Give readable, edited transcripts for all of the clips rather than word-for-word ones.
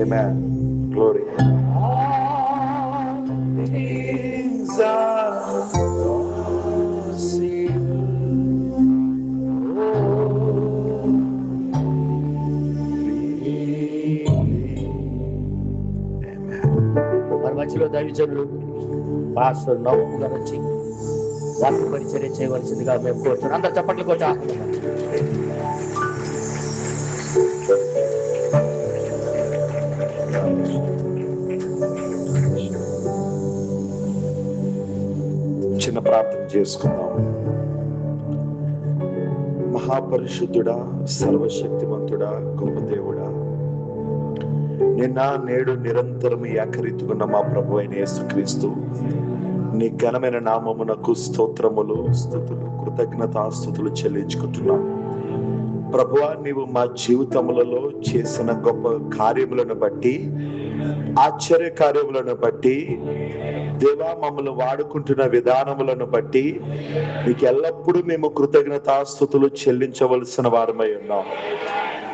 Amen. Glory. All things are possible. మన మధ్యలో దైవజనులు పాస్టర్ నవ్వు గారు వచ్చి వాక్య పరిచర్య చేయవలసిందిగా మేము కోరుతున్నాం. అందరు చప్పట్లు కొట్టా. చిన్న ప్రార్థన చేసుకుందాం. మహాపరిశుద్ధుడా, సర్వశక్తివంతుడా, గొప్ప దేవుడా, నిన్న నేడు నిరంతరం ఏకరీతిగా మా ప్రభు అయిన యేసుక్రీస్తు నీ ఘనమైన నామమునకు స్తోత్రములు, స్తుతులు, కృతజ్ఞతాస్తుతులు చెల్లించుకుంటున్నాం. ప్రభువా, నీవు మా జీవితములలో చేసిన గొప్ప కార్యములను బట్టి, ఆశ్చర్య కార్యములను బట్టి, దేవా మమ్మల్ని వాడుకుంటున్న విధానములను బట్టి నీకు ఎల్లప్పుడూ మేము కృతజ్ఞతాస్తుతులు చెల్లించవలసిన వారమై ఉన్నాం.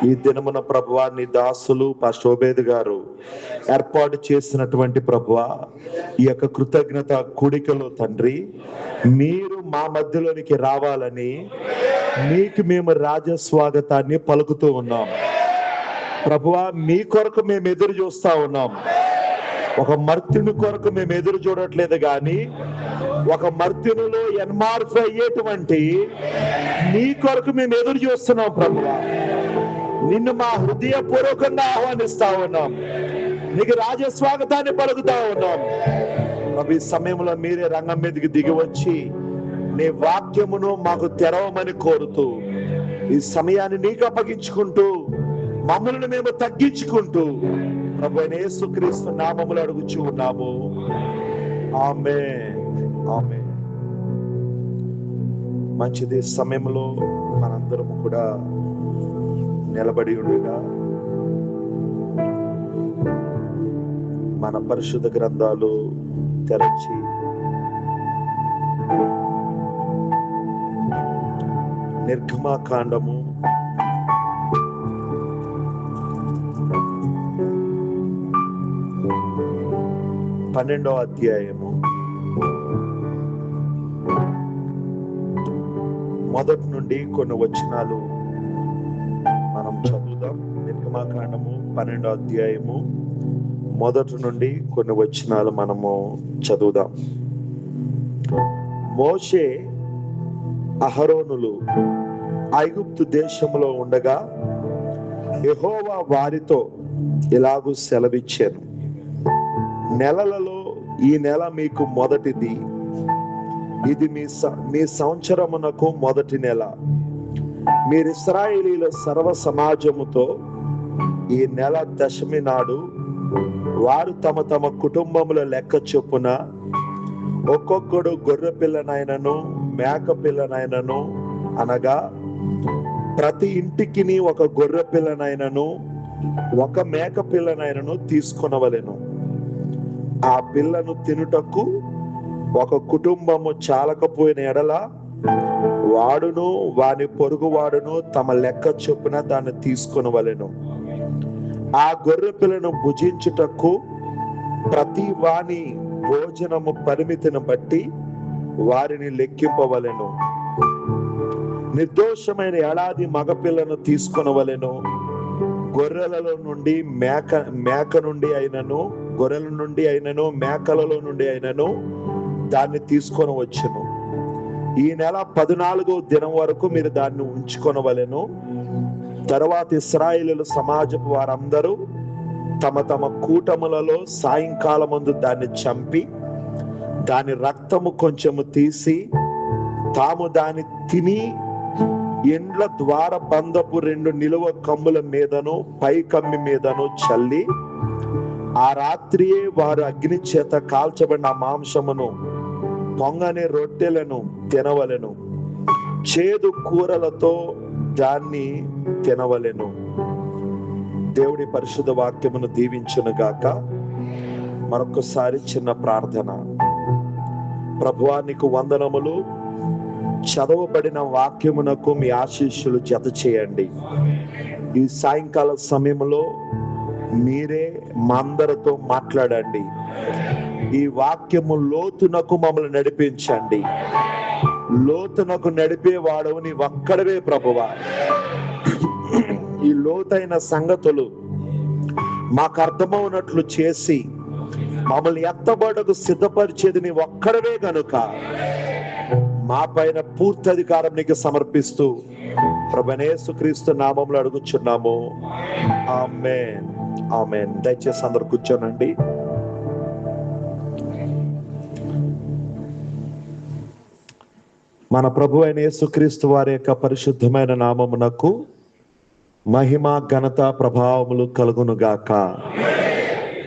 ఈ దినమున ప్రభువా, నీ దాసులు పాస్టర్ ఓబేద్ గారు ఏర్పాటు చేసినటువంటి ప్రభువా ఈ యొక్క కృతజ్ఞత కూడికలో తండ్రి, మీరు మా మధ్యలోనికి రావాలని మీకు మేము రాజస్వాగతాన్ని పలుకుతూ ఉన్నాం. ప్రభువా, మీ కొరకు మేము ఎదురు చూస్తా ఉన్నాం. ఒక మర్త్యుని కొరకు మేము ఎదురు చూడట్లేదు, కానీ ఒక మర్త్యునిలో ఎన్మార్పు అయ్యేటువంటి నీ కొరకు మేము ఎదురు చూస్తున్నాం. ప్రభువా, నిన్ను మా హృదయపూర్వకంగా ఆహ్వానిస్తా ఉన్నాం, నీకు రాజస్వాగతాన్ని పలుకుతా ఉన్నాం. ఈ సమయంలో మీరే రంగం మీదకి దిగి వచ్చి నీ వాక్యమును మాకు తెరవమని కోరుతూ, ఈ సమయాన్ని నీకు అప్పగించుకుంటూ, మమ్మల్ని మేము తగ్గించుకుంటూ ప్రభువైన యేసుక్రీస్తు నామములో అడుగుచూ ఉన్నాము. ఆమేన్, ఆమేన్. మంచిది. సమయంలో మనందరము కూడా నిలబడి ఉండగా మన పరిశుద్ధ గ్రంథాలు తెరచి నిర్గమకాండము 12వ అధ్యాయము మొదటి నుండి కొన్ని వచనాలు మనం చదువుదాం. నిర్గమకాండము 12వ అధ్యాయము మొదటి నుండి కొన్ని వచనాలు మనము చదువుదాం. మోషే అహరోనులు ఐగుప్తు దేశంలో ఉండగా యెహోవా వారితో ఇలాగూ సెలవిచ్చాను, నెలలలో ఈ నెల మీకు మొదటిది, ఇది మీ సంవత్సరమునకు మొదటి నెల. మీరు ఇశ్రాయేలీల సర్వ సమాజముతో ఈ నెల దశమి నాడు వారు తమ తమ కుటుంబముల లెక్క చొప్పున ఒక్కొక్కడు గొర్రె పిల్లనైనను మేక పిల్లనైనను, అనగా ప్రతి ఇంటికి ఒక గొర్రె పిల్లనైనను ఒక మేక పిల్లనైనను తీసుకొనవలెను. ఆ పిల్లను తినుటకు ఒక కుటుంబము చాలకపోయిన ఎడల వాడును వాని పొరుగు వాడును తమ లెక్క చొప్పున దాన్ని తీసుకొనవలెను. ఆ గొర్రె పిల్లను భుజించుటకు ప్రతి వాని భోజనము పరిమితిని బట్టి వారిని లెక్కింపవలెను. నిర్దోషమైన ఏడాది మగపిల్లను తీసుకొనవలెను. గొర్రెలలో నుండి మేక నుండి అయినను, గొర్రెల నుండి అయినను, మేకలలో నుండి అయినను దాన్ని తీసుకొని వచ్చును. ఈ నెల 14వ దినం వరకు మీరు దాన్ని ఉంచుకొనవలెను. తర్వాత ఇశ్రాయేలు సమాజపు వారందరూ తమ తమ కూటములలో సాయంకాలమందు దాన్ని చంపి దాని రక్తము కొంచెము తీసి తాము దాన్ని తిని ఇండ్ల ద్వార బంధపు 2 నిలువ కమ్ముల మీదను పై కమ్మి మీదను చల్లి ఆ రాత్రియే వారు అగ్ని చేత కాల్చబడిన మాంసమును పొంగని రొట్టెలను తినవలెను. చేదు కూరలతో దాన్ని తినవలెను. దేవుడి పరిశుద్ధ వాక్యమును దీవించును గాక. మరొకసారి చిన్న ప్రార్థన. ప్రభువా, నీకు వందనములు. చదవబడిన వాక్యమునకు మీ ఆశీస్సులు జత చేయండి. ఈ సాయంకాల సమయంలో మీరే మా అందరితో మాట్లాడండి. ఈ వాక్యము లోతునకు మమ్మల్ని నడిపించండి. లోతునకు నడిపేవాడవు నీ ఒక్కడవే ప్రభువా. ఈ లోతైన సంగతులు మాకు అర్థమవునట్లు చేసి మమ్మల్ని ఎత్తబడకు సిద్ధపరిచేది నీ ఒక్కడవే గనుక మా పైన పూర్తి అధికారం నీకు సమర్పిస్తూ ప్రభువైన యేసుక్రీస్తు నామములో అడుగుచున్నాము. ఆమేన్, ఆమేన్. దయచేసి అందరూ కూర్చోనండి. మన ప్రభువైన యేసుక్రీస్తు వారి యొక్క పరిశుద్ధమైన నామమునకు మహిమ, ఘనత, ప్రభావములు కలుగును గాక.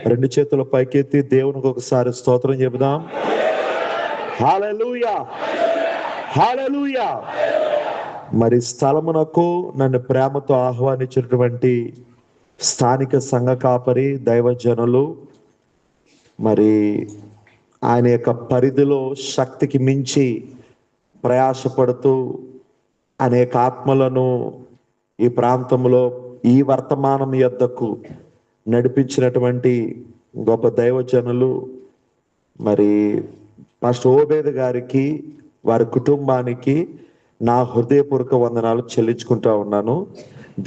2 చేతుల పైకెత్తి దేవునికి ఒకసారి స్తోత్రం చెబుదాం. హల్లెలూయా, హల్లెలూయా. మరి స్థలమునకు నన్ను ప్రేమతో ఆహ్వానించినటువంటి స్థానిక సంఘ కాపరి దైవజనులు, మరి ఆయన యొక్క పరిధిలో శక్తికి మించి ప్రయాసపడుతూ అనేక ఆత్మలను ఈ ప్రాంతంలో ఈ వర్తమానం యొద్దకు నడిపించినటువంటి గొప్ప దైవజనులు, మరి పాస్టర్ ఓబేద్ గారికి, వారి కుటుంబానికి నా హృదయపూర్వక వందనాలు చెల్లించుకుంటా ఉన్నాను.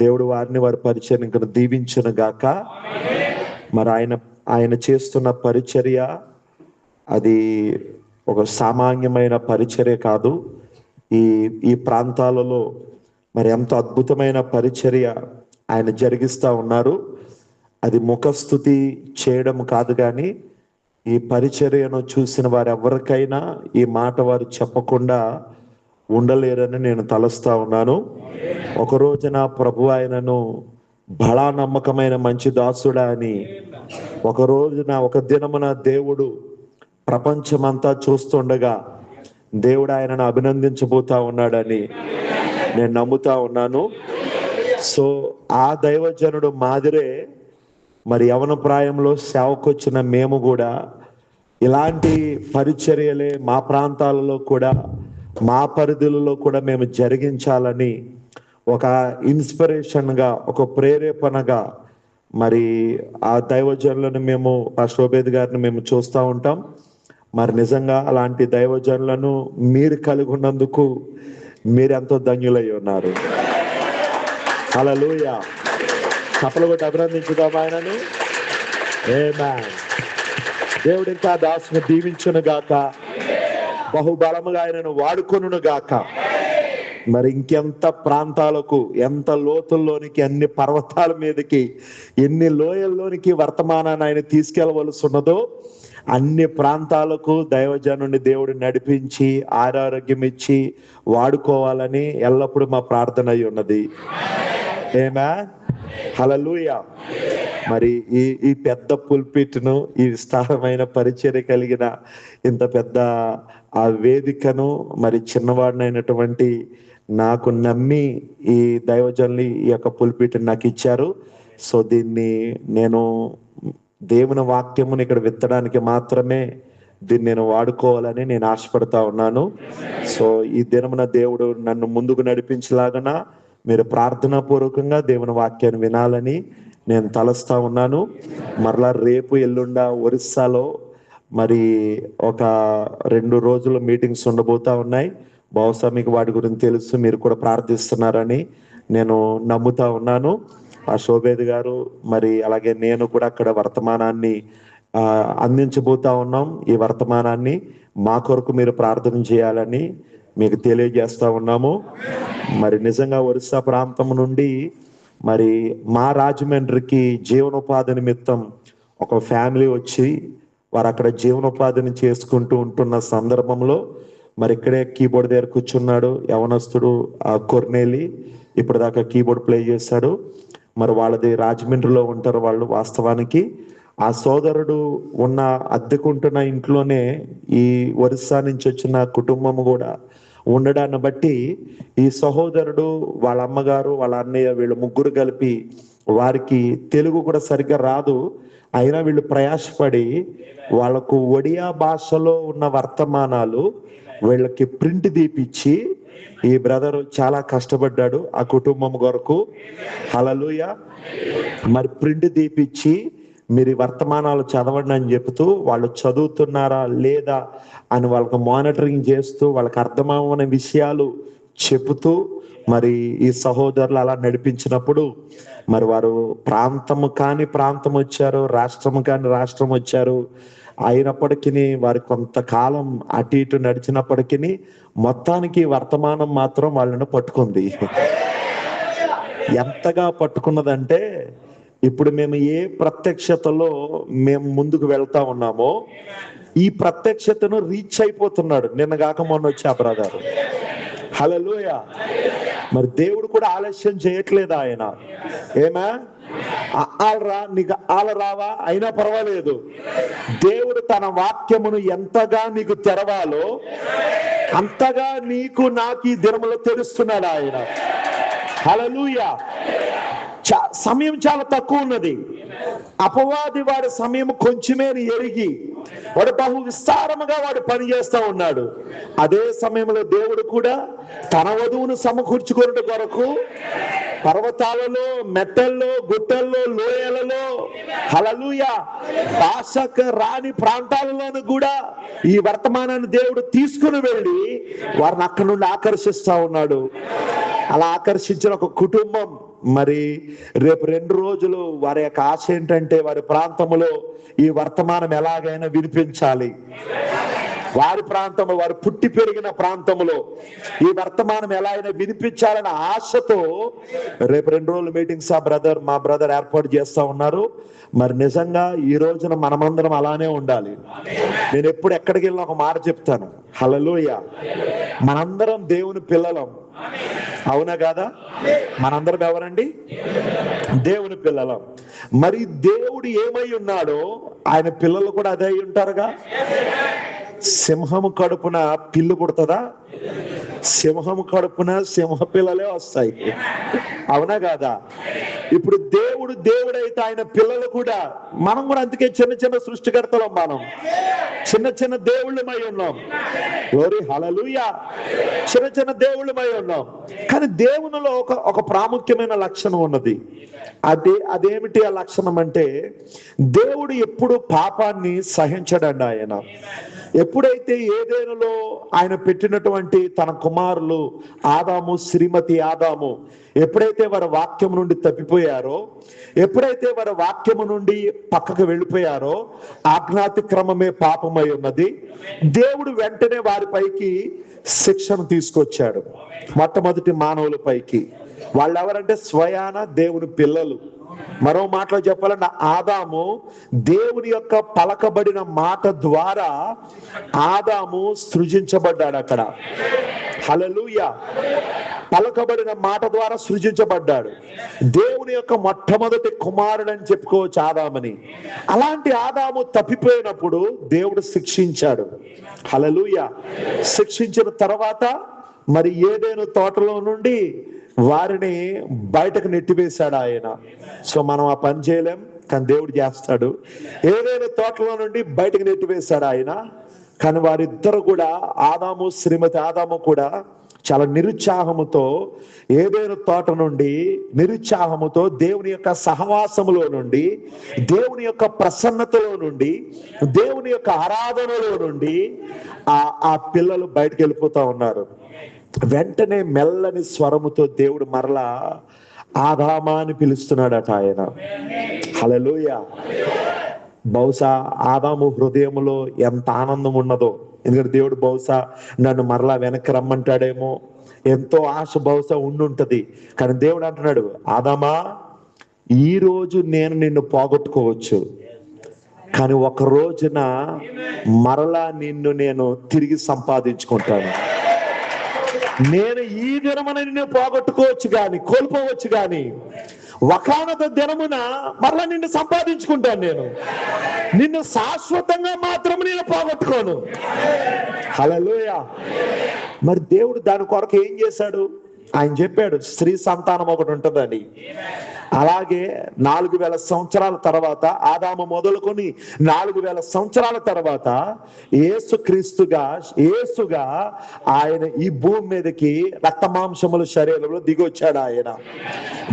దేవుడు వారిని, వారి పరిచర్యను దీవించును గాక. మరి ఆయన చేస్తున్న పరిచర్య అది ఒక సామాన్యమైన పరిచర్య కాదు. ఈ ప్రాంతాలలో మరి ఎంతో అద్భుతమైన పరిచర్య ఆయన జరిగిస్తా ఉన్నారు. అది ముఖస్తుతి చేయడం కాదు, కానీ ఈ పరిచర్యను చూసిన వారు ఎవరికైనా ఈ మాట వారు చెప్పకుండా ఉండలేరని నేను తలస్తా ఉన్నాను. ఒక రోజున ప్రభు ఆయనను బలా నమ్మకమైన మంచి దాసుడా అని, ఒక దినమున దేవుడు ప్రపంచమంతా చూస్తుండగా దేవుడు ఆయనను అభినందించబోతా ఉన్నాడని నేను నమ్ముతా ఉన్నాను. సో ఆ దైవజనుడు మాదిరే మరి యవన ప్రాయంలో సేవకొచ్చిన మేము కూడా ఇలాంటి పరిచర్యలే మా ప్రాంతాలలో కూడా, మా పరిధులలో కూడా మేము జరిగించాలని ఒక ఇన్స్పిరేషన్గా, ఒక ప్రేరేపణగా మరి ఆ దైవజనులను మేము, ఆ శోభేద్ గారిని మేము చూస్తూ ఉంటాం. మరి నిజంగా అలాంటి దైవజనులను మీరు కలిగి ఉన్నందుకు మీరెంతో ధన్యులై ఉన్నారు. హల్లెలూయా. చప్పలు కొట్టి అభినందించుదాం ఆయనను. ఆమేన్. దేవుడు ఇంకా దాసుని దీవించును గాక, బహుబలముగా ఆయనను వాడుకొనును గాక. మరి ఇంకెంత ప్రాంతాలకు, ఎంత లోతుల్లోనికి, అన్ని పర్వతాల మీదకి, ఎన్ని లోయల్లోనికి వర్తమానాన్ని ఆయన తీసుకెళ్లవలసి ఉన్నదో అన్ని ప్రాంతాలకు దైవజనుని దేవుడు నడిపించి ఆరోగ్యం ఇచ్చి వాడుకోవాలని ఎల్లప్పుడూ మా ప్రార్థన అయి ఉన్నది. ఆమేన్, హల్లెలూయా. మరి ఈ పెద్ద పుల్పిట్ను, ఈ విస్తారమైన పరిచర్య కలిగిన ఇంత పెద్ద ఆ వేదికను మరి చిన్నవాడినైనటువంటి నాకు నమ్మి ఈ దైవజనులు ఈ యొక్క పుల్పిట్ నాకు ఇచ్చారు. సో దీన్ని నేను దేవుని వాక్యముని ఇక్కడ విత్తడానికి మాత్రమే దీన్ని నేను వాడుకోవాలని నేను ఆశపడతా ఉన్నాను. సో ఈ దినమున దేవుడు నన్ను ముందుకు నడిపించలాగన మీరు ప్రార్థనా పూర్వకంగా దేవుని వాక్యాన్ని వినాలని నేను తలస్తా ఉన్నాను. మరలా రేపు ఎల్లుండ ఒరిస్సాలో మరి ఒక 2 రోజుల మీటింగ్స్ ఉండబోతా ఉన్నాయి. బహుశా మీకు వాటి గురించి తెలుసు, మీరు కూడా ప్రార్థిస్తున్నారని నేను నమ్ముతా ఉన్నాను. ఆ శోభేద్ గారు మరి అలాగే నేను కూడా అక్కడ వర్తమానాన్ని అందించబోతా ఉన్నాం. ఈ వర్తమానాన్ని మా కొరకు మీరు ప్రార్థన చేయాలని మీకు తెలియజేస్తా ఉన్నాము. మరి నిజంగా ఒరిస్సా ప్రాంతం నుండి మరి మా రాజమండ్రికి జీవనోపాధి నిమిత్తం ఒక ఫ్యామిలీ వచ్చి వారు అక్కడ జీవనోపాధిని చేసుకుంటూ ఉంటున్న సందర్భంలో మరి ఇక్కడే కీబోర్డ్ దగ్గర కూర్చున్నాడు యవనస్తుడు కొర్నేలి, ఇప్పుడు దాకా కీబోర్డ్ ప్లే చేశాడు. మరి వాళ్ళది రాజమండ్రిలో ఉంటారు వాళ్ళు. వాస్తవానికి ఆ సోదరుడు ఉన్న అద్దెకుంటున్న ఇంట్లోనే ఈ ఒరిస్సా నుంచి వచ్చిన కుటుంబం కూడా ఉండడాన్ని బట్టి ఈ సహోదరుడు, వాళ్ళ అమ్మగారు, వాళ్ళ అన్నయ్య, వీళ్ళు ముగ్గురు కలిపి, వారికి తెలుగు కూడా సరిగ్గా రాదు, అయినా వీళ్ళు ప్రయాసపడి వాళ్ళకు ఒడియా భాషలో ఉన్న వర్తమానాలు వీళ్ళకి ప్రింట్ తీపిచ్చి, ఈ బ్రదర్ చాలా కష్టపడ్డాడు ఆ కుటుంబం కొరకు. హల్లెలూయా. మరి ప్రింట్ తీపిచ్చి మీరు ఈ వర్తమానాలు చదవండి అని చెబుతూ, వాళ్ళు చదువుతున్నారా లేదా అని వాళ్ళకు మానిటరింగ్ చేస్తూ, వాళ్ళకి అర్థమవని విషయాలు చెబుతూ మరి ఈ సహోదరులు అలా నడిపించినప్పుడు మరి వారు ప్రాంతము కాని ప్రాంతం వచ్చారు, రాష్ట్రము కాని రాష్ట్రం వచ్చారు. అయినప్పటికీ వారి కొంతకాలం అటు ఇటు నడిచినప్పటికీ మొత్తానికి వర్తమానం మాత్రం వాళ్ళని పట్టుకుంది. ఎంతగా పట్టుకున్నదంటే ఇప్పుడు మేము ఏ ప్రత్యక్షతలో మేము ముందుకు వెళ్తా ఉన్నామో ఈ ప్రత్యక్షతను రీచ్ అయిపోతున్నాడు. నిన్న కాక మొన్న వచ్చి ఆ బ్రదర్. హల్లెలూయా. మరి దేవుడు కూడా ఆలస్యం చేయట్లేదు. ఆయన ఏమా ఆలరా, నీకు ఆల రావా అయినా పర్వాలేదు, దేవుడు తన వాక్యమును ఎంతగా నీకు తెరవాలో అంతగా నీకు నాకు ఈ దినములో తెలుస్తున్నాడు ఆయన. హల్లెలూయా. సమయం చాలా తక్కువ ఉన్నది. అపవాది వాడి సమయం కొంచెమే ఎరిగి వాడు బహు విస్తారముగా వాడు పని చేస్తా ఉన్నాడు. అదే సమయంలో దేవుడు కూడా తన వధువును సమకూర్చుకునే కొరకు పర్వతాలలో, మెట్టల్లో, గుట్టల్లో, లోయలలో, హల్లెలూయా, భాషకు రాని ప్రాంతాలలోనూ కూడా ఈ వర్తమానాన్ని దేవుడు తీసుకుని వెళ్ళి వారిని అక్కడి నుండి ఆకర్షిస్తా ఉన్నాడు. అలా ఆకర్షించిన ఒక కుటుంబం మరి రేపు 2 రోజులు వారి యొక్క ఆశ ఏంటంటే వారి ప్రాంతంలో ఈ వర్తమానం ఎలాగైనా వినిపించాలి. వారి ప్రాంతంలో, వారు పుట్టి పెరిగిన ప్రాంతంలో ఈ వర్తమానం ఎలా అయినా వినిపించాలన్న ఆశతో రేపు 2 రోజుల మీటింగ్స్ మా బ్రదర్ ఏర్పాటు చేస్తా ఉన్నారు. మరి నిజంగా ఈ రోజున మనమందరం అలానే ఉండాలి. నేను ఎప్పుడు ఎక్కడికి వెళ్ళినా ఒక మాట చెప్తాను, హల్లెలూయా, మనందరం దేవుని పిల్లలం. అవునా కాదా? మనందరం ఎవరండి? దేవుని పిల్లలం. మరి దేవుడు ఏమై ఉన్నాడో ఆయన పిల్లలు కూడా అదే అయి ఉంటారుగా. సింహము కడుపున పిల్లు పుడుతుందా? సింహము కడుపున సింహ పిల్లలే వస్తాయి. అవునా కాదా? ఇప్పుడు దేవుడైతే ఆయన పిల్లలు కూడా, మనం కూడా అందుకే చిన్న చిన్న సృష్టికర్తలం, మనం చిన్న చిన్న దేవుళ్ళమై ఉన్నాం. గ్లోరీ, హల్లెలూయా. చిన్న చిన్న దేవుళ్ళమై ఉన్నాం. కానీ దేవునిలో ఒక ప్రాముఖ్యమైన లక్షణం ఉన్నది. అదేమిటి ఆ లక్షణం అంటే, దేవుడు ఎప్పుడు పాపాన్ని సహించడండి. ఆయన ఎప్పుడైతే ఏదేనులో ఆయన పెట్టినటువంటి తన కుమారులు ఆదాము, శ్రీమతి ఆదాము ఎప్పుడైతే వారి వాక్యము నుండి తప్పిపోయారో, ఎప్పుడైతే వారి వాక్యము నుండి పక్కకు వెళ్ళిపోయారో, ఆజ్ఞాతిక్రమమే పాపమై ఉన్నది. దేవుడు వెంటనే వారిపైకి శిక్షను తీసుకొచ్చాడు. మొట్టమొదటి మానవుల పైకి. వాళ్ళు ఎవరంటే స్వయాన దేవుని పిల్లలు. మరో మాటలో చెప్పాలంటే ఆదాము దేవుని యొక్క పలకబడిన మాట ద్వారా ఆదాము సృజించబడ్డాడు. అక్కడ హల్లెలూయా, పలకబడిన మాట ద్వారా సృజించబడ్డాడు. దేవుని యొక్క మొట్టమొదటి కుమారుడు అని చెప్పుకోవచ్చు ఆదామని. అలాంటి ఆదాము తప్పిపోయినప్పుడు దేవుడు శిక్షించాడు. హల్లెలూయా. శిక్షించిన తర్వాత మరి ఏదైనా తోటలో నుండి వారిని బయటకు నెట్టివేశాడు ఆయన. సో మనం ఆ పని చేయలేం, కానీ దేవుడు చేస్తాడు. ఏదైనా తోటలో నుండి బయటకు నెట్టివేశాడు ఆయన. కానీ వారిద్దరు కూడా, ఆదాము శ్రీమతి ఆదాము కూడా చాలా నిరుత్సాహముతో ఏదైనా తోట నుండి, నిరుత్సాహముతో దేవుని యొక్క సహవాసములో నుండి, దేవుని యొక్క ప్రసన్నతలో నుండి, దేవుని యొక్క ఆరాధనలో నుండి ఆ పిల్లలు బయటకు వెళ్ళిపోతా ఉన్నారు. వెంటనే మెల్లని స్వరముతో దేవుడు మరలా ఆదామా అని పిలుస్తున్నాడట ఆయన. హల్లెలూయా. బహుశా ఆదాము హృదయంలో ఎంత ఆనందం ఉన్నదో, ఎందుకంటే దేవుడు బహుశా నన్ను మరలా వెనక్కి రమ్మంటాడేమో, ఎంతో ఆశ బహుశా ఉండుంటది. కానీ దేవుడు అంటున్నాడు, ఆదామా, ఈ రోజు నేను నిన్ను పోగొట్టుకోవచ్చు, కానీ ఒక రోజున మరలా నిన్ను నేను తిరిగి సంపాదించుకుంటాను. నేను ఈ దినమున నిన్ను పోగొట్టుకోవచ్చు గాని, కోల్పోవచ్చు గాని, ఒకానొక దినమున మరలా నిన్ను సంపాదించుకుంటాను. నేను నిన్ను శాశ్వతంగా మాత్రం నేను పోగొట్టుకోను. హల్లెలూయా. మరి దేవుడు దాని కొరకు ఏం చేశాడు? ఆయన చెప్పాడు, స్త్రీ సంతానం ఒకటి ఉంటుందని. అలాగే 4000 సంవత్సరాల తర్వాత, ఆదాము మొదలుకొని 4000 సంవత్సరాల తర్వాత యేసుగా ఆయన ఈ భూమి మీదకి రక్తమాంసముల శరీరంలో దిగొచ్చాడు. ఆయన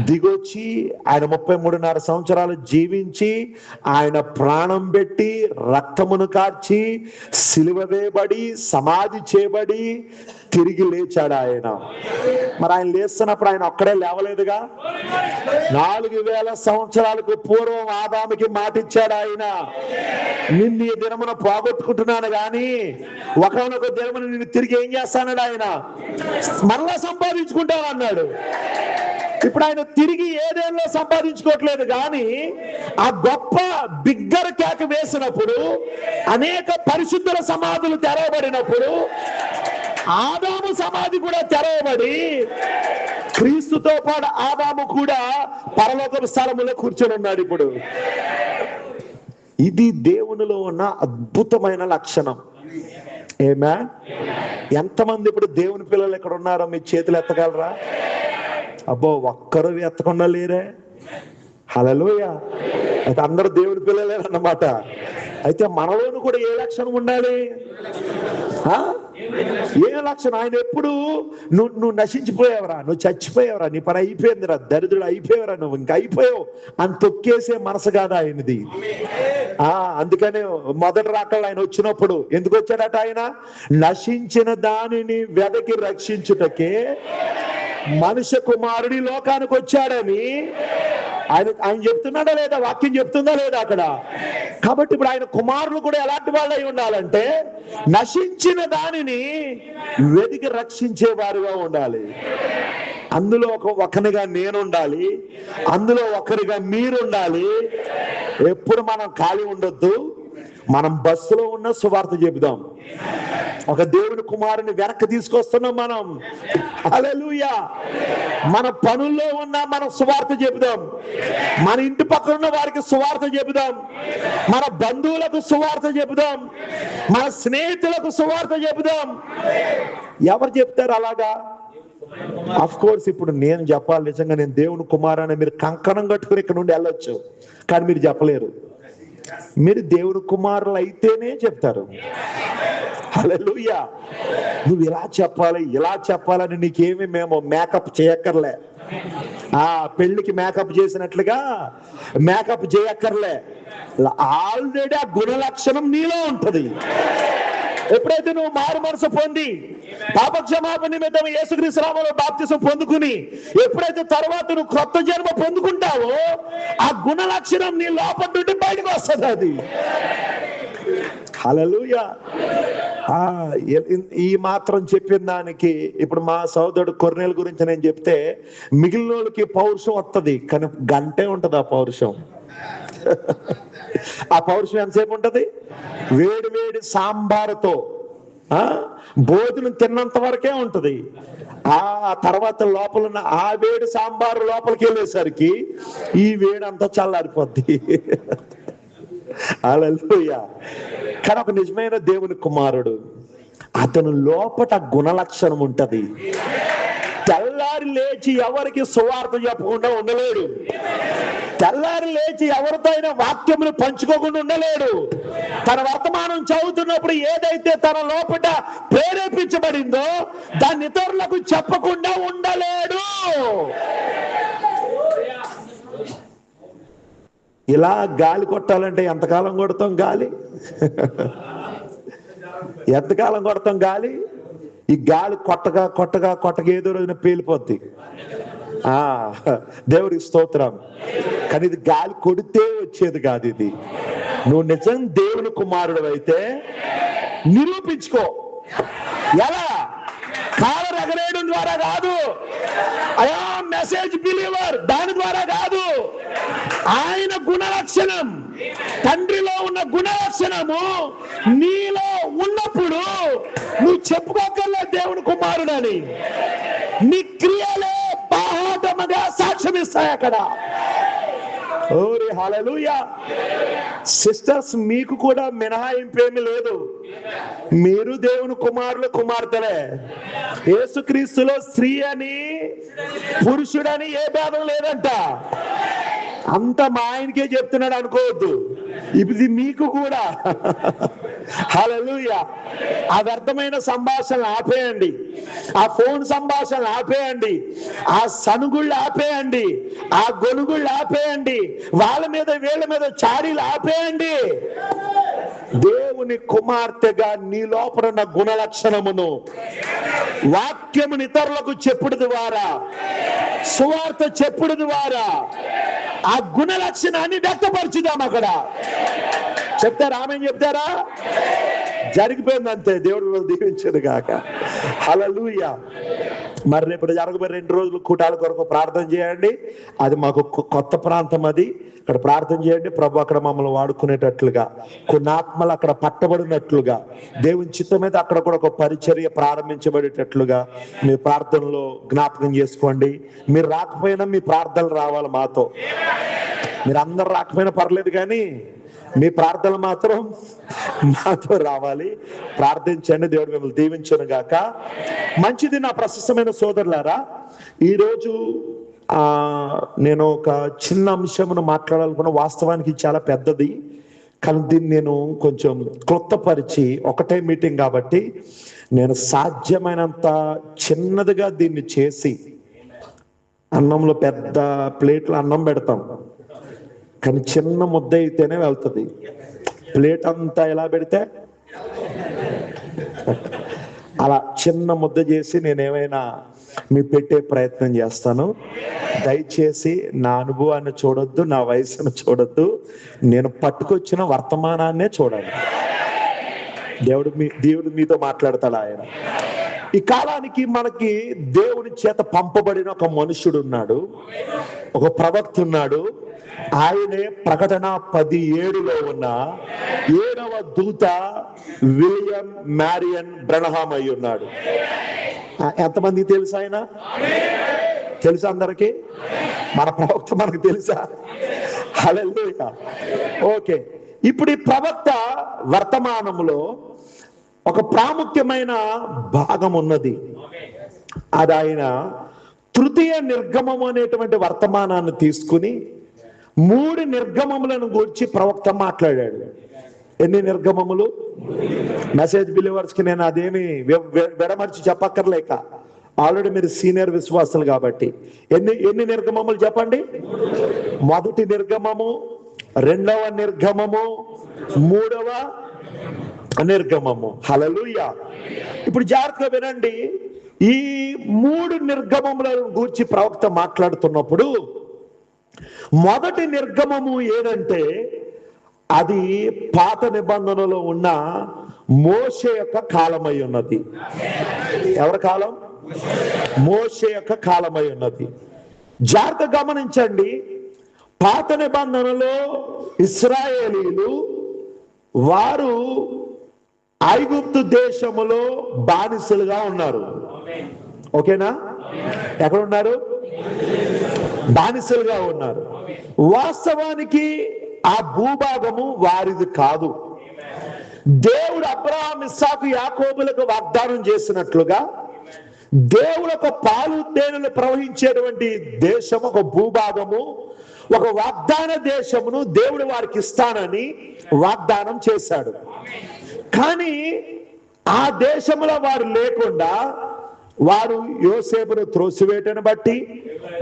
దిగొచ్చి ఆయన 33.5 సంవత్సరాలు జీవించి, ఆయన ప్రాణం పెట్టి, రక్తమును కార్చి, సిలువ వేయబడి, సమాధి చేయబడి తిరిగి లేచాడు ఆయన. మరి ఆయన లేస్తున్నప్పుడు ఆయన ఒక్కడే లేవలేదుగా. 4000 సంవత్సరాలకు పూర్వం ఆదాముకి మాట ఇచ్చాడు ఆయన, నిన్ను ఈ దినమున పోగొట్టుకుంటున్నాను గాని ఒకనొక దినమున నిన్ను తిరిగి ఏం చేస్తానడు ఆయన, మరలా సంపాదించుకుంటాను అన్నాడు. ఇప్పుడు ఆయన తిరిగి ఏదేళ్ళలో సంపాదించుకోవట్లేదు కానీ, ఆ గొప్ప బిగ్గర కేక వేసినప్పుడు, అనేక పరిశుద్ధుల సమాధులు తెరవబడినప్పుడు, ఆదాము సమాధి కూడా తెరవబడి, క్రీస్తుతో పాటు ఆదాము కూడా పరలోక స్థలములో కూర్చొని ఉన్నాడు. ఇప్పుడు ఇది దేవునిలో ఉన్న అద్భుతమైన లక్షణం. ఏమే, ఎంతమంది ఇప్పుడు దేవుని పిల్లలు ఎక్కడ ఉన్నారో మీ చేతులు ఎత్తగలరా? అబ్బో, ఒక్కరు ఎత్తకుండా లేరే. హల్లెలూయా. అయితే అందరూ దేవుని పిల్లలేరన్నమాట. అయితే మనలోను కూడా ఏ లక్షణం ఉండాలి? ఏ లక్షణం? ఆయన ఎప్పుడు నువ్వు నశించిపోయావరా, నువ్వు చచ్చిపోయావరా, నీ పని అయిపోయిందిరా, దరిద్రుడు అయిపోయావరా, నువ్వు ఇంకా అయిపోయావు అని తొక్కేసే మనసు కాదు ఆయనది. అందుకనే మొదటి రాకళ్ళు ఆయన వచ్చినప్పుడు ఎందుకు వచ్చాడట? ఆయన నశించిన దానిని వెదకి రక్షించుటకే మనుష్య కుమారుడి లోకానికి వచ్చాడని ఆయన చెప్తున్నాడా లేదా? వాక్యం చెప్తుందా లేదా అక్కడ? కాబట్టి ఇప్పుడు ఆయన కుమారులు కూడా ఎలాంటి వాళ్ళు అయి ఉండాలంటే, నశించిన దానిని వెదికి రక్షించే వారుగా ఉండాలి. అందులో ఒకరిగా నేనుండాలి, అందులో ఒకరిగా మీరుండాలి. ఎప్పుడు మనం ఖాళీ ఉండొద్దు. మనం బస్సులో ఉన్న సువార్త చెబుదాం. ఒక దేవుని కుమారుని వెనక్కి తీసుకొస్తున్నాం మనం. హల్లెలూయా. మన పనుల్లో ఉన్న మనం సువార్త చెబుదాం. మన ఇంటి పక్కన ఉన్న వారికి సువార్త చెబుదాం. మన బంధువులకు సువార్త చెబుదాం. మన స్నేహితులకు సువార్త చెబుదాం. ఎవరు చెప్తారు అలాగా? అఫ్ కోర్స్ ఇప్పుడు నేను చెప్పాలి, నిజంగా నేను దేవుని కుమారుని మీరు కంకణం కట్టుకుని ఇక్కడ నుండి వెళ్ళొచ్చు, కానీ మీరు చెప్పలేరు. మీరు దేవుని కుమారులు అయితేనే చెప్తారు. హల్లెలూయా. నువ్వు ఇలా చెప్పాలి, ఇలా చెప్పాలని నీకేమి మేము మేకప్ చేయక్కర్లే. పెళ్లికి మేకప్ చేసినట్లుగా మేకప్ చేయక్కర్లే. ఆల్రెడీ ఆ గుణ లక్షణం నీలో ఉంటది. ఎప్పుడైతే నువ్వు మారు మనసు పొంది పాపక్షమాపణ నిమిత్తం యేసుక్రీస్తు నామములో బాప్తిసం పొందుకుని, ఎప్పుడైతే తర్వాత నువ్వు కొత్త జన్మ పొందుకుంటావో, ఆ గుణ లక్షణం నీ లోపల నుండి బయటకు వస్తుంది. అది హల్లెలూయా. ఈ మాత్రం చెప్పిన దానికి ఇప్పుడు మా సోదరుడు కొర్నేల్ గురించి నేను చెప్తే మిగిలిన వాళ్ళకి పౌరుషం వస్తుంది, కానీ గంటే ఉంటది ఆ పౌరుషం. ఆ పౌరుషం ఎంతసేపు ఉంటది? వేడి వేడి సాంబారుతో భోజనం తిన్నంత వరకే ఉంటది. ఆ తర్వాత లోపల ఉన్న ఆ వేడి సాంబారు లోపలికి వెళ్ళేసరికి ఈ వేడి అంతా చల్లారిపోద్ది. హల్లెలూయా. కానీ ఒక నిజమైన దేవుని కుమారుడు, అతను లోపట గుణ లక్షణం ఉంటది. తెల్లారి లేచి ఎవరికి సువార్త చెప్పకుండా ఉండలేడు. తెల్లారి లేచి ఎవరితో అయినా వాక్యములు పంచుకోకుండా ఉండలేడు. తన వర్తమానం చదువుతున్నప్పుడు ఏదైతే తన లోపల ప్రేరేపించబడిందో దాన్ని ఇతరులకు చెప్పకుండా ఉండలేడు. ఇలా గాలి కొట్టాలంటే ఎంతకాలం కొడతాం గాలి? ఎంతకాలం కొడతాం గాలి? ఈ గాలి కొట్టగా కొట్టగా కొట్టగా ఏదో రోజున పేలిపోద్ది. దేవుడికి స్తోత్రం. కానీ ఇది గాలి కొడితే వచ్చేది కాదు. ఇది నువ్వు నిజం దేవుని కుమారుడు అయితే నిరూపించుకో. ఎలా? కాలర్ ఎగరేయడం ద్వారా కాదు, అయా మెసేజ్ బిలీవర్ దాని ద్వారా కాదు. ఆయన గుణలక్షణం, తండ్రిలో ఉన్న గుణలక్షణము నీలో ఉన్నప్పుడు నువ్వు చెప్పుకోకర్లే దేవుని కుమారుడని. నీ క్రియలే బాహాటముగా సాక్ష్యమిస్తాయి అక్కడ. ఓరి హల్లెలూయా. సిస్టర్స్, మీకు కూడా మినహాయింపేమీ లేదు. మీరు దేవుని కుమారులు కుమార్తెలే. యేసుక్రీస్తులో స్త్రీ అని పురుషుడని ఏ భేదం లేదంట. అంత మా ఆయనకే చెప్తున్నాడు అనుకోవద్దు, ఇది మీకు కూడా. హల్లెలూయా. ఆ వ్యర్థమైన సంభాషణలు ఆపేయండి, ఆ ఫోన్ సంభాషణలు ఆపేయండి, ఆ సనుగుళ్ళు ఆపేయండి, ఆ గొనుగుళ్ళు ఆపేయండి, వాళ్ళ మీద వీళ్ళ మీద చాడీలు ఆపేయండి. దేవుని కుమార్తెగా నీ లోపల ఉన్న గుణలక్షణమును వాక్యమును ఇతరులకు చెప్పుడు ద్వారా, సువార్త చెప్పుడు ద్వారా ఆ గుణ లక్షణాన్ని వ్యక్తపరచుదాం. అక్కడ చెప్తారా? ఆమె చెప్తారా? జరిగిపోయిందంతే. దేవుడు దీవించదు గాక. హల్లెలూయా. మరి రేపు జరగబోయే 2 రోజులు కూటాల కొరకు ప్రార్థన చేయండి. అది మాకు కొత్త ప్రాంతం, అది అక్కడ ప్రార్థన చేయండి. ప్రభు అక్కడ మమ్మల్ని వాడుకునేటట్లుగా, కొన్ని ఆత్మలు అక్కడ పట్టబడినట్లుగా, దేవుని చిత్తం మీద అక్కడ కూడా ఒక పరిచర్య ప్రారంభించబడేటట్లుగా మీ ప్రార్థనలో జ్ఞాపకం చేసుకోండి. మీరు రాకపోయినా మీ ప్రార్థనలు రావాలి మాతో. మీరు అందరు రాకపోయినా పర్లేదు, కానీ మీ ప్రార్థనలు మాత్రం మాతో రావాలి. ప్రార్థించండి. దేవుడు మిమ్మల్ని దీవించును గాక. మంచిది. నా ప్రశస్తమైన సోదరులారా, ఈరోజు నేను ఒక చిన్న అంశమును మాట్లాడాలనుకున్న. వాస్తవానికి చాలా పెద్దది, కానీ దీన్ని నేను కొంచెం క్లుప్తపరిచి, ఒకటే మీటింగ్ కాబట్టి నేను సాధ్యమైనంత చిన్నదిగా దీన్ని చేసి, అన్నంలో పెద్ద ప్లేట్లో అన్నం పెడతాం, కానీ చిన్న ముద్ద అయితేనే వెళ్తుంది. ప్లేట్ అంతా ఎలా పెడితే అలా చిన్న ముద్ద చేసి నేనేమైనా మీ పెట్టే ప్రయత్నం చేస్తాను. దయచేసి నా అనుభవాన్ని చూడొద్దు, నా వయసును చూడొద్దు, నేను పట్టుకొచ్చిన వర్తమానాన్నే చూడండి. దేవుడు మీతో మాట్లాడతాడు. ఆయన ఈ కాలానికి మనకి దేవుని చేత పంపబడిన ఒక మనుషుడు ఉన్నాడు, ఒక ప్రవక్త ఉన్నాడు. ఆయనే ప్రకటన 17లో ఉన్న 7వ దూత విలియం మ్యారియన్ బ్రనహాం అయి ఉన్నాడు. ఎంతమందికి తెలుసు ఆయన? తెలుసా అందరికి? మన ప్రవక్త మనకు తెలుసా? హల్లెలూయా. ఓకే. ఇప్పుడు ఈ ప్రవక్త వర్తమానంలో ఒక ప్రాముఖ్యమైన భాగం ఉన్నది. అది ఆయన తృతీయ నిర్గమము అనేటువంటి వర్తమానాన్ని తీసుకుని 3 నిర్గమములను గురించి ప్రవక్త మాట్లాడాడు. ఎన్ని నిర్గమములు? మెసేజ్ బిలీవర్స్ కి నేను అదేమి విడమర్చి చెప్పక్కర్లేక, ఆల్రెడీ మీరు సీనియర్ విశ్వాసులు కాబట్టి. ఎన్ని నిర్గమములు చెప్పండి? మొదటి నిర్గమము, 2వ నిర్గమము, 3వ నిర్గమము. హల్లెలూయా. ఇప్పుడు జాగ్రత్తగా వినండి. ఈ 3 నిర్గమములను గూర్చి ప్రవక్త మాట్లాడుతున్నప్పుడు, మొదటి నిర్గమము ఏదంటే అది పాత నిబంధనలో ఉన్న మోషే యొక్క కాలమై ఉన్నది. ఎవరి కాలం? మోషే యొక్క కాలమై ఉన్నది. జాగ్రత్త గమనించండి. పాత నిబంధనలో ఇశ్రాయేలీలు వారు ఐగుప్తు దేశములో బానిసలుగా ఉన్నారు. ఓకేనా? ఎక్కడ ఉన్నారు? బానిసలుగా ఉన్నారు. వాస్తవానికి ఆ భూభాగము వారిది కాదు. దేవుడు అబ్రహాము, ఇస్సాకు, యాకోబులకు వాగ్దానం చేసినట్లుగా దేవుడు ఒక పాలు తేనెలు ప్రవహించేటువంటి దేశం, ఒక భూభాగము, ఒక వాగ్దాన దేశమును దేవుడు వారికి ఇస్తానని వాగ్దానం చేశాడు. కానీ ఆ దేశంలో వారు లేకుండా వారు యోసేపును త్రోసివేయటను బట్టి,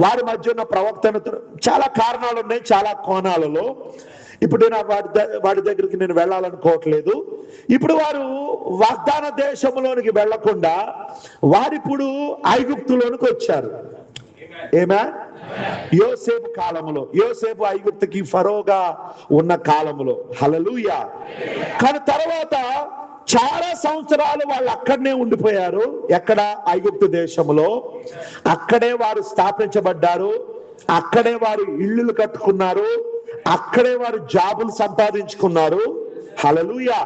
వారి మధ్య ఉన్న ప్రవక్తను, చాలా కారణాలు ఉన్నాయి, చాలా కోణాలలో. ఇప్పుడు నేను వాడి దగ్గరికి నేను వెళ్ళాలనుకోవట్లేదు. ఇప్పుడు వారు వాగ్దాన దేశంలోనికి వెళ్లకుండా వారిప్పుడు ఐగుప్తులోనికి వచ్చారు. ఏమే యోసేపు కాలంలో, యోసేపు ఐగుప్తుకి ఫరోగా ఉన్న కాలంలో. హల్లెలూయా. కానీ తర్వాత చాలా సంవత్సరాలు వాళ్ళు అక్కడనే ఉండిపోయారు. ఎక్కడ? ఐగుప్తు దేశంలో. అక్కడే వారు స్థాపించబడ్డారు, అక్కడే వారు ఇళ్ళు కట్టుకున్నారు, అక్కడే వారు జాబులు సంపాదించుకున్నారు. హల్లెలూయా.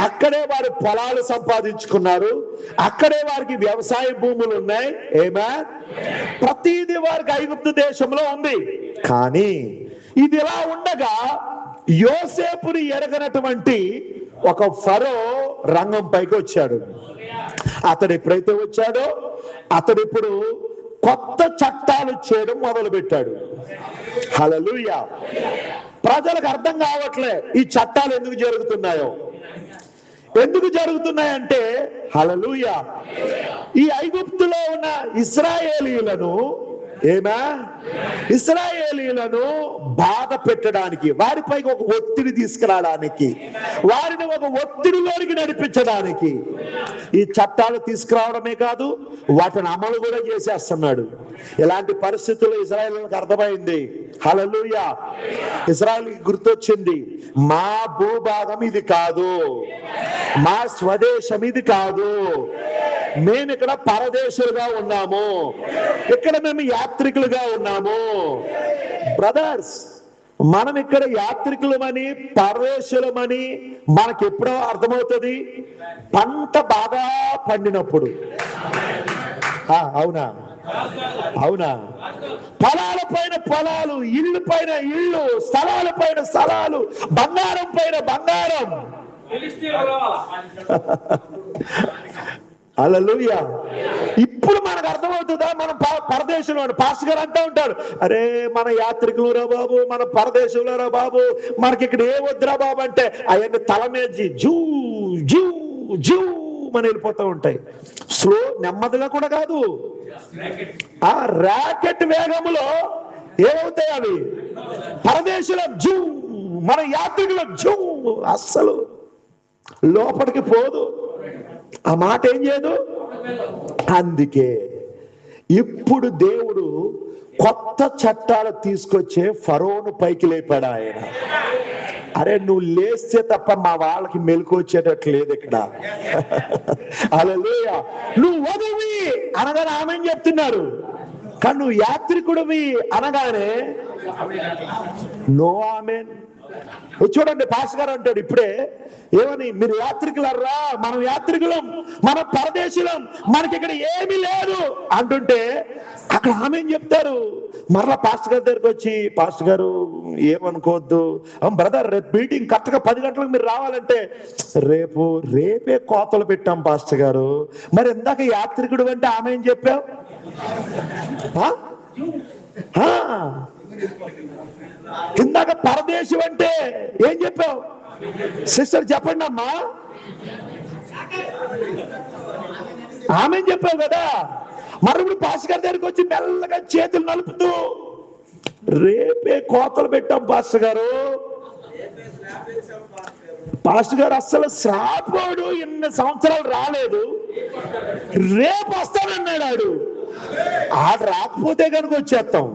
అక్కడే వారు పొలాలు సంపాదించుకున్నారు, అక్కడే వారికి వ్యవసాయ భూములు ఉన్నాయి. ఏమే ప్రతిదీ వారికి ఐగుప్తు దేశంలో ఉంది. కానీ ఇది ఇలా ఉండగా యోసేపుని ఎరగనటువంటి ఒక ఫరో రంగం పైకి వచ్చాడు. అతడు ఎప్పుడైతే వచ్చాడో అతడు ఇప్పుడు కొత్త చట్టాలు చేయడం మొదలు పెట్టాడు. హల్లెలూయా. ప్రజలకు అర్థం కావట్లే ఈ చట్టాలు ఎందుకు జరుగుతున్నాయో. ఎందుకు జరుగుతున్నాయంటే, హల్లెలూయా, ఈ ఐగుప్తులో ఉన్న ఇశ్రాయేలీయులను ఇశ్రాయేలీయులను బాధ పెట్టడానికి, వారిపైకి ఒక ఒత్తిడి తీసుకురావడానికి, వారిని ఒక ఒత్తిడిలోనికి నడిపించడానికి ఈ చట్టాలు తీసుకురావడమే కాదు, వాటిని అమలు కూడా చేసేస్తున్నాడు. ఇలాంటి పరిస్థితుల్లో ఇశ్రాయేలీయులకు అర్థమైంది. హల్లెలూయా. ఇశ్రాయేలీయులకు గుర్తొచ్చింది, మా భూభాగం ఇది కాదు, మా స్వదేశం ఇది కాదు, మేము ఇక్కడ పరదేశులుగా ఉన్నాము, ఇక్కడ మేము యాత్రికులుగా ఉన్నాము. బ్రదర్స్, మనం ఇక్కడ యాత్రికులమని, పరదేశులమని మనకి ఎప్పుడో అర్థమవుతుంది? పంట బాగా పండినప్పుడు. అవునా? అవునా? పొలాల పైన పొలాలు, ఇళ్ళు పైన ఇళ్ళు, స్థలాల పైన స్థలాలు, బంగారం పైన బంగారం. హల్లెలూయా. ఇప్పుడు మనకు అర్థమవుతుందా? మనం పరదేశంలో, పాస్టర్ గారు అంటూ ఉంటారు, అరే మన యాత్రికులు రా బాబు, మన పరదేశంలో రా బాబు, మనకి ఇక్కడ ఏ వద్దురా బాబు అంటే అవన్నీ తల మీద జూ జూ జూ మన వెళ్ళిపోతూ ఉంటాయి. స్లో, నెమ్మదిగా కూడా కాదు, ఆ రాకెట్ వేగములో ఏమవుతాయి అవి? పరదేశంలో జూ, మన యాత్రికులు జూ, అస్సలు లోపలికి పోదు. ఆ మాట ఏం చేయదు. అందుకే ఇప్పుడు దేవుడు కొత్త చట్టాలు తీసుకొచ్చే ఫరోను పైకి లేపాడు ఆయన. అరే నువ్వు లేస్తే తప్ప మా వాళ్ళకి మెలకు వచ్చేటట్లు లేదు ఇక్కడ. హల్లెలూయా. నువ్వు వధువి అనగానే ఆమెన్ చెప్తున్నారు, కానీ నువ్వు యాత్రికుడివి అనగానే నో ఆమెన్. చూడండి, పాస్టర్ గారు అంటాడు ఇప్పుడే, ఏమని? మీరు యాత్రికులర్రా, మనం యాత్రికులం, మన పరదేశులం, మనకి ఇక్కడ ఏమీ లేదు అంటుంటే అక్కడ ఆమె చెప్తారు. మరలా పాస్టర్ గారి దగ్గరికి వచ్చి, పాస్టర్ గారు ఏమనుకోవద్దు బ్రదర్, రేపు మీటింగ్ కరెక్ట్గా 10 గంటలకు మీరు రావాలంటే, రేపే కోతలు పెట్టాం పాస్టర్ గారు. మరి ఇందాక యాత్రికుడు అంటే ఆమె ఏం చెప్పావు? ఇందాక పరదేశం అంటే ఏం చెప్పావు? సిస్టర్ చెప్పండి అమ్మా, ఆమె చెప్పావు కదా. మరి ఇప్పుడు పాస్టర్ గారి దగ్గరికి వచ్చి మెల్లగా చేతులు నలుపుతూ, రేపే కోతలు పెట్టాం పాస్టర్ గారు. పాస్టర్ గారు అస్సలు శ్రాపోడు, ఇన్ని సంవత్సరాలు రాలేదు, రేపు వస్తానన్నాడు. ఆడు రాకపోతే కనుక వచ్చేస్తాం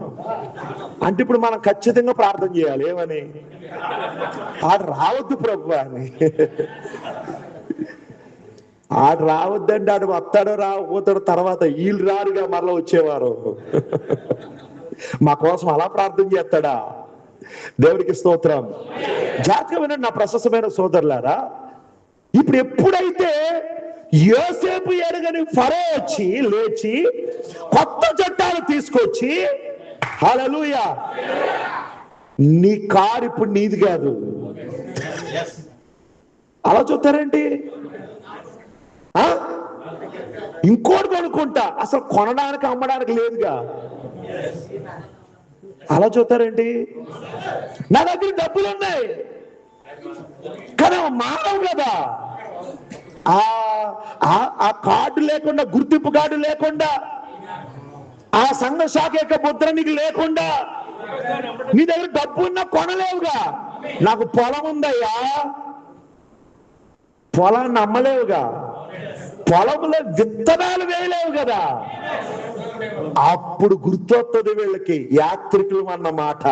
అంటే ఇప్పుడు మనం ఖచ్చితంగా ప్రార్థన చేయాలి. ఏమని? ఆడు రావద్దు ప్రభు అని. ఆడు రావద్దంటే ఆడు వస్తాడో రాకపోతాడో తర్వాత వీళ్ళు రారుగా మరలా వచ్చేవారు. మా కోసం అలా ప్రార్థన చేస్తాడా? దేవుడికి స్తోత్రం. జాగ్రత్తగా వినండి నా ప్రశస్తమైన సోదరులారా. ఇప్పుడు ఎప్పుడైతే యోసేపు ఎరగని ఫరో వచ్చి లేచి కొత్త చట్టాలు తీసుకొచ్చి, హల్లెలూయా, నీ కారు ఇప్పుడు నీది కాదు. అలా చూస్తారేంటి? ఇంకోటి కొనుక్కుంటా. అసలు కొనడానికి అమ్మడానికి లేదుగా. అలా చూస్తారేంటి? నా దగ్గర డబ్బులు ఉన్నాయి కానీ మానవు కదా. ఆ కార్డు లేకుండా, గుర్తింపు కార్డు లేకుండా, ఆ సంఘ శాఖ యొక్క ముద్ర నీకు లేకుండా నీ దగ్గర డబ్బు ఉన్నా కొనలేవుగా. నాకు పొలం ఉందయ్యా, పొలాన్ని అమ్మలేవుగా, పొలంలో విత్తనాలు వేయలేవు కదా. అప్పుడు గుర్తొస్తుంది వీళ్ళకి, యాత్రికులు అన్నమాట,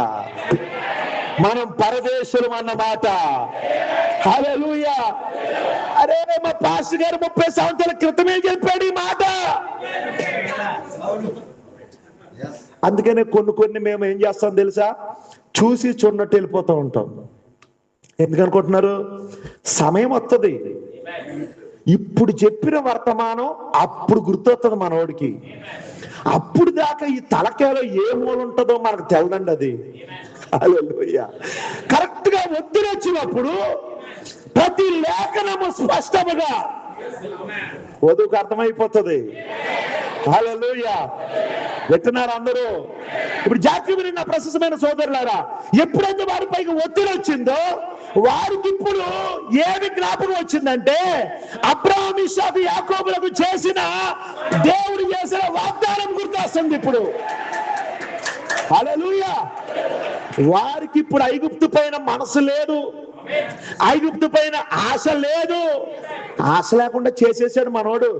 మనం పరదేశులం అన్నమాట. హల్లెలూయా. అరే మా పాస్టర్ గారు 30 సంవత్సరాల క్రితమే చెప్పాడు ఈ మాట. అందుకనే కొన్ని మేము ఏం చేస్తాం తెలుసా, చూసి చూడనట్టు వెళ్ళిపోతూ ఉంటాం. ఎందుకనుకుంటున్నారు? సమయం వస్తుంది, ఇప్పుడు చెప్పిన వర్తమానం అప్పుడు గుర్తొస్తుంది మనోడికి. అప్పుడు దాకా ఈ తలకాయలో ఏ మూల ఉంటుందో మనకు తెలదండి అది. హల్లెలూయా. కరెక్ట్ గా ఒత్తిడి వచ్చినప్పుడు ప్రతి లేఖనము స్పష్టముగా వధువుకు అర్థమైపోతుంది. హల్లెలూయా. వింటున్నారు అందరూ? ఇప్పుడు జాగ్రత్త నా ప్రశస్తమైన సోదరులారా, ఎప్పుడైతే వారిపైకి ఒత్తిడి వచ్చిందో వారికి ఇప్పుడు ఏమి జ్ఞాపకం వచ్చిందంటే, అబ్రహాము, ఇస్సాకు, యాకోబులకు చేసిన దేవుడు చేసిన వాగ్దానం గుర్తొస్తుంది ఇప్పుడు. హల్లెలూయా. వారికి ఇప్పుడు ఐగుప్తు పైన మనసు లేదు, ఐగుప్తు పైన ఆశ లేదు. ఆశ లేకుండా చేసేసాడు మనోడు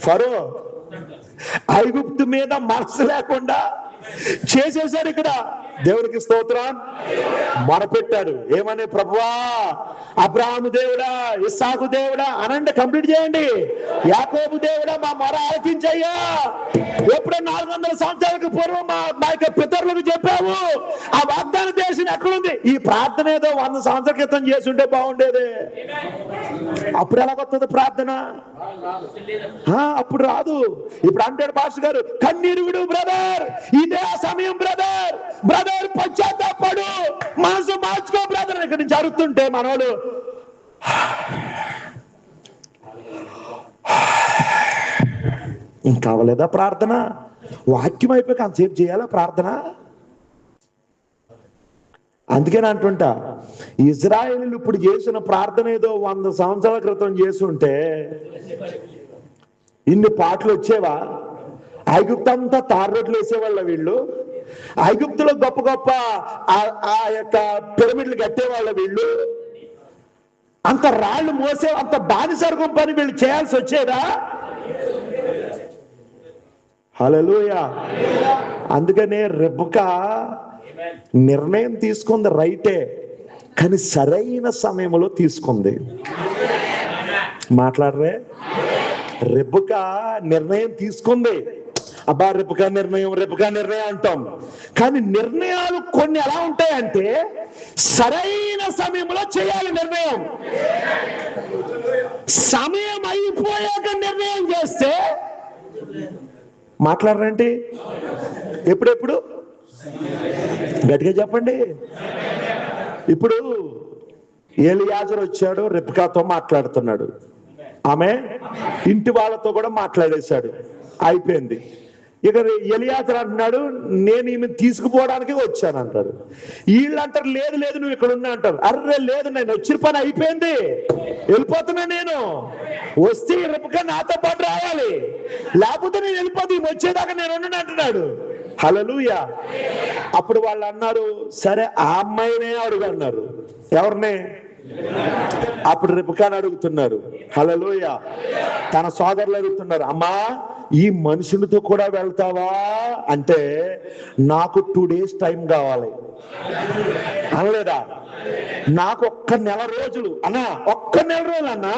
ఫరో. ఐగుప్తు మీద మనసు లేకుండా చేసేసాడు. ఇక్కడ దేవునికి స్తోత్రం. మొరపెట్టాడు ఏమని? ప్రభువా, అబ్రహాము దేవుడా, ఇస్సాకు దేవుడా అనండి, కంప్లీట్ చేయండి. యాకోబు దేవుడా, మా మొర ఆలకించయ్యా. ఎప్పుడో 400 సంవత్సరాలకు పూర్వం మా యొక్క పితరులకు చెప్పావు, ఆ వాగ్దాన దేశం ఎక్కడుంది? ఈ ప్రార్థన ఏదో 100 సంవత్సరాల క్రితం చేసి ఉంటే బాగుండేది. అప్పుడు ఎలాగొస్తుంది ప్రార్థన? అప్పుడు రాదు. ఇప్పుడు అంటాడు పాస్టర్ గారు, కన్నీరు విడు బ్రదర్, ఇదే ఆ సమయం బ్రదర్, బ్రదర్ పశ్చాత్తాపడు, మనసు మార్చుకో బ్రదర్. ఇక్కడి నుంచి అరుతుంటే మనోడు ఇంకా అవ్వలేదా ప్రార్థన? వాక్యం అయిపోయాక అంతసేపు చేయాలా ప్రార్థన? అందుకని అంటుంటా, ఇజ్రాయేలీలు ఇప్పుడు చేసిన ప్రార్థన ఏదో 100 సంవత్సరాల క్రితం చేస్తుంటే ఇన్ని పాటలు వచ్చేవా? ఐగుప్తు అంతా తార్రోడ్లు వేసేవాళ్ళ వీళ్ళు. ఐగుప్తులో గొప్ప గొప్ప ఆ యొక్క పిరమిడ్లు కట్టేవాళ్ళ వీళ్ళు. అంత రాళ్ళు మోసే అంత బానిసర్గం పని వీళ్ళు చేయాల్సి వచ్చేదా? హల్లెలూయా. అందుకనే రెబెకా నిర్ణయం తీసుకుంది రైటే, కానీ సరైన సమయంలో తీసుకుంది. మాట్లాడరే? రెబెకా నిర్ణయం తీసుకుంది. అబ్బా రెబెకా నిర్ణయం అంటాం, కానీ నిర్ణయాలు కొన్ని ఎలా ఉంటాయంటే సరైన సమయంలో చేయాలి నిర్ణయం. సమయం అయిపోయాక నిర్ణయం చేస్తే మాట్లాడరంటే ఎప్పుడెప్పుడు గట్టిగా చెప్పండి. ఇప్పుడు ఎలియాజరు వచ్చాడు, రెబెకాతో మాట్లాడుతున్నాడు. ఆమె ఇంటి వాళ్ళతో కూడా మాట్లాడేశాడు, అయిపోయింది. ఇక ఎలియాజరు అంటున్నాడు, నేను ఈమె తీసుకుపోవడానికి వచ్చాను అంటారు. వీళ్ళు అంటారు, లేదు లేదు నువ్వు ఇక్కడ ఉన్నా అంటారు. అర్రే లేదు, నేను వచ్చిన పని అయిపోయింది, వెళ్ళిపోతున్నా. నేను వస్తే రెబెకా నాతో పాటు రావాలి, లేకపోతే నేను వెళ్ళిపోతే వచ్చేదాకా నేను ఉన్నాను అంటున్నాడు. హల్లెలూయా. అప్పుడు వాళ్ళు అన్నారు, సరే ఆ అమ్మాయినే అడుగు అన్నారు. ఎవరిని? అప్పుడు రెబెకాని అడుగుతున్నారు. హల్లెలూయా. తన సోదరులు అడుగుతున్నారు, అమ్మా ఈ మనుషులతో కూడా వెళ్తావా అంటే, నాకు 2 days టైం కావాలి అనలేదా? నాకు ఒక్క నెల రోజులు అన్నా, ఒక్క నెల రోజులు అన్నా,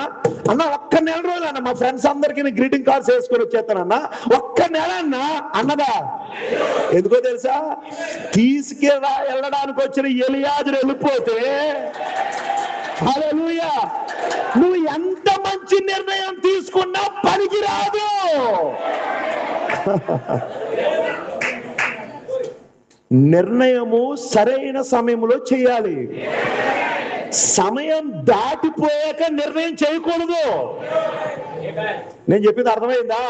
ఒక్క నెల రోజులు అన్న, మా ఫ్రెండ్స్ అందరికి గ్రీటింగ్ కార్డ్స్ వేసుకొని వచ్చేస్తానన్నా, ఒక్క నెల అన్నా అన్నదా? ఎందుకో తెలుసా? వెళ్ళడానికి వచ్చిన ఎలియాజరు వెళ్ళిపోతే, హల్లెలూయా, నువ్వు ఎంత మంచి నిర్ణయం తీసుకున్నా పనికి రాదు. నిర్ణయము సరైన సమయంలో చేయాలి. సమయం దాటిపోయాక నిర్ణయం చేయకూడదు. నేను చెప్పింది అర్థమైందా?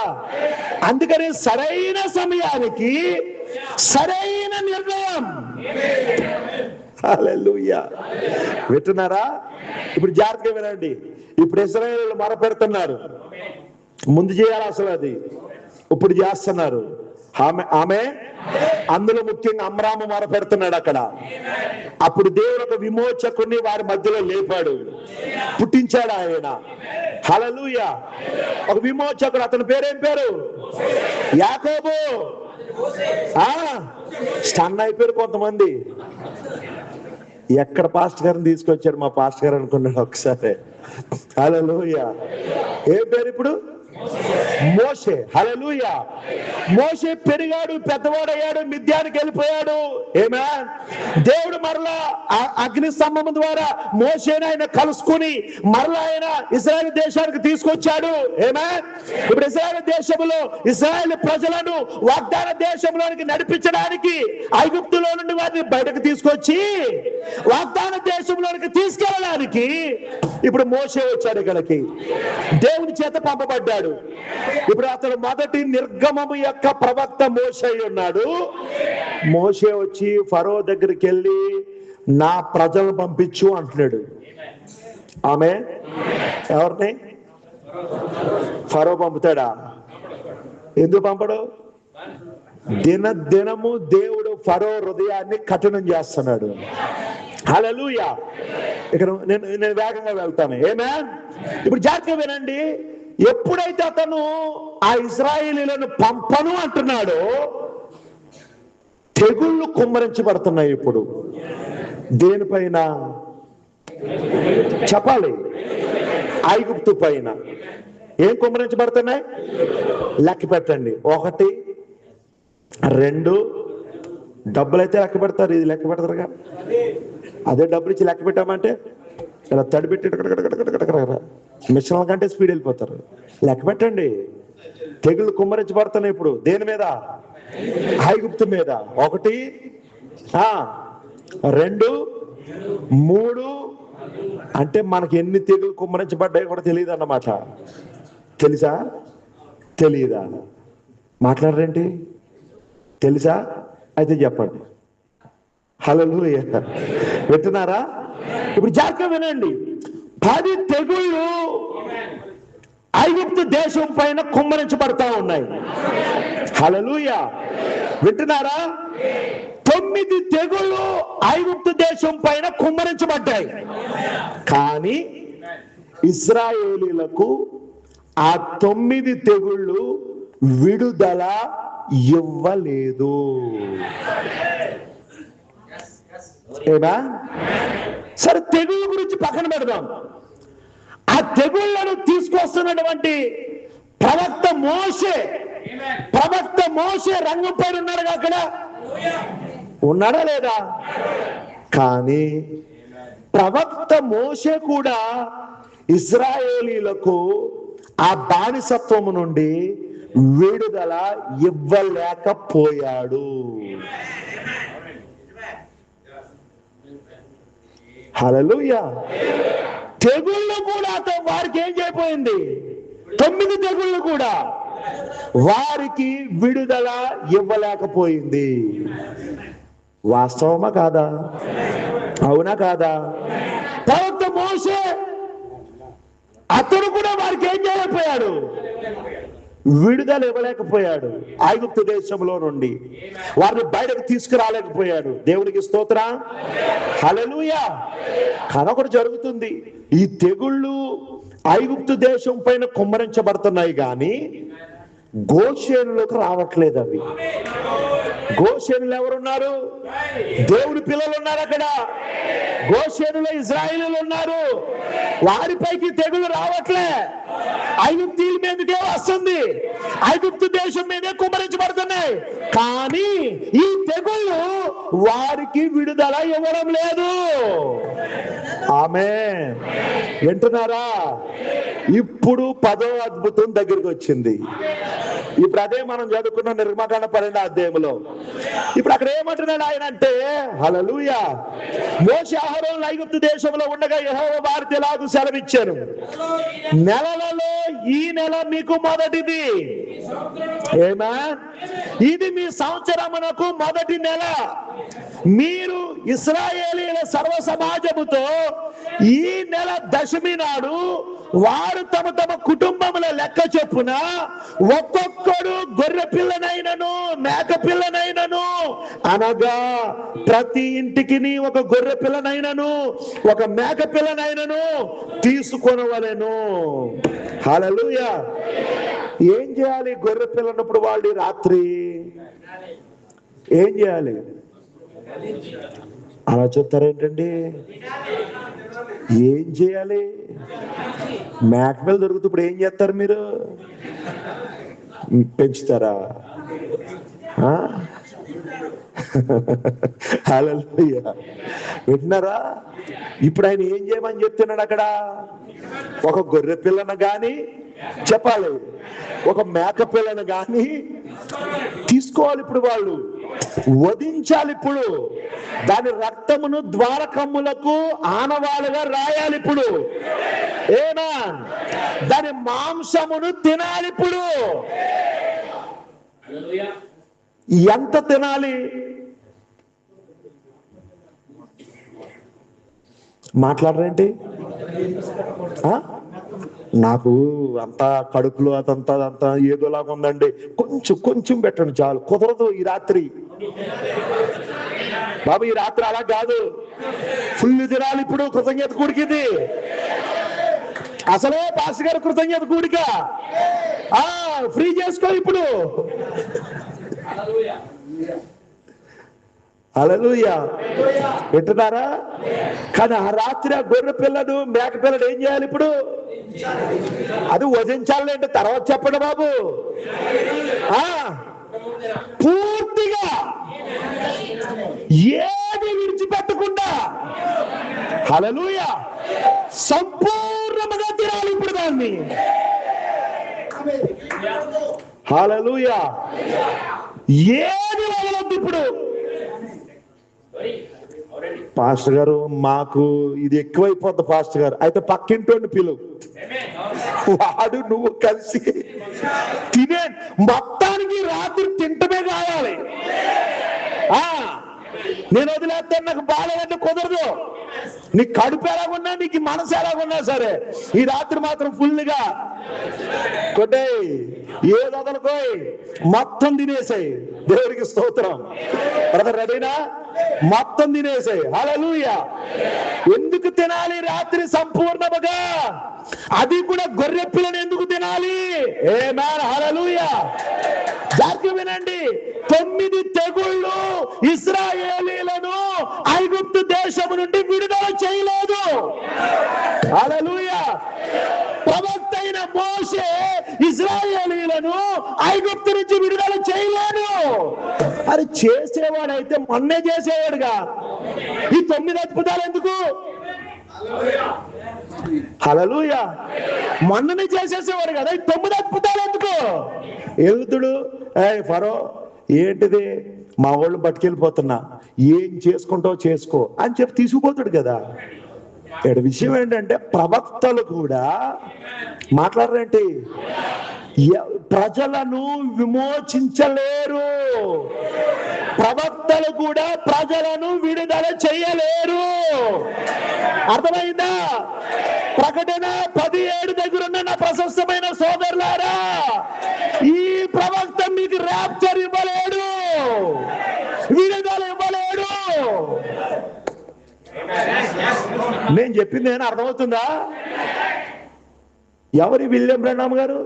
అందుకని సరైన సమయానికి సరైన నిర్ణయం. హల్లెలూయా. వింటున్నారా? ఇప్పుడు జాగ్రత్తగా వినండి. ఇప్పుడు ఇశ్రాయేలు మొరపెడుతున్నారు. ముందు చేయాలి అసలు అది, ఇప్పుడు చేస్తున్నారు. ఆమె అందులో ముఖ్యంగా అమ్రాము మొరపెడుతున్నాడు అక్కడ. అప్పుడు దేవుడు ఒక విమోచకుడిని వారి మధ్యలో లేపాడు, పుట్టించాడు ఆయన. హల్లెలూయా. ఒక విమోచకుడు, అతని పేరేం పేరు? యాకోబు. స్టన్ అయిపోయారు కొంతమంది. ఎక్కడ పాస్టర్ గారిని తీసుకొచ్చాడు మా పాస్టర్ గారు అనుకున్నాడు ఒకసారి. హల్లెలూయా. ఏ పేరు ఇప్పుడు? మోషే. హల్లెలూయా. మోషే పెరిగాడు, పెద్దవాడయ్యాడు, మిద్యానికి వెళ్ళిపోయాడు. ఆమేన్. దేవుడు మరలా అగ్ని స్తంభం ద్వారా మోషేని ఆయన కలుసుకుని మరలా ఆయన ఇశ్రాయేలు దేశానికి తీసుకొచ్చాడు. ఆమేన్. ఇప్పుడు ఇశ్రాయేలు దేశంలో ఇశ్రాయేలు ప్రజలను వాగ్దాన దేశంలోనికి నడిపించడానికి ఐగుప్తులో నుండి వారిని బయటకు తీసుకొచ్చి వాగ్దాన దేశంలోనికి తీసుకెళ్ళడానికి ఇప్పుడు మోషే వచ్చాడు ఇక్కడికి. దేవుని చేత పంపబడ్డాడు. ఇప్పుడు అతడు మొదటి నిర్గమము యొక్క ప్రవక్త మోషే ఉన్నాడు. మోషే వచ్చి ఫరో దగ్గరికి వెళ్ళి నా ప్రజలను పంపించు అంటున్నాడు. ఆమె ఎవరిని? ఫరో పంపుతాడా? ఎందుకు పంపడు? దినము దేవుడు ఫరో హృదయాన్ని కఠినం చేస్తున్నాడు. హల్లెలూయా. ఇక్కడ నేను వేగంగా వెళ్తాను. ఆమేన్. ఇప్పుడు జాగ్రత్తగా వినండి. ఎప్పుడైతే అతను ఆ ఇశ్రాయేలీలను పంపను అంటున్నాడో తెగుళ్ళు కుమ్మరించబడుతున్నాయి. ఇప్పుడు దేనిపైన చెప్పాలి? ఐగుప్తు పైన. ఏం కుమ్మరించబడుతున్నాయి? లెక్క పెట్టండి. 1, 2 డబ్బులు అయితే లెక్క పెడతారు. ఇది లెక్క పెడతారుగా. అదే డబ్బులు ఇచ్చి లెక్క పెట్టామంటే ఇలా తడిపెట్టి మిషన్ల కంటే స్పీడ్ వెళ్ళిపోతారు. లెక్క పెట్టండి. తెగులు కుమ్మరించబడుతున్నాయి ఇప్పుడు. దేని మీద? ఐగుప్తు మీద. 1, 2, 3 అంటే మనకి ఎన్ని తెగులు కుమ్మరించబడ్డాయి కూడా తెలియదు అన్నమాట. తెలుసా? తెలియదా? మాట్లాడరేంటి? తెలుసా? అయితే చెప్పండి. హల్లెలూయా. వింటున్నారా? ఇప్పుడు జాగ్రత్తగా వినండి. 10 తెగుళ్ళు ఐగుప్తు దేశం పైన కుమ్మరించబడతా ఉన్నాయి. హల్లెలూయా. వింటున్నారా? 9 తెగుళ్ళు ఐగుప్తు దేశం పైన కుమ్మరించబడ్డాయి. కానీ ఇశ్రాయేలీలకు ఆ 9 తెగుళ్ళు విడుదల ఇవ్వలేదు. ఏనా? సరే, తెగుళ్ళ గురించి పక్కన పెడదాం. ఆ తెగుళ్లను తీసుకొస్తున్నటువంటి ప్రవక్త మోషే రంగం పైన ఉన్నాడు. అక్కడ ఉన్నాడా లేదా? కానీ ప్రవక్త మోషే కూడా ఇశ్రాయేలీలకు ఆ బానిసత్వము నుండి విడుదల ఇవ్వలేకపోయాడు. హల్లెలూయా. తెగుళ్ళు కూడా వారికి ఏం చేయబోయింది? 9 తెగుళ్ళు కూడా వారికి విడుదల ఇవ్వలేకపోయింది. వాస్తవమా కాదా? అవునా కాదా? ప్రవక్త మోషే అతడు కూడా వారికి ఏం చేయలేకపోయాడు? విడుదల ఇవ్వలేకపోయాడు. ఐగుప్తు దేశంలో నుండి వారిని బయటకు తీసుకురాలేకపోయాడు. దేవునికి స్తోత్రం. హల్లెలూయా. కనొకటి జరుగుతుంది. ఈ తెగుళ్ళు ఐగుప్తు దేశం పైన కుమ్మరించబడుతున్నాయి కానీ గోషేనులోకి రావట్లేదు. అవి గోషేనులు ఎవరున్నారు? దేవుని పిల్లలు ఉన్నారు అక్కడ. గోషేనులో ఇశ్రాయేలీయులు ఉన్నారు. వారిపైకి తెగులు రావట్లే, ఐగుప్తీయుల మీదకే వస్తుంది, ఐగుప్తు దేశం మీదే కుమ్మరించబడుతున్నాయి. కానీ ఈ తెగులు వారికి విడుదల ఇవ్వడం లేదు. ఆమేన్. వింటున్నారా? ఇప్పుడు 10వ అద్భుతం దగ్గరికి వచ్చింది. ఇప్పుడు అదే మనం చదువుకున్న నిర్మకాండ 12వ అధ్యాయంలో. ఇప్పుడు అక్కడ ఏమంటున్నాడు ఆయన అంటే, హల్లెలూయా, మోషే అహరోనులు ఐగుప్తు దేశంలో ఉండగా యెహోవా వారితో ఇలాగు సెలవిచ్చాను, నెలలలో ఈ నెల మీకు మొదటిది. ఆమేన్. ఇది మీ సంవత్సరమునకు మొదటి నెల. మీరు ఇశ్రాయేలీయుల సర్వ సమాజముతో ఈ నెల దశమి నాడు వారు తమ తమ కుటుంబముల లెక్క చొప్పున ఒక్కొక్కడు గొర్రె పిల్లనైనను మేక పిల్లనైనను, అనగా ప్రతి ఇంటికి ఒక గొర్రె పిల్లనైనను ఒక మేక పిల్లనైనను తీసుకొనవలెను. హల్లెలూయా. ఏం చేయాలి? గొర్రె పిల్లనప్పుడు వాళ్ళు రాత్రి ఏం చేయాలి? అలా చెప్తారేంటండి? ఏం చేయాలి? మేక పిల్ల దొరుకుతూ ఇప్పుడు ఏం చేస్తారు మీరు? పెంచుతారా? హల్లెలూయా. వింటున్నారా? ఇప్పుడు ఆయన ఏం చేయమని చెప్తున్నాడు అక్కడ? ఒక గొర్రె పిల్లను గాని చెప్పాలి, ఒక మేక పిల్లను గాని తీసుకోవాలి. ఇప్పుడు వాళ్ళు వధించాలి. ఇప్పుడు దాని రక్తమును ద్వారకమ్ములకు ఆనవాలుగా రాయాలి. ఇప్పుడు ఏనా దాని మాంసమును తినాలి. ఇప్పుడు ఎంత తినాలి? మాట్లాడరేంటి? నాకు అంతా కడుపులో అదంతా ఏదోలాగా ఉందండి, కొంచెం పెట్టండి చాలు. కుదరదు ఈ రాత్రి బాబు, ఈ రాత్రి అలా కాదు, ఫుల్ తినాలి. ఇప్పుడు కృతజ్ఞత కూడికిది అసలే పాస్ గారు, కృతజ్ఞత కూడిక ఫ్రీ చేసుకో ఇప్పుడు. హల్లెలూయా. వింటున్నారా? కానీ ఆ రాత్రి ఆ గొర్రె పిల్లను మేక పిల్లను ఏం చేయాలి? ఇప్పుడు అది వధించాలంటే తర్వాత చెప్పండి బాబు. పూర్తిగా ఏది విడిచిపెట్టకుండా, హల్లెలూయా, సంపూర్ణంగా తినాలి ఇప్పుడు దాన్ని. హల్లెలూయా. ఏది వదలొద్దు ఇప్పుడు. పాస్టర్ గారు, మాకు ఇది ఎక్కువైపోద్ది పాస్టర్ గారు. అయితే పక్కింటోని పిలువు, వాడు నువ్వు కలిసి తినే. మొత్తానికి రాత్రి తింటమే కావాలి. నేను వదిలేస్తాను, నాకు బాగాలేదంటే కుదరదు. నీ కడుపు ఎలాగున్నా, నీకు మనసు ఎలాగున్నా సరే, ఈ రాత్రి మాత్రం ఫుల్గా కొట్టేయి, ఏది వదలకోయ్, మొత్తం తినేసాయి. దేవుడికి స్తోత్రం. బ్రదర్ రెడీనా? మొత్తం తినేసాయి. హల్లెలూయా. ఎందుకు తినాలి రాత్రి సంపూర్ణముగా? అది కూడా గొర్రె పిల్లను ఎందుకు తినాలి? ఆమేన్. హల్లెలూయా. జాగ్రత్తగా వినండి. 9 తెగుళ్ళు ఇశ్రాయేలీయులను ఐగుప్తు దేశం నుండి విడుదల చేయలేదు. హల్లెలూయా. ప్రవక్త అయిన మోషే ఇశ్రాయేలీయులను ఐగుప్తు నుంచి విడుదల చేయలేడు. అది చేసేవాడైతే మొన్నే చేసేవాడుగా. ఈ 9 అద్భుతాలు ఎందుకు? హల్లెలూయా. మొన్ననే చేసేసేవాడు కదా, ఈ 9 అద్భుతాలు ఎందుకు? ఎలుతుడు ఫరో, ఏంటిది, మా వాళ్ళు పట్టుకెళ్ళిపోతున్నా, ఏం చేసుకుంటావు చేసుకో అని చెప్పి తీసుకుపోతాడు కదా. ఇక్కడ విషయం ఏంటంటే ప్రవక్తలు కూడా మాట్లాడరేంటి? ప్రజలను విమోచించలేరు. ప్రవక్తలు కూడా ప్రజలను విడుదల చేయలేరు. అర్థమైందా? ప్రకటన 17 దగ్గర ఉన్న నా ప్రశస్తమైన సోదరులారా, ఈ ప్రవక్త మీకు ర్యాప్చర్ ఇవ్వలేడు, విడుదల ఇవ్వలేడు. నేను చెప్పింది ఏమైనా అర్థమవుతుందా? ఎవరి విలియం బ్రన్నాం గారు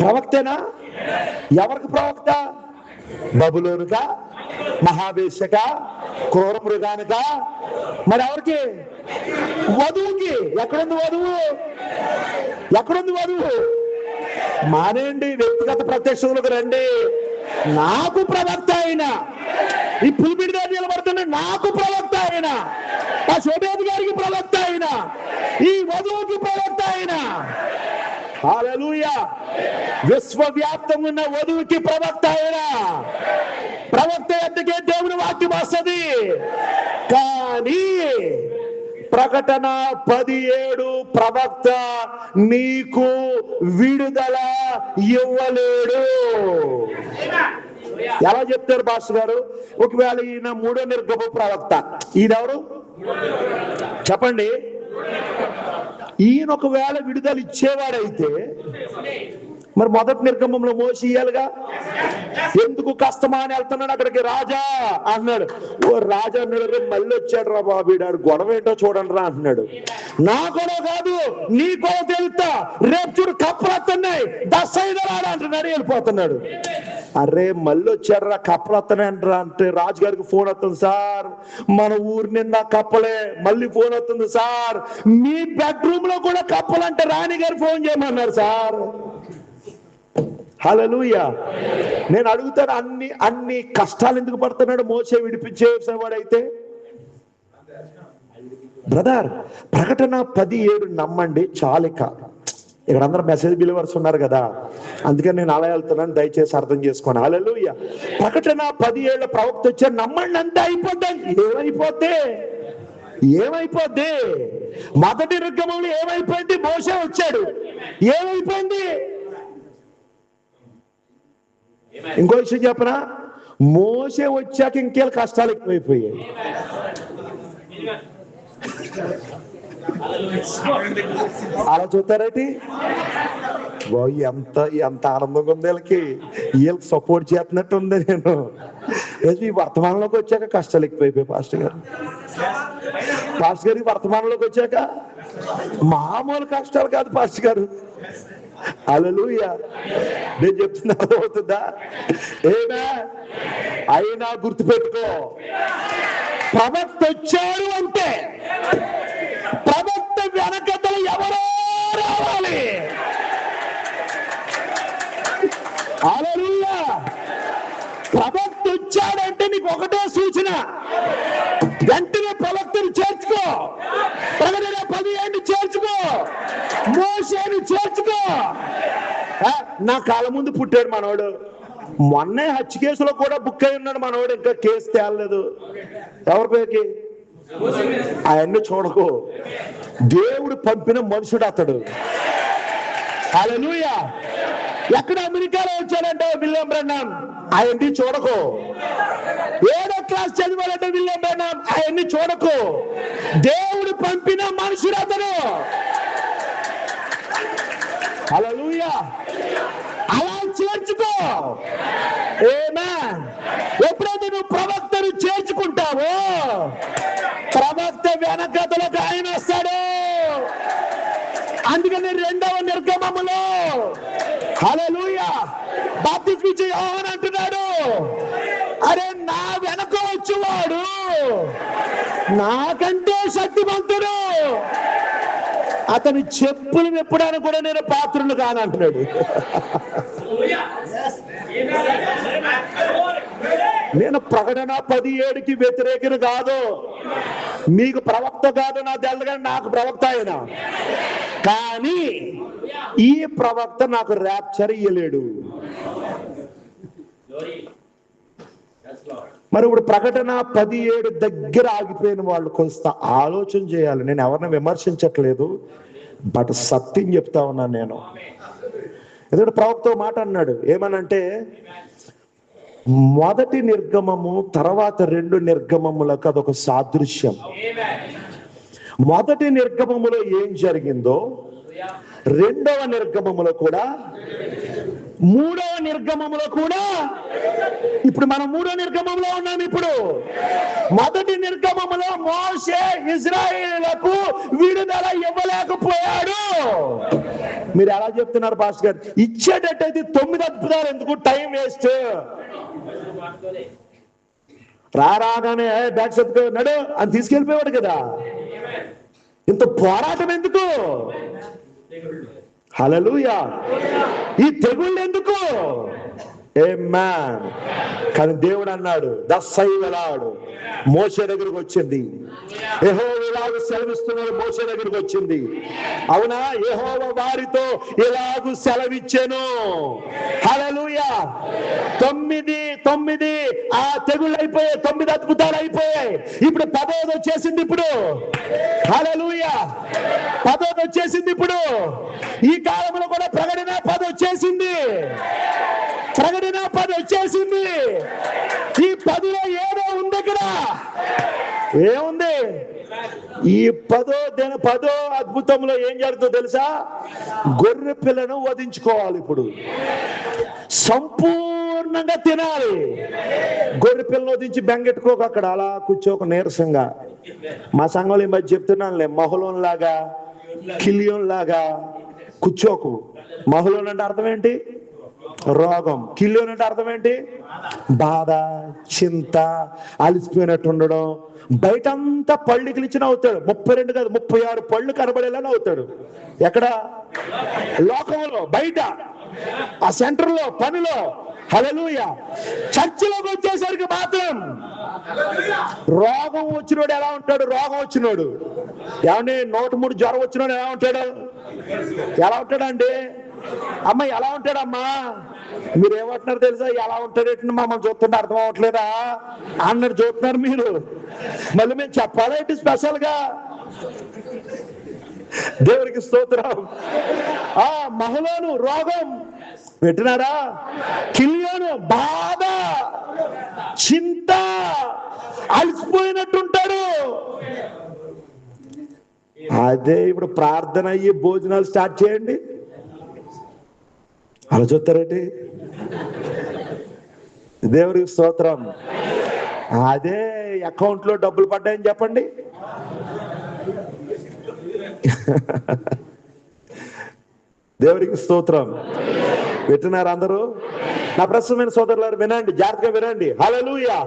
ప్రవక్తేనా? ఎవరికి ప్రవక్త? బబులోనుగా మహావేశ్యక, క్రూర మృగానిక, మరి ఎవరికి? వధువుకి. ఎక్కడుంది వధువు? ఎక్కడుంది వధువు? మానేయండి, వ్యక్తిగత ప్రత్యక్షులకు రండి. నాకు ప్రవక్త అయిన ఈ పులిపిడి దగ్గర నిలబడుతున్న నాకు ప్రవక్త అయిన, ఆ శోభేద్ గారికి ప్రవక్త అయిన, ఈ వధువుకి ప్రవక్త అయిన, హల్లెలూయా, విశ్వవ్యాప్తంగా ఉన్న వధువుకి ప్రవక్త అయిన ప్రవక్త ఎద్దకే దేవుని వాక్యం వస్తుంది. కానీ ప్రకటన 17 ప్రవక్త నీకు విడుదల ఇవ్వలేడు. ఎలా చెప్తారు పాస్టర్ గారు? ఒకవేళ ఈయన 3వ నిర్గమ ప్రవక్త, ఈయనెవరు చెప్పండి? ఈయన ఒకవేళ విడుదల ఇచ్చేవాడైతే మరి మొదటి నిర్గమంలో మోసి ఇయ్యాలిగా. ఎందుకు కష్టమా అని వెళ్తున్నాడు అక్కడికి. రాజా అన్నాడు. ఓ రాజా అన్నాడు, మళ్ళీ వచ్చాడు రా బాబు, వీడాడు గొడవ ఏంటో చూడండి రా అంటున్నాడు. నా గొడవ కాదు, నీ గొడవ తెలుస్తా, రేపు చూడు కప్పలు వస్తున్నాయి, దశైదరాడు అంటున్నాడు, వెళ్ళిపోతున్నాడు. అరే మళ్ళీ వచ్చాడు రా, కప్పలు వస్తున్నాయి అంటారా అంటే రాజుగారికి ఫోన్ వస్తుంది, సార్ మన ఊరి నిండా కప్పలే. మళ్ళీ ఫోన్ వస్తుంది, సార్ మీ బెడ్రూమ్ లో కూడా కప్పలంటే రాణిగారు ఫోన్ చేయమన్నారు సార్. హల్లెలూయా. నేను అడుగుతాను, అన్ని కష్టాలు ఎందుకు పడుతున్నాడు మోసే విడిపించేవాడైతే? బ్రదర్, ప్రకటన 17 నమ్మండి చాలిక. ఇక్కడ అందరూ మెసేజ్ బిలీవర్స్ ఉన్నారు కదా, అందుకని నేను అలా వెళ్తున్నాను, దయచేసి అర్థం చేసుకోండి. హల్లెలూయా. ప్రకటన 17 ప్రవక్త వచ్చారు, నమ్మండి అంతే అయిపోద్ది. ఏమైపోద్ది? మొదటి నిర్గమంలో ఏమైపోయింది? మోసే వచ్చాడు, ఏమైపోయింది? ఇంకో విషయం చెప్పనా, మోసే వచ్చాక ఇంకేళ్ళ కష్టాలు ఎక్కువైపోయాయి. అలా చూస్తారేంటి? ఎంత ఆనందంగా ఉంది వీళ్ళకి సపోర్ట్ చేస్తున్నట్టు ఉంది. నేను ఈ వర్తమానంలోకి వచ్చాక కష్టాలు ఎక్కువైపోయాయి పాస్టర్ గారికి. వర్తమానంలోకి వచ్చాక మామూలు కష్టాలు కాదు పాస్టర్ గారు. హల్లెలూయా. నేను చెప్తున్నా అవుతుందా? ఏనా అయినా గుర్తుపెట్టుకో, ప్రవక్త వచ్చాడు అంటే ప్రవక్త వెనకతలు ఎవరో రావాలి. హల్లెలూయా. ప్రవక్త వచ్చాడంటే నీకు ఒకటే సూచన, వెంటనే ప్రవక్తను చేర్చుకో. ప్రకటన 17 చేర్చుకో, మోషేను చేర్చుకో. నా కాళ్ళ ముందు పుట్టాడు మనోడు. మొన్నే హత్య కేసులో కూడా బుక్ అయి ఉన్నాడు మనోడు, ఇంకా కేసు తేలలేదు. ఎవరి పేరుకి? అవన్నీ చూడకు. దేవుడు పంపిన మనుషుడు అతడు. హల్లెలూయా. ఎక్కడ అమెరికాలో వచ్చాడంటే విలియం బ్రన్హామ్, అవన్నీ చూడకు. 7వ క్లాస్ చదివాడంటే విలియం బ్రన్హామ్, అవన్నీ చూడకు. దేవుడు పంపిన మనుషుడు అతడు. హల్లెలూయా. అలా చేర్చుకో. ఎప్పుడైతే నువ్వు ప్రవక్తను చేర్చుకుంటావో ప్రవక్త వెనకతలకు ఆయన వస్తాడు. అందుకని 2వ నిర్గమములో హల్లెలూయా బాప్తిస్మిచ్చే యోహాను అంటున్నాడు, అరే నా వెనక వచ్చేవాడు నాకంటే శక్తివంతుడు, అతని చెప్పులు విప్పడానికి కూడా నేను పాత్రులు కానంటున్నాడు. నేను ప్రకటన 17కి వ్యతిరేకను కాదు, మీకు ప్రవక్త కాదు నా తెలుగు, నాకు ప్రవక్త అయినా. కానీ ఈ ప్రవక్త నాకు ర్యాప్చర్ ఇయ్యలేడు. మరి ఇప్పుడు ప్రకటన 17 దగ్గర ఆగిపోయిన వాళ్ళు కొంత ఆలోచన చేయాలి. నేను ఎవరిని విమర్శించట్లేదు, బట్ సత్యం చెప్తా ఉన్నాను నేను. ఎందుకంటే ప్రవక్త మాట అన్నాడు, ఏమనంటే మొదటి నిర్గమము తర్వాత 2 నిర్గమములకు అదొక సాదృశ్యం. మొదటి నిర్గమములో ఏం జరిగిందో 2వ నిర్గమములో కూడా, 3వ నిర్గమములో కూడా, ఇప్పుడు మనం 3వ నిర్గమంలో ఉన్నాం. ఇప్పుడు మొదటి నిర్గమములో మోషే ఇశ్రాయేలులకు విడుదల ఇవ్వలేకపోయాడు. మీరు ఎలా చెప్తున్నారు పాస్టర్ గారు? ఇచ్చేటట్టయితే 9 అద్భుతాలు ఎందుకు, టైం వేస్ట్. రాగానే బ్యాగ్ సర్దుకో నడు అని తీసుకెళ్ళిపోయాడు కదా. ఇంత పోరాటం ఎందుకు? హల్లెలూయా. ఈ తెగుళ్ళు ఎందుకు? ఆమేన్. కానీ దేవుడు అన్నాడు, దస్సైవలాడు మోషే దగ్గరకు వచ్చింది. యెహోవా ఇలాగ సెలవిస్తున్నాడు, మోషే దగ్గరకు వచ్చింది. అవునా? యెహోవా వారితో ఇలాగూ సెలవిచ్చెను. హల్లెలూయా. 9 ఆ తెగుళ్ళు అయిపోయాయి, 9 అద్భుతాలు అయిపోయాయి. ఇప్పుడు 10వ వచ్చేసింది. ఇప్పుడు హల్లెలూయా, 10వ వచ్చేసింది. ఇప్పుడు ఈ కాలంలో కూడా ప్రకటన 10 వచ్చేసింది. ప్రకటన 10 వచ్చేసింది. ఈ 10లో ఏదో ఉంది. ఇక్కడ ఏముంది? ఈ 10వ అద్భుతంలో ఏం జరుగుతుందో తెలుసా? గొర్రె పిల్లను వధించుకోవాలి. ఇప్పుడు సంపూర్ణంగా తినాలి. గొర్రె పిల్లను వధించి బెంగెట్టుకోక అక్కడ అలా కూర్చోక నీరసంగా. మా సంఘంలో ఈ మధ్య చెప్తున్నానులే, మహులోన్ లాగా కిలియోన్ లాగా కూర్చోకు. మహులోన్ అంటే అర్థం ఏంటి? రోగం. కిలియోన్ అంటే అర్థం ఏంటి? బాధ, చింత, అలిసిపోయినట్టు ఉండడం. బయటంతా పళ్ళు కిలిచి నవ్వుతాడు. 32 కాదు 36 పళ్ళు కనబడేలా నవ్వుతాడు. ఎక్కడ? లోకంలో, బయట, ఆ సెంటర్లో, పనిలో. హల్లెలూయా. చర్చిలోకి వచ్చేసరికి మాత్రం రోగం వచ్చినోడు ఎలా ఉంటాడు? రోగం వచ్చినోడు ఏమండి? 103 జ్వరం వచ్చినోడు ఎలా ఉంటాడు? ఎలా ఉంటాడండి? అమ్మ ఎలా ఉంటాడమ్మా? మీరు ఏమంటున్నారు తెలుసా? ఎలా ఉంటాడు? మమ్మల్ని చూస్తుంటే అర్థం అవ్వట్లేదా అన్నట్టు చూస్తున్నారు మీరు. మళ్ళీ మేము చెప్పాలేంటి స్పెషల్ గా? దేవునికి స్తోత్రం. ఆ మహలోను రోగం పెట్టినారా? కిలియోను బాధ, చింత, అలసిపోయినట్టుంటాడు. అదే ఇప్పుడు ప్రార్థన అయ్యి భోజనాలు స్టార్ట్ చేయండి, అలా చూస్తారేంటి? దేవునికి స్తోత్రం. అదే అకౌంట్ లో డబ్బులు పడ్డాయని చెప్పండి. దేవునికి స్తోత్రం. వింటున్నారు అందరూ? నా ప్రస్తుతమైన సోదరులారు వినండి, జాగ్రత్తగా వినండి. హల్లెలూయా.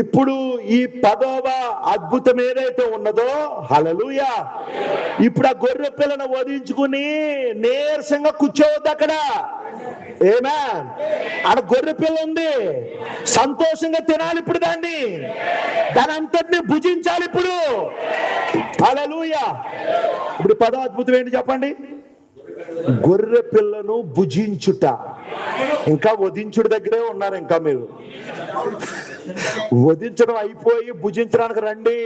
ఇప్పుడు ఈ 10వ అద్భుతం ఏదైతే ఉన్నదో, హల్లెలూయా, ఇప్పుడు ఆ గొర్రె పిల్లను వధించుకుని నీరసంగా కూర్చోవద్దు అక్కడ. ఆమేన్. ఆడ గొర్రె పిల్ల ఉంది, సంతోషంగా తినాలి ఇప్పుడు. దాన్ని అంతటిని భుజించాలి ఇప్పుడు. హల్లెలూయా. ఇప్పుడు 10వ అద్భుతం ఏంటి చెప్పండి? గొర్రె పిల్లను భుజించుట. ఇంకా వధించుడు దగ్గరే ఉన్నారు. ఇంకా మీరు వధించడం అయిపోయి భుజించడానికి రండి.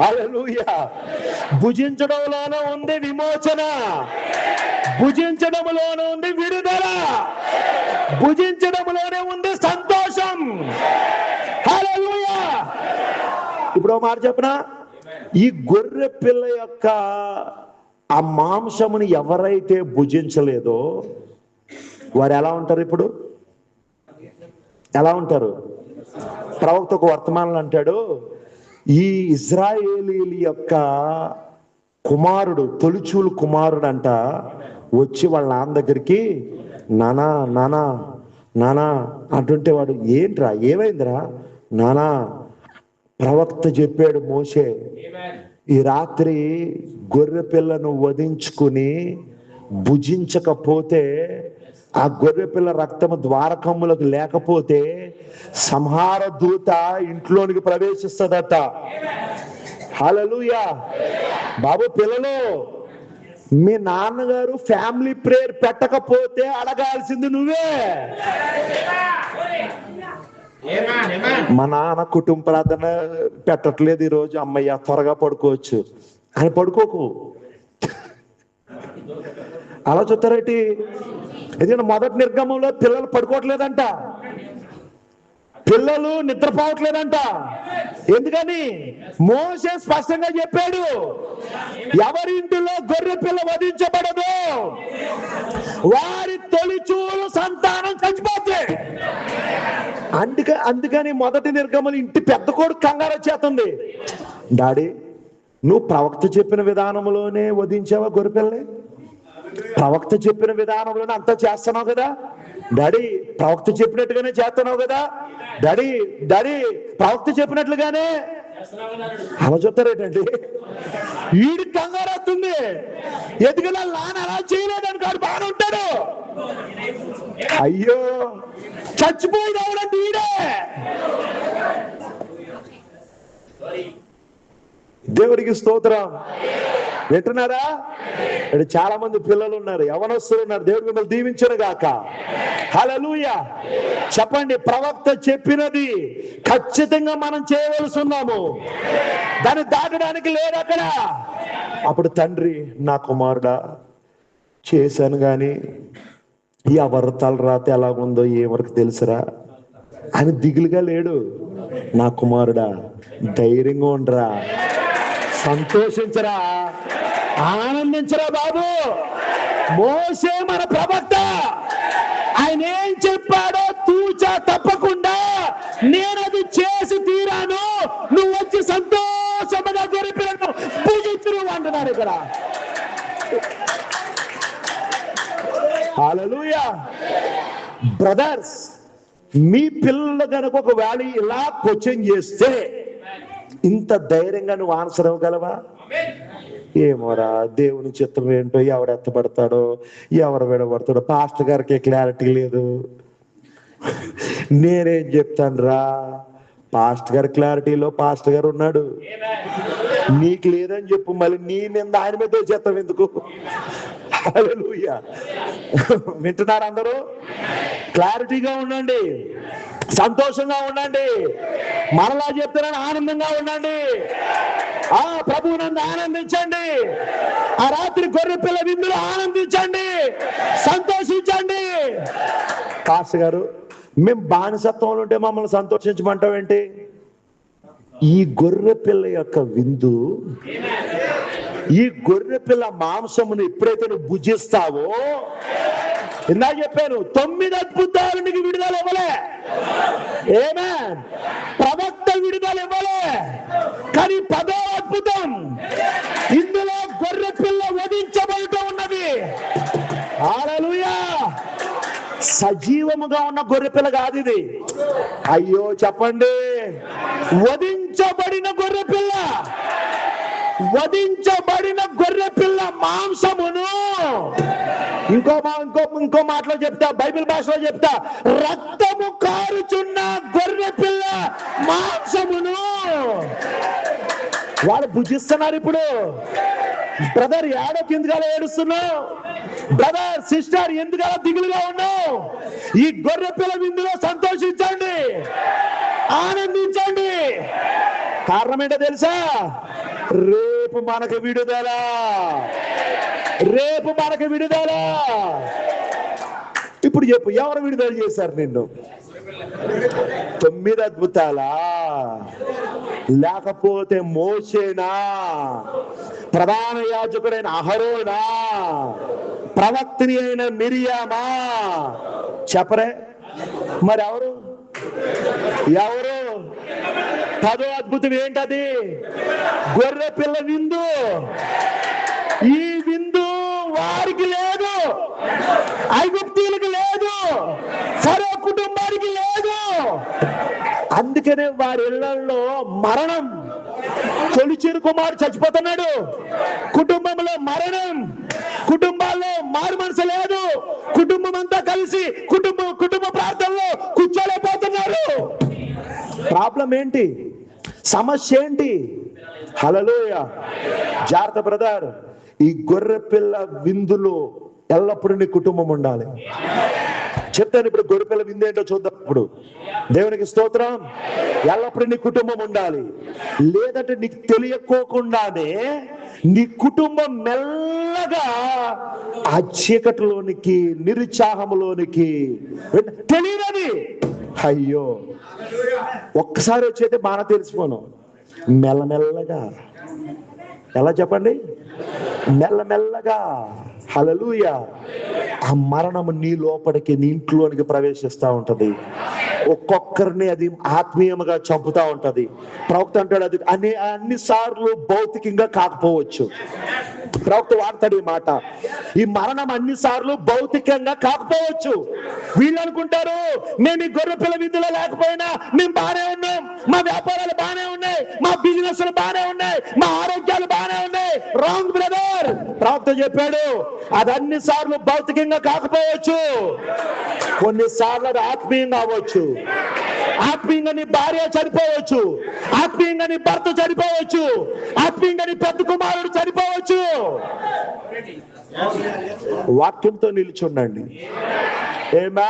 హల్లెలూయా. భుజించడంలోనే ఉంది విమోచన, భుజించడంలోనే ఉంది విడుదల, భుజించడంలోనే ఉంది సంతోషం. హల్లెలూయా. ఇప్పుడు మాట చెప్పనా? ఈ గొర్రె పిల్ల యొక్క ఆ మాంసముని ఎవరైతే భుజించలేదో వారు ఎలా ఉంటారు? ఇప్పుడు ఎలా ఉంటారు? ప్రవక్త ఒక వర్తమానం అంటాడు, ఈ ఇజ్రాయేలీల యొక్క కుమారుడు, తొలిచూలు కుమారుడు అంట, వచ్చి వాళ్ళ నాన్న దగ్గరికి నానా నానా నానా అంటుంటే వాడు ఏంట్రా, ఏమైందిరా? నానా, ప్రవక్త చెప్పాడు మోషే, ఈ రాత్రి గొర్రె పిల్లను వధించుకుని భుజించకపోతే, ఆ గొర్రె పిల్ల రక్తము ద్వారకములకు లేకపోతే సంహార దూత ఇంట్లోనికి ప్రవేశిస్తదట. హల్లెలూయా. బాబు పిల్లలు, మీ నాన్నగారు ఫ్యామిలీ ప్రేయర్ పెట్టకపోతే అడగాల్సింది నువ్వే. మా నాన్న కుటుంబ ప్రార్థన పెట్టట్లేదు ఈరోజు, అమ్మయ్య త్వరగా పడుకోవచ్చు అని పడుకోకు. అలా చూస్తారేంటి? ఎందుకంటే మొదటి నిర్గమంలో పిల్లలు పడుకోవట్లేదంట, పిల్లలు నిద్రపోవట్లేదంట. ఎందుకని? మోషే స్పష్టంగా చెప్పాడు, ఎవరింటిలో గొర్రె పిల్ల వధించబడదు వారి తొలిచూలు సంతానం చచ్చిపోతే. అందుకని మొదటి నిర్గమం ఇంటి పెద్ద కొడుకు కంగారు వచ్చేస్తుంది. డాడీ, నువ్వు ప్రవక్త చెప్పిన విధానంలోనే వధించావా గొర్రెపిల్లని? ప్రవక్త చెప్పిన విధానంలోనే అంతా చేస్తున్నావు కదా, డాడీ ప్రవక్త చెప్పినట్టుగానే చేస్తున్నావు కదా, డాడీ డాడీ ప్రవక్త చెప్పినట్లుగానే అలా చూస్తారేటండి. వీడి కంగారు వస్తుంది, ఎందుకలా నాన్న అలా చేయలేదని కాదు బాగానే ఉంటాడు. అయ్యో చచ్చిపోయింది ఎవడంటే వీడే. దేవుడికి స్తోత్రం. వింటున్నారా? చాలా మంది పిల్లలు ఉన్నారు, యవనస్తులు ఉన్నారు. దేవుడు మిమ్మల్ని దీవించును గాక. హల్లెలూయా. చెప్పండి, ప్రవక్త చెప్పినది ఖచ్చితంగా మనం చేయవలసి ఉన్నాము, దాన్ని దాటడానికి లేదు అక్కడ. అప్పుడు తండ్రి, నా కుమారుడా చేశాను గాని ఎవరి తలరాత ఎలాగుందో ఎవరికి తెలుసురా అని దిగులుగా లేడు. నా కుమారుడా ధైర్యంగా ఉండరా, సంతోషించరా, ఆనందించరా బాబు. మోసే మన ప్రవక్త, ఆయన ఏం చెప్పాడో తూచా తప్పకుండా నేను అది చేసి తీరాను, నువ్వు వచ్చి సంతోషంగా గొర్రెపిల్లను పూజించు అంటున్నారు ఇక్కడ. హల్లెలూయా. బ్రదర్స్, మీ పిల్లలు కనుక ఒకవేళ ఇలా కోచింగ్ చేస్తే ఇంత ధైర్యంగా నువ్వు ఆన్సర్ ఇవ్వగలవా? ఏమోరా, దేవుని చిత్తం ఏంటో, ఎవడు ఎత్తబడతాడో ఎవరు విడబడతాడో పాస్టర్ గారికి క్లారిటీ లేదు. నేనేం చెప్తాను రా, పాస్టర్ గారి క్లారిటీలో పాస్టర్ గారు ఉన్నాడు, నీకు లేదని చెప్పు. మళ్ళీ నీ మీద ఆయన మీద చేస్తాం ఎందుకు? హల్లెలూయా. వింటున్నారు అందరూ? క్లారిటీగా ఉండండి, సంతోషంగా ఉండండి, మరలా చెప్తున్నాను ఆనందంగా ఉండండి. ఆ ప్రభువునందు ఆనందించండి, ఆ రాత్రి గొర్రె పిల్ల విందులో ఆనందించండి, సంతోషించండి. పాస్టర్ గారు, మేము బానిసత్వంలో ఉంటే మమ్మల్ని సంతోషించమంటావేంటి? ఈ గొర్రె పిల్ల యొక్క విందు, ఈ గొర్రె పిల్ల మాంసమును ఎప్పుడైతే నువ్వు భుజిస్తావో, ఇందాక చెప్పాను 9 అద్భుతాలు నీకు విడుదల ఇవ్వలే. ఆమేన్. ప్రవక్త విడుదల ఇవ్వలే, కానీ 10వ అద్భుతం ఇందులో గొర్రె పిల్ల వధించబడుతూ ఉన్నది. హల్లెలూయా. సజీవముగా ఉన్న గొర్రె పిల్ల కాదు ఇది. అయ్యో చెప్పండి, వధించబడిన గొర్రె పిల్ల, వధించబడిన గొర్రె పిల్ల మాంసమును, ఇంకో మాటలో చెప్తా, బైబిల్ భాషలో చెప్తా, రక్తము కారుచున్న గొర్రె పిల్ల మాంసమును వాళ్ళు భుజిస్తున్నారు. ఇప్పుడు బ్రదర్ ఏడో కిందగా ఏడుస్తున్నావు, బ్రదర్ సిస్టర్ ఎందుకలా దిగులుగా ఉన్నావు? ఈ గొర్రె పిల్ల విందులో సంతోషించండి, ఆనందించండి. కారణం ఏంటో తెలుసా? రేపు మనకు విడుదల, రేపు మనకు విడుదల. ఇప్పుడు చెప్పు, ఎవరు విడుదల చేశారు నిన్ను? 9 అద్భుతాలా? లేకపోతే మోషేనా? ప్రధాన యాజకుడైన అహరోనా? ప్రవక్తిని అయిన మిరియామా? చెప్పరే మరి ఎవరు? 10వ అద్భుతం ఏంటది? గొర్రె పిల్ల విందు. ఈ విందు వారికి లేదు, ఐగుప్తీయులకు లేదు, ఫరో కుటుంబానికి లేదు. అందుకనే వారి ఇళ్లలో మరణం. తొలిచేరు కుమారుడు చచ్చిపోతున్నాడు, కుటుంబంలో మరణం, కుటుంబాల్లో మారు మనసు లేదు, కుటుంబం అంతా కలిసి కుటుంబ ప్రాంతంలో కూర్చోలేకపోతున్నారు. ప్రాబ్లం ఏంటి? సమస్య ఏంటి? హల్లెలూయా. జాగ్రత్త బ్రదర్, ఈ గొర్రె పిల్ల విందులో ఎల్లప్పుడూ నీ కుటుంబం ఉండాలి. చెప్తాను ఇప్పుడు గొర్రె పిల్ల విందు ఏంటో చూద్దాం. ఇప్పుడు దేవునికి స్తోత్రం. ఎల్లప్పుడూ నీ కుటుంబం ఉండాలి, లేదంటే నీకు తెలియకోకుండానే నీ కుటుంబం మెల్లగా ఆ చీకటిలోనికి, నిరుత్సాహంలోనికి తెలియదని. అయ్యో, ఒక్కసారి వచ్చేస్తే బాగా తెలిసిపోను. మెల్లమెల్లగా, ఎలా చెప్పండి? మెల్లమెల్లగా. హల్లెలూయా. ఆ మరణము నీ లోపలికి, నీ ఇంట్లోనికి ప్రవేశిస్తూ ఉంటది. ఒక్కొక్కరిని అది ఆత్మీయముగా చంపుతా ఉంటది. ప్రవక్త అంటాడు అది అన్ని సార్లు భౌతికంగా కాకపోవచ్చు. ప్రవక్త వాడతాడు ఈ మాట, ఈ మరణం అన్ని సార్లు భౌతికంగా కాకపోవచ్చు. వీళ్ళు అనుకుంటారు మేము ఈ గొర్రె పిల్ల విధులు లేకపోయినా మేము బాగానే ఉన్నాం, మా వ్యాపారాలు బాగానే ఉన్నాయి, మా బిజినెస్లు బాగానే ఉన్నాయి, మా ఆరోగ్యాలు బాగానే ఉన్నాయి. Wrong brother. ప్రవక్త చెప్పాడు అది అన్ని సార్లు భౌతికంగా కాకపోవచ్చు, కొన్నిసార్లు అది ఆత్మీయంగా అవ్వచ్చు. ఆత్మీయంగా నీ భార్య చనిపోవచ్చు, ఆత్మీయంగా నీ భర్త చనిపోవచ్చు, ఆత్మీయంగా నీ పెద్ద కుమారుడు చనిపోవచ్చు. వాక్యంతో నిలుచుండండి. ఏమా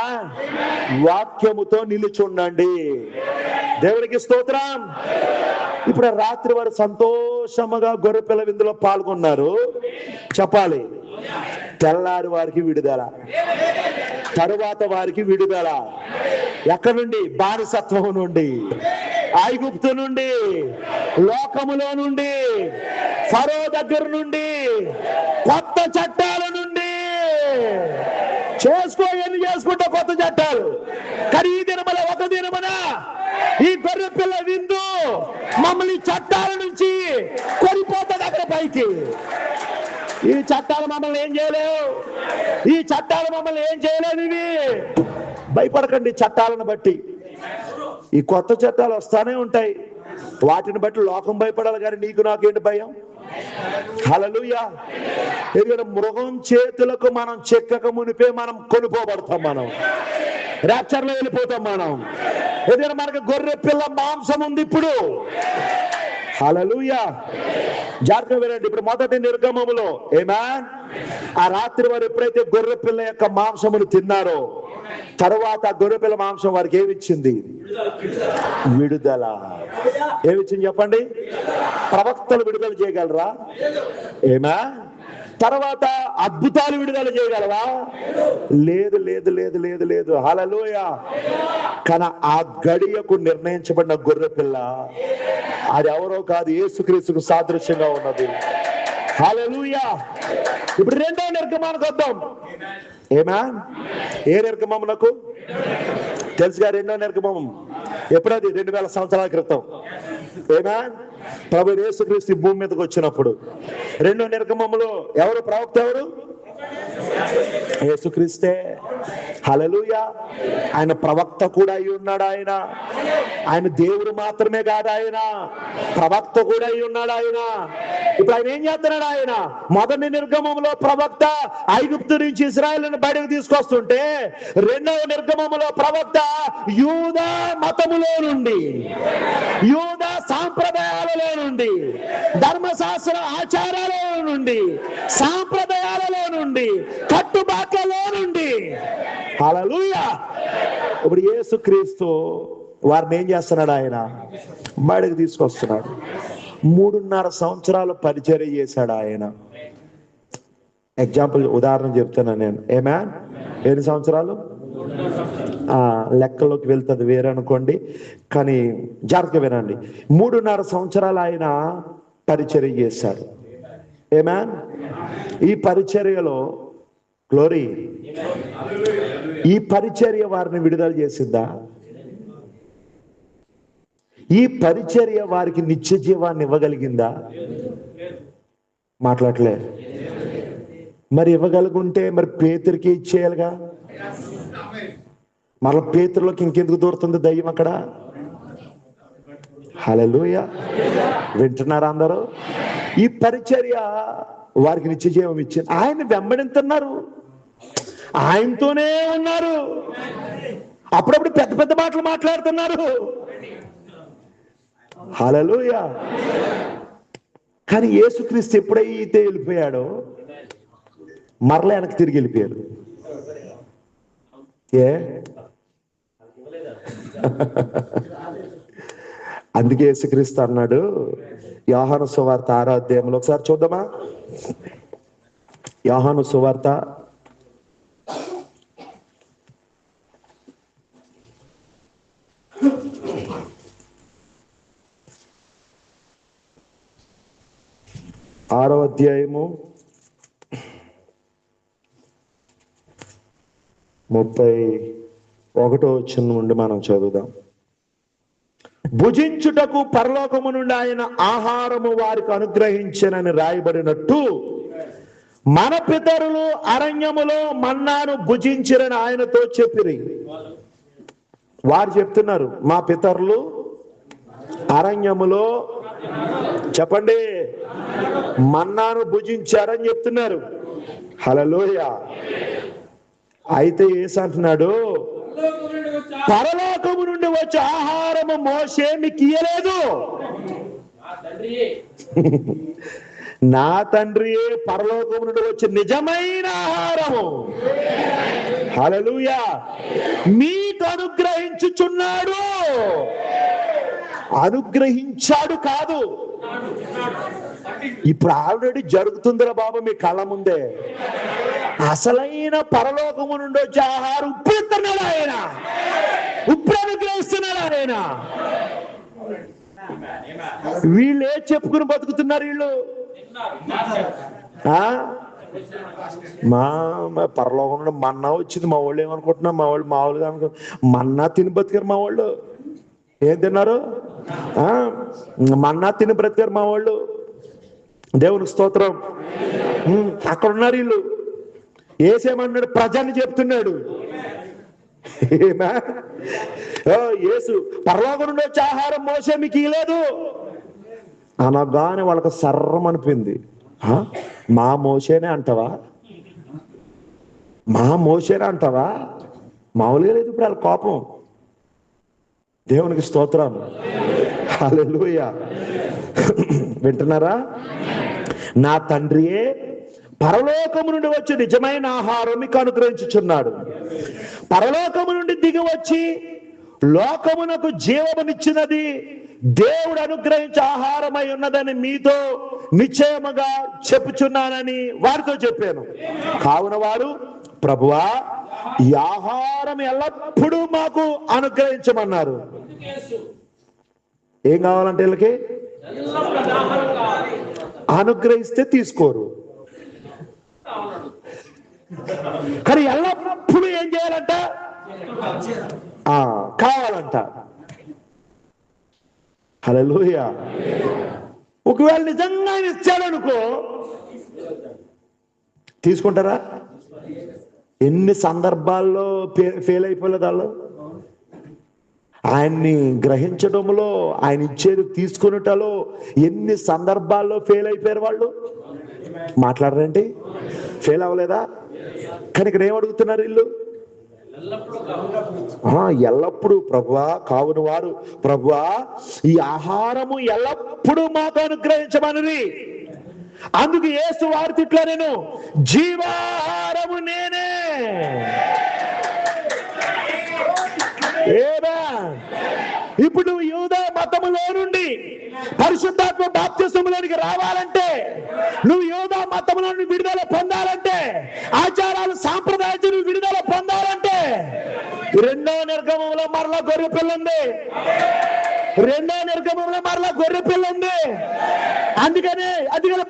వాక్యముతో నిలుచుండండి. దేవునికి స్తోత్రం. ఇప్పుడు రాత్రి వారు సంతోషముగా గొర్రెపిల్ల విందులో పాల్గొన్నారు. చెప్పాలి, తెల్లారి వారికి విడుదల, తరువాత వారికి విడుదల. ఎక్కడి నుండి? బానిసత్వం నుండి, ఐగుప్తు నుండి, లోకములో నుండి, ఫరో దగ్గర నుండి, కొత్త చట్టాల నుండి. ఎన్ని చేసుకుంటా కొత్త చట్టాలు. కానీ ఈ దినమున ఒక దినమున ఈ గొర్రె పిల్ల విందు మమ్మల్ని చట్టాల నుంచి కొనిపోతుంది అక్కడ పైకి. ఈ చట్టాలు మమ్మల్ని ఏం చేయలేవు, ఈ చట్టాలు మమ్మల్ని ఏం చేయలేవు. ఇవి భయపడకండి. చట్టాలను బట్టి ఈ కొత్త చట్టాలు వస్తానే ఉంటాయి, వాటిని బట్టి లోకం భయపడాలి, కానీ నీకు నాకేంటి భయం? హల్లెలూయా. ఎందుకంటే మృగం చేతులకు మనం చెక్కక మునిపే మనం కొనుక్కోబడతాం, మనం ర్యాప్చర్ లో వెళ్ళిపోతాం మనం. ఎందుకంటే మనకు గొర్రె పిల్ల మాంసం ఉంది ఇప్పుడు. హల్లెలూయా. జాగ్రత్తగా వినండి. ఇప్పుడు మొదటి నిర్గమములో ఆ రాత్రి వారు ఎప్పుడైతే గొర్రె పిల్ల యొక్క మాంసమును తిన్నారో, తరువాత గొర్రె పిల్ల మాంసం వారికి ఏమిచ్చింది? విడుదల. ఏమిచ్చింది చెప్పండి? ప్రవక్తలు విడుదల చేయగలరా? తర్వాత అద్భుతాలు విడుదల చేయగలవా? లేదు లేదు లేదు లేదు లేదు. హల్లెలూయా. కానీ ఆ గడియకు నిర్ణయించబడిన గొర్రె పిల్ల అది ఎవరో కాదు, యేసుక్రీస్తుకు సాదృశ్యంగా ఉన్నది. హల్లెలూయా. ఇప్పుడు రెండో నిర్గమానికి వద్దాం. ఏ నిర్గమమునకు తెలుసుగా? రెండో నిర్గమం ఎప్పుడది? 2000 సంవత్సరాల క్రితం. ప్రభు యేసుక్రీస్తు భూమి మీదకి వచ్చినప్పుడు రెండో నిర్గమములో ఎవరు ప్రవక్త? ఎవరు? యేసుక్రీస్తే. హల్లెలూయా. ఆయన ప్రవక్త కూడా అయి ఉన్నాడు. ఆయన దేవుడు మాత్రమే కాదు, ఆయన ప్రవక్త కూడా అయి ఉన్నాడు. ఇప్పుడు ఆయన ఏం చేస్తున్నాడు? ఆయన మొదటి నిర్గమంలో ప్రవక్త ఐగుప్తు నుంచి ఇశ్రాయేలును బయటకు తీసుకొస్తుంటే, రెండవ నిర్గమంలో ప్రవక్త యూదా మతములో నుండి, యూదా సాంప్రదాయాలలో నుండి, ధర్మశాస్త్ర ఆచారాల నుండి, సాంప్రదాయాలలో నుండి, కట్టుబాట్లలో నుండి. హల్లెలూయా. ఇప్పుడు యేసుక్రీస్తు వారిని ఏం చేస్తున్నాడు? ఆయన బయటకు తీసుకొస్తున్నాడు. 3.5 సంవత్సరాలు పరిచర్య చేశాడు ఆయన. ఎగ్జాంపుల్ ఉదాహరణ చెప్తున్నాను నేను. ఎన్ని సంవత్సరాలు? లెక్కలోకి వెళ్తుంది వేరే అనుకోండి, కానీ జాగ్రత్తగా వినండి. 3.5 సంవత్సరాలు ఆయన పరిచర్య చేశాడు. ఈ పరిచర్యలో గ్లోరీ, ఈ పరిచర్య వారిని విడుదల చేసిందా? ఈ పరిచర్య వారికి నిత్య జీవాన్ని ఇవ్వగలిగిందా? మాట్లాడలే. మరి ఇవ్వగలుగుంటే మరి పేతురికి ఇచ్చేయాలిగా. మళ్ళీ పేతురులోకి ఇంకెందుకు దూరుతుంది దయ్యం అక్కడ? హల్లెలూయా. వింటున్నారా అందరూ? ఈ పరిచర్య వారికి నిత్య జీవం ఇచ్చింది. ఆయన వెంబడిస్తున్నారు, ఆయనతోనే ఉన్నారు, అప్పుడప్పుడు పెద్ద పెద్ద మాటలు మాట్లాడుతున్నారు. హల్లెలూయా. కానీ యేసుక్రీస్తు ఎప్పుడైతే వెళ్ళిపోయాడో మరలా వెనక్కి తిరిగి వెళ్ళిపోయారు. అందుకే యేసుక్రీస్తు అన్నాడు యోహాను సువార్త 6వ అధ్యాయంలో, ఒకసారి చూద్దామా? యోహాను సువార్త 6వ అధ్యాయము 30 1వ వచనం నుండి మనం చదువుదాం. భుజించుటకు పరలోకము నుండి ఆయన ఆహారము వారికి అనుగ్రహించెనని రాయబడినట్టు మన పితరులు అరణ్యములో మన్నాను భుజించిరని ఆయనతో చెప్పిరి. వారు చెప్తున్నారు, మా పితరులు అరణ్యములో చెప్పండి మన్నాను భుజించారని చెప్తున్నారు. హల్లెలూయా. అయితే యేసు అంటున్నాడు, పరలోకము నుండి వచ్చే ఆహారము మోషే మీకు ఇయ్యలేదు, నా తండ్రియే పరలోకము నుండి వచ్చే నిజమైన ఆహారము హల్లెలూయా మీకు అనుగ్రహించుచున్నాడు. అనుగ్రహించాడు కాదు, ఇప్పుడు ఆల్రెడీ జరుగుతుందిరా బాబు మీ కళ్ళ ముందే. అసలైన పరలోకము నుండి వచ్చే ఆహారం ఇప్పుడు ఇస్తున్నాడు ఆయన, ఇప్పుడు అనుగ్రహిస్తున్నాడు ఆయన. వీళ్ళు ఏ చెప్పుకుని బతుకుతున్నారు వీళ్ళు? మా పరలోకం నుండి మన్నా వచ్చింది, మా వాళ్ళు ఏమనుకుంటున్నా, మా వాళ్ళు మామూలుగా అనుకో మన్నా తిని బతికారు మా వాళ్ళు. ఏం తిన్నారు? మన్నా తిని బ్రతికారు మా వాళ్ళు. దేవునికి స్తోత్రం. అక్కడ ఉన్నారు వీళ్ళు. ఏసేమన్నాడు? ప్రజల్ని చెప్తున్నాడు. యేసు పరలోకం నుండి వచ్చే ఆహారం మోసే మీకు ఇవ్వలేదు అనగానే వాళ్ళకి సర్రం అనిపింది. మా మోసేనే అంటావా? మా మోసేనే అంటావా? మామూలుగా లేదు ఇప్పుడు వాళ్ళ కోపం. దేవునికి స్తోత్రం. హల్లెలూయా. వింటున్నారా? నా తండ్రియే పరలోకము నుండి వచ్చి నిజమైన ఆహారం మీకు అనుగ్రహించుచున్నాడు. పరలోకము నుండి దిగి వచ్చి లోకమునకు జీవమునిచ్చినది దేవుడు అనుగ్రహించే ఆహారమై ఉన్నదని మీతో నిశ్చయముగా చెప్పుచున్నానని వారితో చెప్పాను. కావున వారు, ప్రభువా ఈ ఆహారం ఎల్లప్పుడూ మాకు అనుగ్రహించమన్నారు. ఏం కావాలంటే వీళ్ళకి? అనుగ్రహిస్తే తీసుకోరు, కానీ ఎల్లప్పుడూ ఏం చేయాలంట? కావాలంట. హల్లెలూయా. ఒకవేళ నిజంగా ఇచ్చాడనుకో తీసుకుంటారా? ఎన్ని సందర్భాల్లో ఫెయిల్ అయిపోలేదు వాళ్ళు. ఆయన్ని గ్రహించడంలో, ఆయన ఇచ్చేది తీసుకునేటలో ఎన్ని సందర్భాల్లో ఫెయిల్ అయిపోయారు వాళ్ళు. మాట్లాడరండి? ఫెయిల్ అవ్వలేదా? కానీ ఇక్కడ ఏమడుగుతున్నారు వీళ్ళు? ఎల్లప్పుడూ ప్రభువా, కావున వారు, ప్రభువా ఈ ఆహారము ఎల్లప్పుడూ మాకు అనుగ్రహించమని. అందుకు యేసు వారి తిట్లో, నేను జీవాహారము నేనే. ఇప్పుడు నువ్వు యూదా మతములో నుండి పరిశుద్ధాత్మ బాప్తిసములోనికి రావాలంటే, నువ్వు యూదా మతములో నుండి విడుదల పొందాలంటే, ఆచారాలు సాంప్రదాయాలు నువ్వు విడుదల పొందాలంటే, 2వ నిర్గమంలో మరలా గొర్రె పిల్ల ఉంది. 2వ నిర్గమంలో మరలా గొర్రె పిల్ల ఉంది. అందుకనే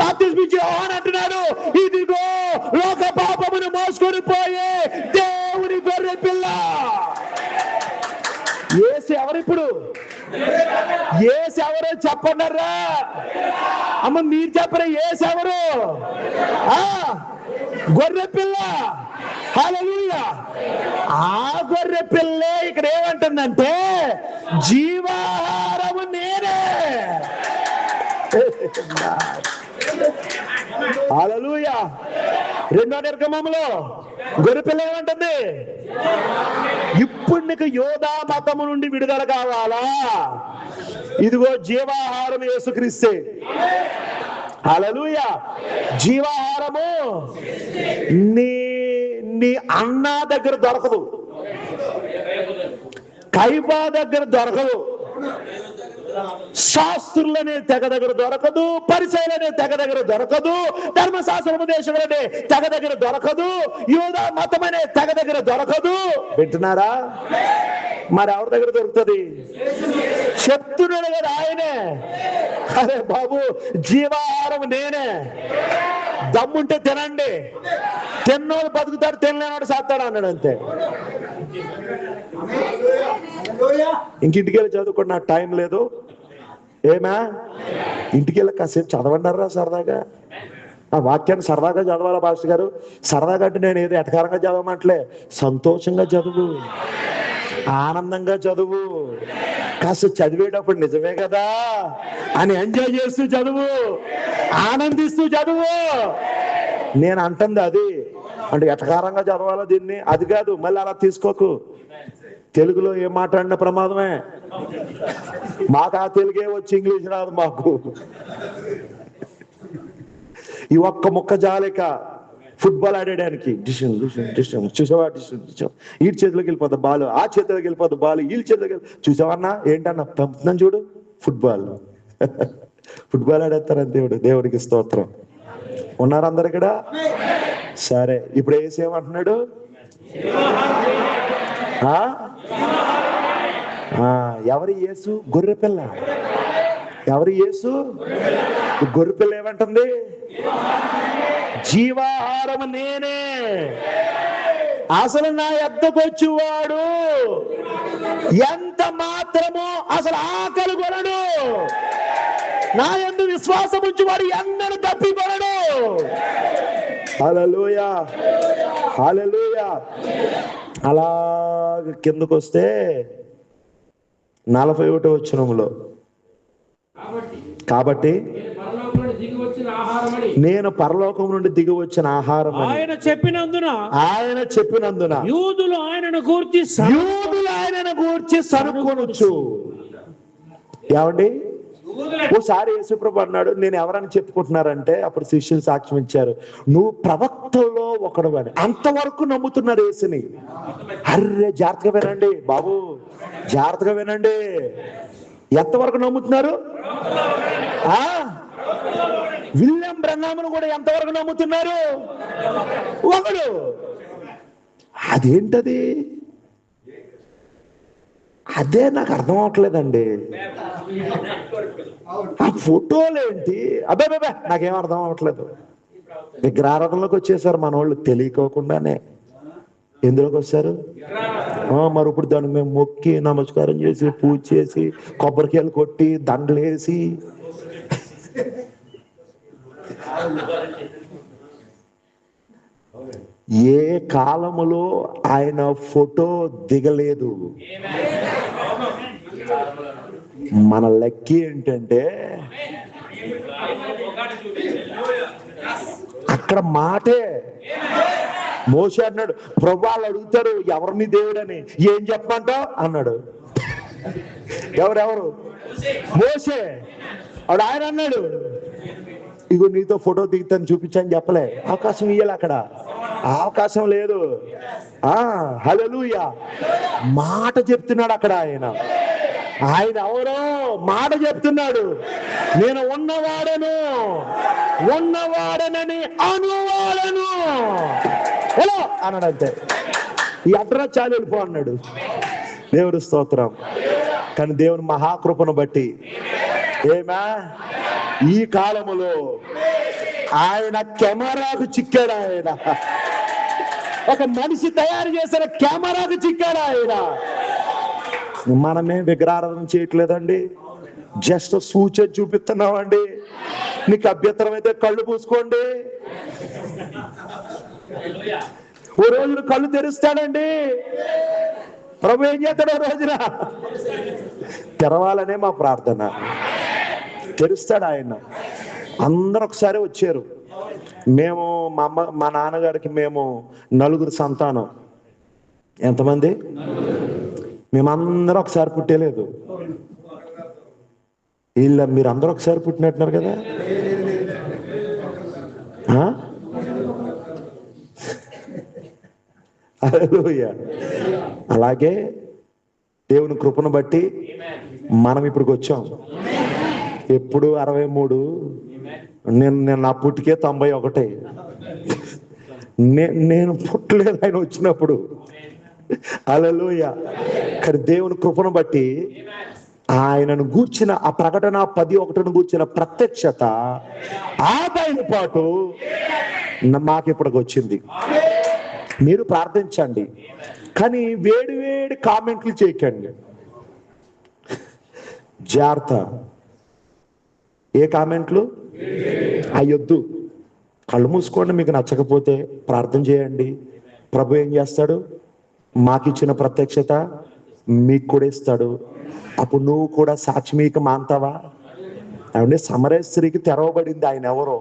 బాప్తిస్మం ఇచ్చే యోహాను అంటున్నాడు, ఇదిగో లోక పాపమును మోసుకొని పోయే దేవుని గొర్రె పిల్ల. యేసు ఎవరిప్పుడు? యేసు ఎవరో చెప్పండరా అమ్మ, మీరు చెప్పరా? యేసు ఎవరు? గొర్రె పిల్ల. హల్లెలూయా. ఆ గొర్రె పిల్లే ఇక్కడ ఏమంటుందంటే, జీవాహారము నేనే. హల్లెలూయా. 2వ నిర్గమంలో గొర్రె పిల్ల ఏమంటుంది? ఇప్పుడు నీకు యోధా మతము నుండి విడుదల కావాలా? ఇదిగో జీవాహారం యేసుక్రీస్తే. హల్లెలూయా. జీవాహారము నీ అన్న దగ్గర దొరకదు, కైబా దగ్గర దొరకదు, శాస్త్రులనే తెగ దగ్గర దొరకదు, పరిసయ్యులనే తెగ దగ్గర దొరకదు, ధర్మశాస్త్రోపదేశకులనే తెగ దగ్గర దొరకదు, యూదా మతం అనే తెగ దగ్గర దొరకదు. వింటున్నారా? మరి ఎవరి దగ్గర దొరుకుతుంది? చెప్తున్నాడు కదా ఆయనే. అరే బాబు, జీవాహారం నేనే, దమ్ముంటే తినండి, తిన్నోడు బతుకుతాడు, తినలేనోడు సాస్తాడు అన్నాడు. అంతే. ఇంకింటికి వెళ్ళి చదువుకోండి, నాకు టైం లేదు. ఏమా, ఇంటికి వెళ్ళి కాసేపు చదవండారా సరదాగా. ఆ వాక్యాన్ని సరదాగా చదవాలా పాస్టర్ గారు? సరదాగా అంటే నేను ఏదో ఎటకారంగా చదవమంటలే, సంతోషంగా చదువు, ఆనందంగా చదువు. కాస్త చదివేటప్పుడు నిజమే కదా అని ఎంజాయ్ చేస్తూ చదువు, ఆనందిస్తూ చదువు. నేను అంటుంది అది. అంటే ఎటకారంగా చదవాలా దీన్ని? అది కాదు, మళ్ళీ అలా తీసుకోకు. తెలుగులో ఏం మాట్లాడిన ప్రమాదమే. మాకు ఆ తెలుగే వచ్చి ఇంగ్లీష్ రాదు మాకు. ఈ ఒక్క ముక్క జాలిక ఫుట్బాల్ ఆడేయడానికి. చూసావా, ఈ చేతిలోకి వెళ్ళిపోద్ది బాల్, ఆ చేతిలోకి వెళ్ళిపోద్ది బాల్, వీళ్ళ చేతిలోకి చూసావన్నా ఏంటన్నా పంపుతున్నాను చూడు, ఫుట్బాల్. ఫుట్బాల్ ఆడేస్తారని దేవుడికి స్తోత్రం. ఉన్నారు అందరు ఇక్కడ? సరే, ఇప్పుడు ఏసేమంటున్నాడు? ఎవరి యేసు? గొర్రెపిల్ల. ఎవరి యేసు? గొర్రెపిల్ల ఏమంటుంది? జీవాహారం నేనే, అసలు నా యొద్దకు వచ్చేవాడు ఎంత మాత్రమో అసలు ఆకలి కొనడు, నా యందు విశ్వాసం ఉంచేవాడు ఎన్నడూ తప్పికొనడు. హల్లెలూయా, హల్లెలూయా. అలా కిందకు వస్తే 41వ వచనంలో, కాబట్టి నేను పరలోకం నుండి దిగి వచ్చిన ఆహారం ఆయన చెప్పినందున యూదులు ఆయనను గూర్చి సనుకొనొచ్చు. ఏమండి, ఓసారి యేసుప్రభు అన్నాడు, నేను ఎవరని చెప్పుకుంటున్నారంటే అప్పుడు శిష్యులు సాక్ష్యం ఇచ్చారు, నువ్వు ప్రవక్తల్లో ఒకడు అని. అంతవరకు నమ్ముతున్నారు యేసుని. అర్రే, జాగ్రత్తగా వినండి బాబు, జాగ్రత్తగా వినండి. ఎంతవరకు నమ్ముతున్నారు? విలియం బ్రహ్నామును కూడా ఎంతవరకు నమ్ముతున్నారు? ఒకడు. అదేంటది? అదే నాకు అర్థం అవట్లేదండి. ఆ ఫోటోలేంటి? అబ్బాయి నాకేం అర్థం అవట్లేదు. విగ్రహారాధనలోకి వచ్చేసారు మన వాళ్ళు తెలియకోకుండానే. ఎందులోకి వచ్చారు? మరి ఇప్పుడు దాన్ని మేము మొక్కి నమస్కారం చేసి పూజ చేసి కొబ్బరికాయలు కొట్టి దండలు వేసి ఏ కాలములో ఆయన ఫోటో దిగలేదు. మన లెక్క ఏంటంటే అక్కడ మాటే. మోషే అన్నాడు, ప్రభు వాళ్ళు అడుగుతారు ఎవరిని దేవుడని, ఏం చెప్పమంటావు అన్నాడు. ఎవరెవరు? మోషే. అప్పుడు ఆయన అన్నాడు, ఇగో నీతో ఫోటో దిగుతాను చూపించని చెప్పలే. అవకాశం ఇయ్యాలి అక్కడ, అవకాశం లేదు. హల్లెలూయా. మాట చెప్తున్నాడు అక్కడ ఆయన. ఆయన ఎవరో మాట చెప్తున్నాడు. నేను ఉన్నవాడనని అనువాడను ఎలా అన్నాడు. అంతే. ఈ అడ్రస్ చాలు వెళ్ళిపో అన్నాడు. దేవుడి స్తోత్రం. కానీ దేవుని మహాకృపను బట్టి ఏమా ఈ కాలములో ఆయన కెమెరాకు చిక్కాడు. ఆయన ఒక మనిషి తయారు చేసిన కెమెరాకు చిక్కాడు ఆయన. మనమే విగ్రహారాధన చేయట్లేదండి, జస్ట్ సూచన చూపిస్తున్నామండి. నీకు అభ్యంతరం అయితే కళ్ళు పూసుకోండి. ఓ రోజున కళ్ళు తెరుస్తాడండి ప్రభు. ఏం చేస్తాడు ఓ రోజున? తెరవాలనే మా ప్రార్థన. తెరుస్తాడు ఆయన. అందరూ ఒకసారి వచ్చారు. మేము మా నాన్నగారికి మేము 4 సంతానం. ఎంతమంది? మేమందరం ఒకసారి పుట్టేలేదు. మీరు అందరూ ఒకసారి పుట్టినట్టున్నారు కదా. హల్లెలూయా. అలాగే దేవుని కృపను బట్టి మనం ఇప్పటికి వచ్చాం. ఎప్పుడు 63. నేను నా పుట్టికే 91. నేను పుట్టలేదు ఆయన వచ్చినప్పుడు. హల్లెలూయా. కానీ దేవుని కృపను బట్టి ఆయనను గూర్చిన ఆ ప్రకటన 10:1 గూర్చిన ప్రత్యక్షత, ఆ బయలుపాటు మాకు ఇప్పటికి వచ్చింది. మీరు ప్రార్థించండి, కానీ వేడి వేడి కామెంట్లు చేయకండి. జాగ్రత్త. ఏ కామెంట్లు అయ్యొద్దు. కళ్ళు మూసుకోండి. మీకు నచ్చకపోతే ప్రార్థన చేయండి. ప్రభు ఏం చేస్తాడు? మాకు ఇచ్చిన ప్రత్యక్షత మీకు కూడా ఇస్తాడు. అప్పుడు నువ్వు కూడా సాక్షి మీకు మాంతావా? అంటే సమరయ స్త్రీకి తెరవబడింది. ఆయన ఎవరో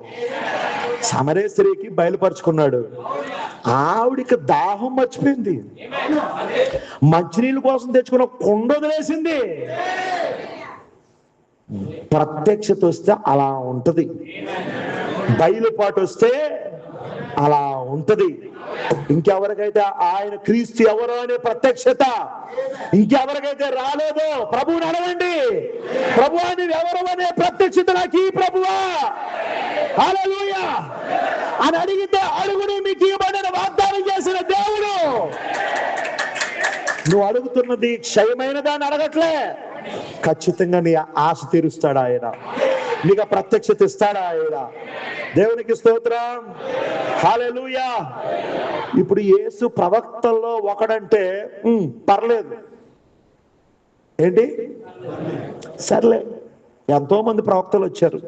సమరయ స్త్రీకి బయలుపరుచుకున్నాడు. ఆవిడికి దాహం మర్చిపోయింది. మంచినీళ్ళ కోసం తెచ్చుకున్న కుండ వదిలేసింది. ప్రత్యక్షత వస్తే అలా ఉంటది, బయలుపాటు వస్తే అలా ఉంటది. ఇంకెవరికైతే ఆయన క్రీస్తు ఎవరో అనే ప్రత్యక్షత ఇంకెవరికైతే రాలేదో ప్రభువుని అడగండి. ప్రభువా నువ్వు ఎవరు అనే ప్రత్యక్షత నాకు ఈ ప్రభువా, హల్లెలూయా అని అడిగితే అడుగుని మీకు ఇవ్వబడిన వాగ్దానం చేసిన దేవుడు. నువ్వు అడుగుతున్నది క్షయమైన దాన్ని అడగట్లే, ఖచ్చితంగా నీ ఆశ తీరుస్తాడు ఆయన. నీకు ప్రత్యక్షత ఇస్తాడా ఆయన. దేవునికి స్తోత్రం, హల్లెలూయా. ఇప్పుడు యేసు ప్రవక్తల్లో ఒకడంటే పర్లేదు, ఏంటి సర్లే. ఎంతో మంది ప్రవక్తలు వచ్చారు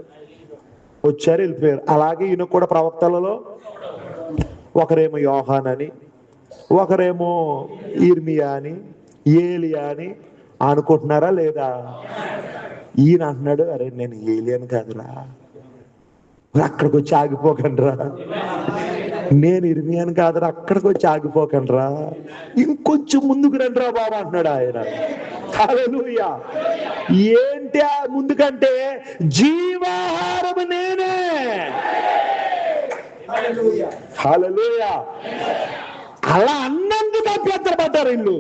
వెళ్ళిపోయారు. అలాగే ఈయన కూడా ప్రవక్తలలో ఒకరేమో యోహాన్ అని, ఒకరేమో ఇర్మియా అని, ఏలియా అని అనుకుంటున్నారా లేదా? ఈయన అంటున్నాడు, అరే నేను ఏలియాను కాదురా, అక్కడికి వచ్చి ఆగిపోకండ్రా. నేను ఇర్మియాను కాదురా, అక్కడికి వచ్చి ఆగిపోకండ్రా, ఇంకొంచెం ముందుకు రండిరా బాబా అంటున్నాడు ఆయన. హల్లెలూయా. ఏంటి ఆ ముందుకంటే జీవాహారము నేనే. హల్లెలూయా. అలా అన్నందుకు అభ్యంతరపడ్డారు ఇల్లు.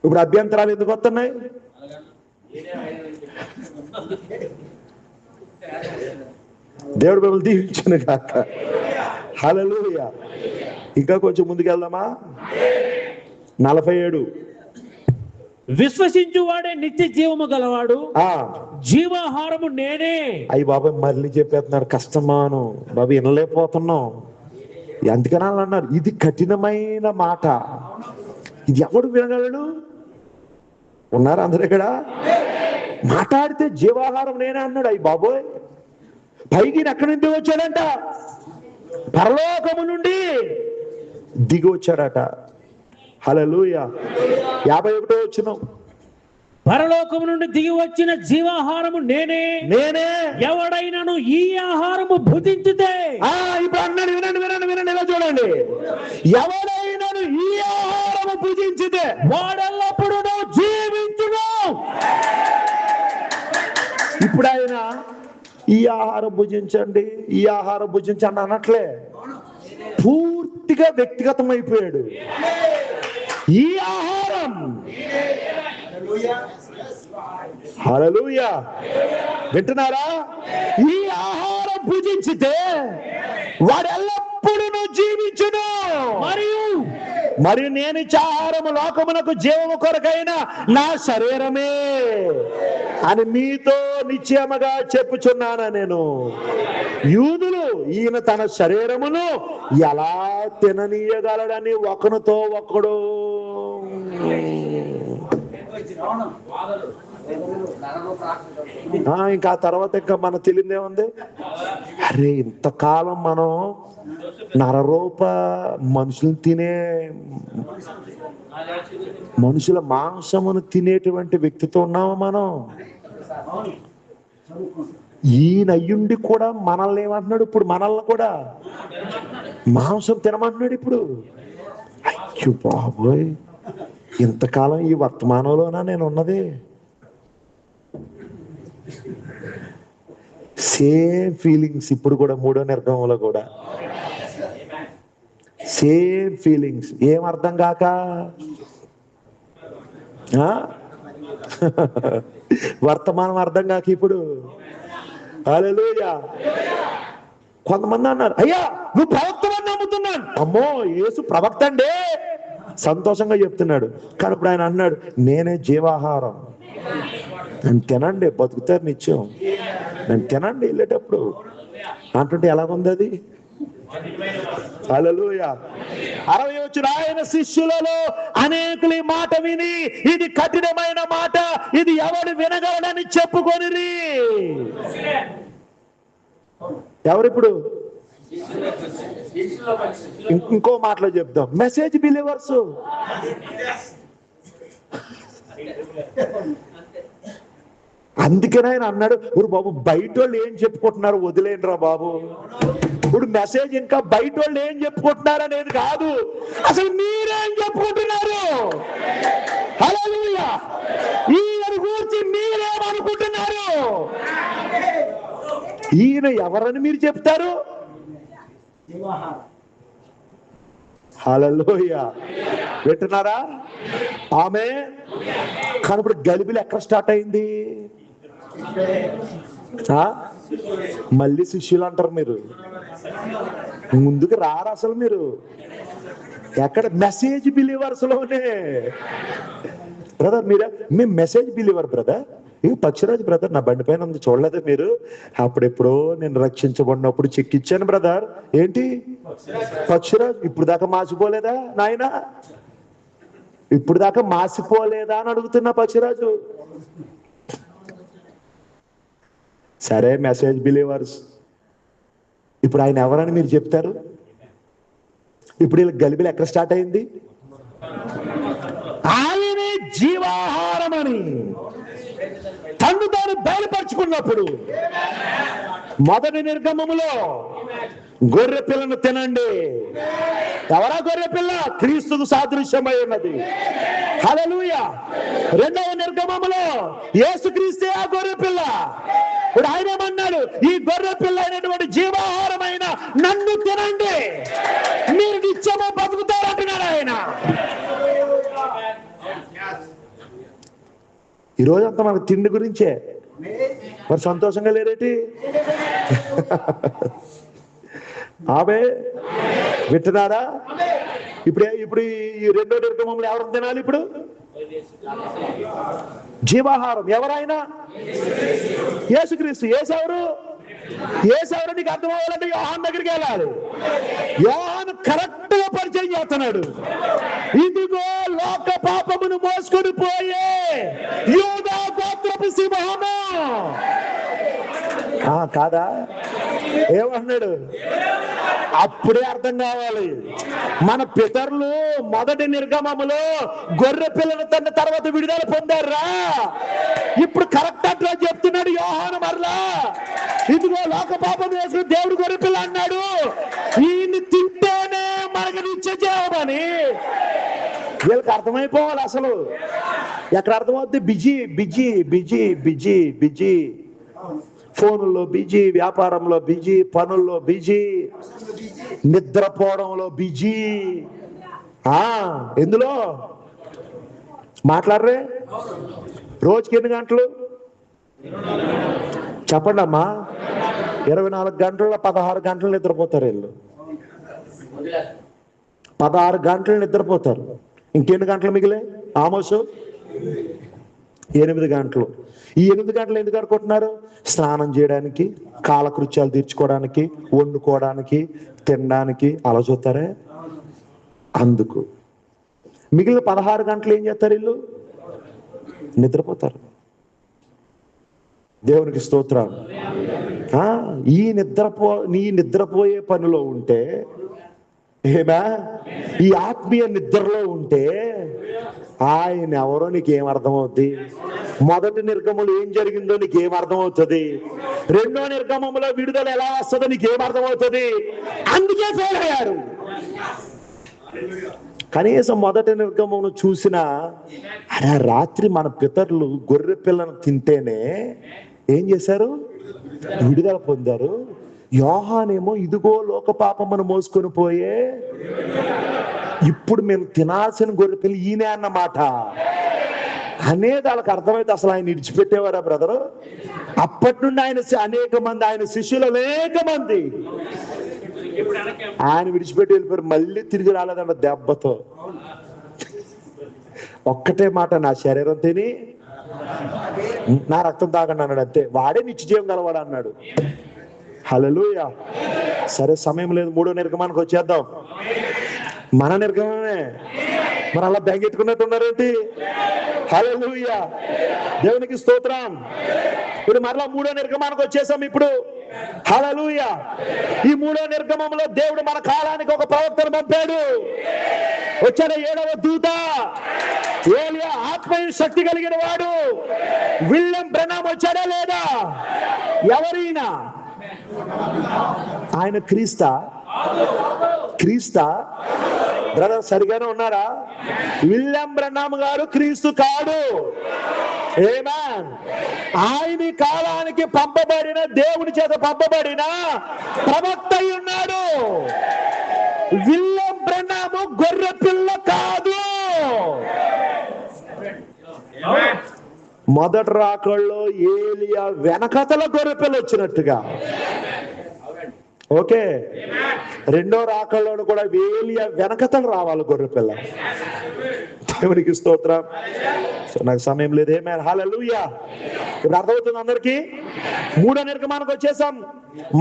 ఇప్పుడు అభ్యంతరాలు ఎందుకు వస్తున్నాయి? దేవుడు మిమ్మల్ని దీవించును కాక. హల్లెలూయా. ఇంకా కొంచెం ముందుకెళ్దామా? 47. విశ్వసించువాడే నిత్య జీవము గలవాడు, జీవాహారము నేనే. అయ్యి బాబా మళ్ళీ చెప్పేస్తున్నారు. కష్టమాను బాబు, వినలేకపోతున్నాం. అందుకని వాళ్ళు అన్నారు ఇది కఠినమైన మాట, ఇది ఎవడు వినగలడు? ఉన్నారు అందరు ఇక్కడ. మాట్లాడితే జీవాహారం నేనే అన్నాడు. అయ్యి బాబోయ్, పైకి ఎక్కడి నుండి వచ్చాడంట? పరలోకము నుండి దిగి వచ్చాడట. హల్లెలూయా. 51వ వచనం. పరలోకము నుండి దిగి వచ్చిన జీవాహారము నేనే, ఎవడైనాను ఈ ఆహారము భుజించితే. ఇప్పుడు అన్నాడు, వినండి వినండి వినండి, ఇలా చూడండి. ఎవడైనాను ఈ ఆహారము భుజించితే వాడెల్లప్పుడూ జీవించును. ఇప్పుడు ఆయన ఈ ఆహారం భుజించండి, ఈ ఆహారం భుజించండి అనట్లే, పూర్తిగా వ్యక్తిగతం అయిపోయాడు. ఈ ఆహారం, హల్లెలూయా, వింటున్నారా? ఈ ఆహారం భుజించితే వాడు ఎల్లప్పుడూ జీవించును. మరియు నేను ఇచ్చే ఆహారము లోకమునకు జీవము కొరకైన నా శరీరమే అని మీతో నిశ్చయముగా చెప్పుచున్నాను నేను. యూదులు ఈయన తన శరీరమును ఎలా తిననీయగలడని ఒకరితో ఒకడు ఇంకా తర్వాత ఇంకా మన తెలియదేముంది? అరే ఇంతకాలం మనం నరరూప మనుషులను తినే, మనుషుల మాంసమును తినేటువంటి వ్యక్తితో ఉన్నాము మనం. ఈయన అయ్యుండి కూడా మనల్ని ఏమంటున్నాడు? ఇప్పుడు మనల్ని కూడా మాంసం తినమంటున్నాడు ఇప్పుడు. అయ్యో బాబోయ్, ఇంతకాలం ఈ వర్తమానంలోనా నేను ఉన్నది? సేమ్ ఫీలింగ్స్ ఇప్పుడు కూడా 3వ నిర్గమంలో కూడా సేమ్ ఫీలింగ్స్. ఏం అర్థం కాక వర్తమానం అర్థం కాక ఇప్పుడు. హల్లెలూయా. కొంతమంది అన్నారు, అయ్యా నువ్వు ప్రవక్తవని నమ్ముతున్నాను. అమ్మో యేసు ప్రవక్త అండి, సంతోషంగా చెప్తున్నాడు. కానీ ఇప్పుడు ఆయన అన్నాడు, నేనే జీవాహారం, నన్ను తినండి బతుకుతారు నిత్యం, నన్ను తినండి వెళ్ళేటప్పుడు అంటుంటే ఎలాగుంది అది? హల్లెలూయా. 60 వచ్చిన ఆయన శిష్యులలో అనేకులు ఈ మాట విని, ఇది కఠినమైన మాట, ఇది ఎవడు వినగలడని చెప్పుకొనిరి. ఎవరిప్పుడు? ఇంకో మాటలో చెప్దాం, మెసేజ్ బిలీవర్స్. అందుకనే ఆయన అన్నాడు, ఇప్పుడు బాబు బయట వాళ్ళు ఏం చెప్పుకుంటున్నారు వదిలేండిరా బాబు. ఇప్పుడు మెసేజ్ ఇంకా బయట వాళ్ళు ఏం చెప్పుకుంటున్నారు అనేది కాదు, అసలు మీరేం చెప్పుకుంటున్నారు. హల్లెలూయా. ఈయన గురించి మీరేమనుకుంటున్నారు? ఈయన ఎవరని మీరు చెప్తారు? హల్లెలూయా. వింటున్నారా? ఆమె కానీ ఇప్పుడు గలిబిలి ఎక్కడ స్టార్ట్ అయింది? మళ్ళీ శిష్యులు అంటారు మీరు, ముందుకు రారు అసలు మీరు. ఎక్కడ? మెసేజ్ బిలీవర్స్ లోనే. బ్రదర్ మీరే, మేము మెసేజ్ బిలీవర్ బ్రదర్. పక్షిరాజు బ్రదర్ నా బండి పైన ఉంది, చూడలేదు మీరు? అప్పుడెప్పుడో నేను రక్షించబడినప్పుడు చెక్కిచ్చాను బ్రదర్. ఏంటి పక్షిరాజు? ఇప్పుడు దాకా మాసిపోలేదా నాయన? ఇప్పుడు దాకా మాసిపోలేదా అని అడుగుతున్నా పక్షిరాజు. సరే మెసేజ్ బిలీవర్స్, ఇప్పుడు ఆయన ఎవరని మీరు చెప్తారు? ఇప్పుడు వీళ్ళ గలిబిలి ఎక్కడ స్టార్ట్ అయింది? ఆయనే జీవాహారం అని తను తాను బయలుపరుచుకున్నప్పుడు మొదటి నిర్గమములో గొర్రె పిల్లను తినండి. ఎవరా గొర్రె పిల్ల? క్రీస్తుకు సాదృశ్యమై ఉన్నది. హల్లెలూయా. రెండవ నిర్గమములో యేసుక్రీస్తే ఆ గొర్రె పిల్ల. ఇప్పుడు ఆయన ఏమన్నాడు? ఈ గొర్రె పిల్ల అయినటువంటి జీవాహారమైన నన్ను తినండి, మీరు నిత్యము బతుకుతారంటున్నాడు ఆయన. ఈరోజంతా మనకు తిండి గురించే. మరి సంతోషంగా లేరేటి? ఆమె వింటున్నారా? ఇప్పుడు ఈ రెండో నిర్గమంలో ఎవరు తినాలి? ఇప్పుడు జీవాహారం ఎవరైనా యేసుక్రీస్తు. ఏసెవరు? ఏసెవరు నీకు అర్థం అవ్వాలంటే యోహాను దగ్గరికి వెళ్ళాలి. యోహాను కరెక్ట్ గా పరిచయం చేస్తున్నాడు. ఇదిగో లోక పాపమును మోసుకొని పోయే యూదా గోత్రపు సింహము. కాదా? ఏమన్నాడు? అప్పుడే అర్థం కావాలి. మన పితరులు మొదటి నిర్గమములో గొర్రె పిల్లను తన తర్వాత విడుదల పొందారా? ఇప్పుడు కరెక్ట్ అడ్రస్ చెప్తున్నాడు యోహాను మరలా. ఇదిగో లోక పాపం వేసుకుని దేవుడు గొర్రె పిల్ల అన్నాడు. ఈయన్ని తింటేనే మనకు నిత్య జీవమని వీళ్ళకి అర్థమైపోవాలి. అసలు ఎక్కడ అర్థమవుతుంది? Busy busy busy busy busy, ఫోన్లో బిజీ, వ్యాపారంలో బిజీ, పనుల్లో బిజీ, నిద్రపోవడంలో బిజీ. ఎందులో మాట్లాడరే? రోజుకి ఎన్ని గంటలు చెప్పండి అమ్మా? 24 గంటల్లో 16 గంటలు నిద్రపోతారు వీళ్ళు. 16 గంటలు నిద్రపోతారు. ఇంకెన్ని గంటలు మిగిలే? ఆమోసు 8 గంటలు. ఈ 8 గంటలు ఎందుకు అనుకుంటున్నారు? స్నానం చేయడానికి, కాలకృత్యాలు తీర్చుకోవడానికి, వండుకోవడానికి, తినడానికి. అలా చూస్తారే. అందుకు మిగిలిన 16 గంటలు ఏం చేస్తారు? వీళ్ళు నిద్రపోతారు. దేవునికి స్తోత్రం. ఈ నిద్రపోయే పనిలో ఉంటే, ఏమా ఈ ఆత్మీయ నిద్రలో ఉంటే ఆయన ఎవరో నీకేం అర్థమవుద్ది? మొదటి నిర్గములు ఏం జరిగిందో నీకేం అర్థమవుతుంది? రెండో నిర్గమములో విడుదల ఎలా వస్తుందో నీకేం అర్థమవుతుంది? అందుకే ఫెయిల్ అయ్యారు. కనీసం మొదటి నిర్గమమును చూసినా, అరే రాత్రి మన పితరులు గొర్రె పిల్లను తింటేనే ఏం చేశారు? విడుదల పొందారు. యోహానేమో ఇదిగో లోక పాపమును మోసుకొని పోయే, ఇప్పుడు మేము తినాల్సిన గొర్రె పిల్ల ఈయనే అన్నమాట అనేది వాళ్ళకి అర్థమైతే అసలు ఆయన విడిచిపెట్టేవారా బ్రదరు? అప్పటి నుండి ఆయన శిష్యులు అనేక మంది ఆయన విడిచిపెట్టి వెళ్ళిపోయారు. మళ్ళీ తిరిగి రాలేదంట దెబ్బతో. ఒక్కటే మాట, నా శరీరం తిని నా రక్తం తాగండి అన్నాడు. అంతే, వాడే నిత్య జీవం గలవాడు అన్నాడు. హల్లెలూయా. సరే, సమయం లేదు, మూడో నిర్గమానికి వచ్చేద్దాం. మన నిర్గమమే, మరి అలా బెంగెట్టుకున్నట్టున్నారేంటి? హల్లెలూయా, దేవునికి స్తోత్రం. ఇప్పుడు మరలా మూడో నిర్గమానికి వచ్చేసాం ఇప్పుడు. హల్లెలూయా. ఈ మూడో నిర్గమంలో దేవుడు మన కాలానికి ఒక ప్రవక్తను పంపాడు. వచ్చాడు 7వ దూత, ఏలియా ఆత్మీయ శక్తి కలిగిన వాడు. విలియం బ్రనామ్ వచ్చాడా లేదా? ఎవరైనా ఆయన క్రీస్తా? బ్రదర్ సరిగానే ఉన్నారా? విలియం బ్రనామ్ గారు క్రీస్తు కాడు. ఆమేన్. ఆయన కాలానికి పంపబడిన, దేవుని చేత పంపబడిన ప్రవక్త అయి ఉన్నాడు. విలియం బ్రనామ్ గొర్రె పిల్ల కాదు. మొదటి రాకల్లో ఏలియా వెనకతల గొర్రె పిల్ల వచ్చినట్టుగా, ఓకే, రెండో రాకల్లో కూడా ఏలియా వెనకతలు రావాలి గొర్రె పిల్ల. దేవునికి స్తోత్రం. నాకు సమయం లేదు. ఆమేన్. హల్లెలూయా. ఇప్పుడు అర్థమవుతుంది అందరికీ? మూడో నిర్గమానికి వచ్చేసాం.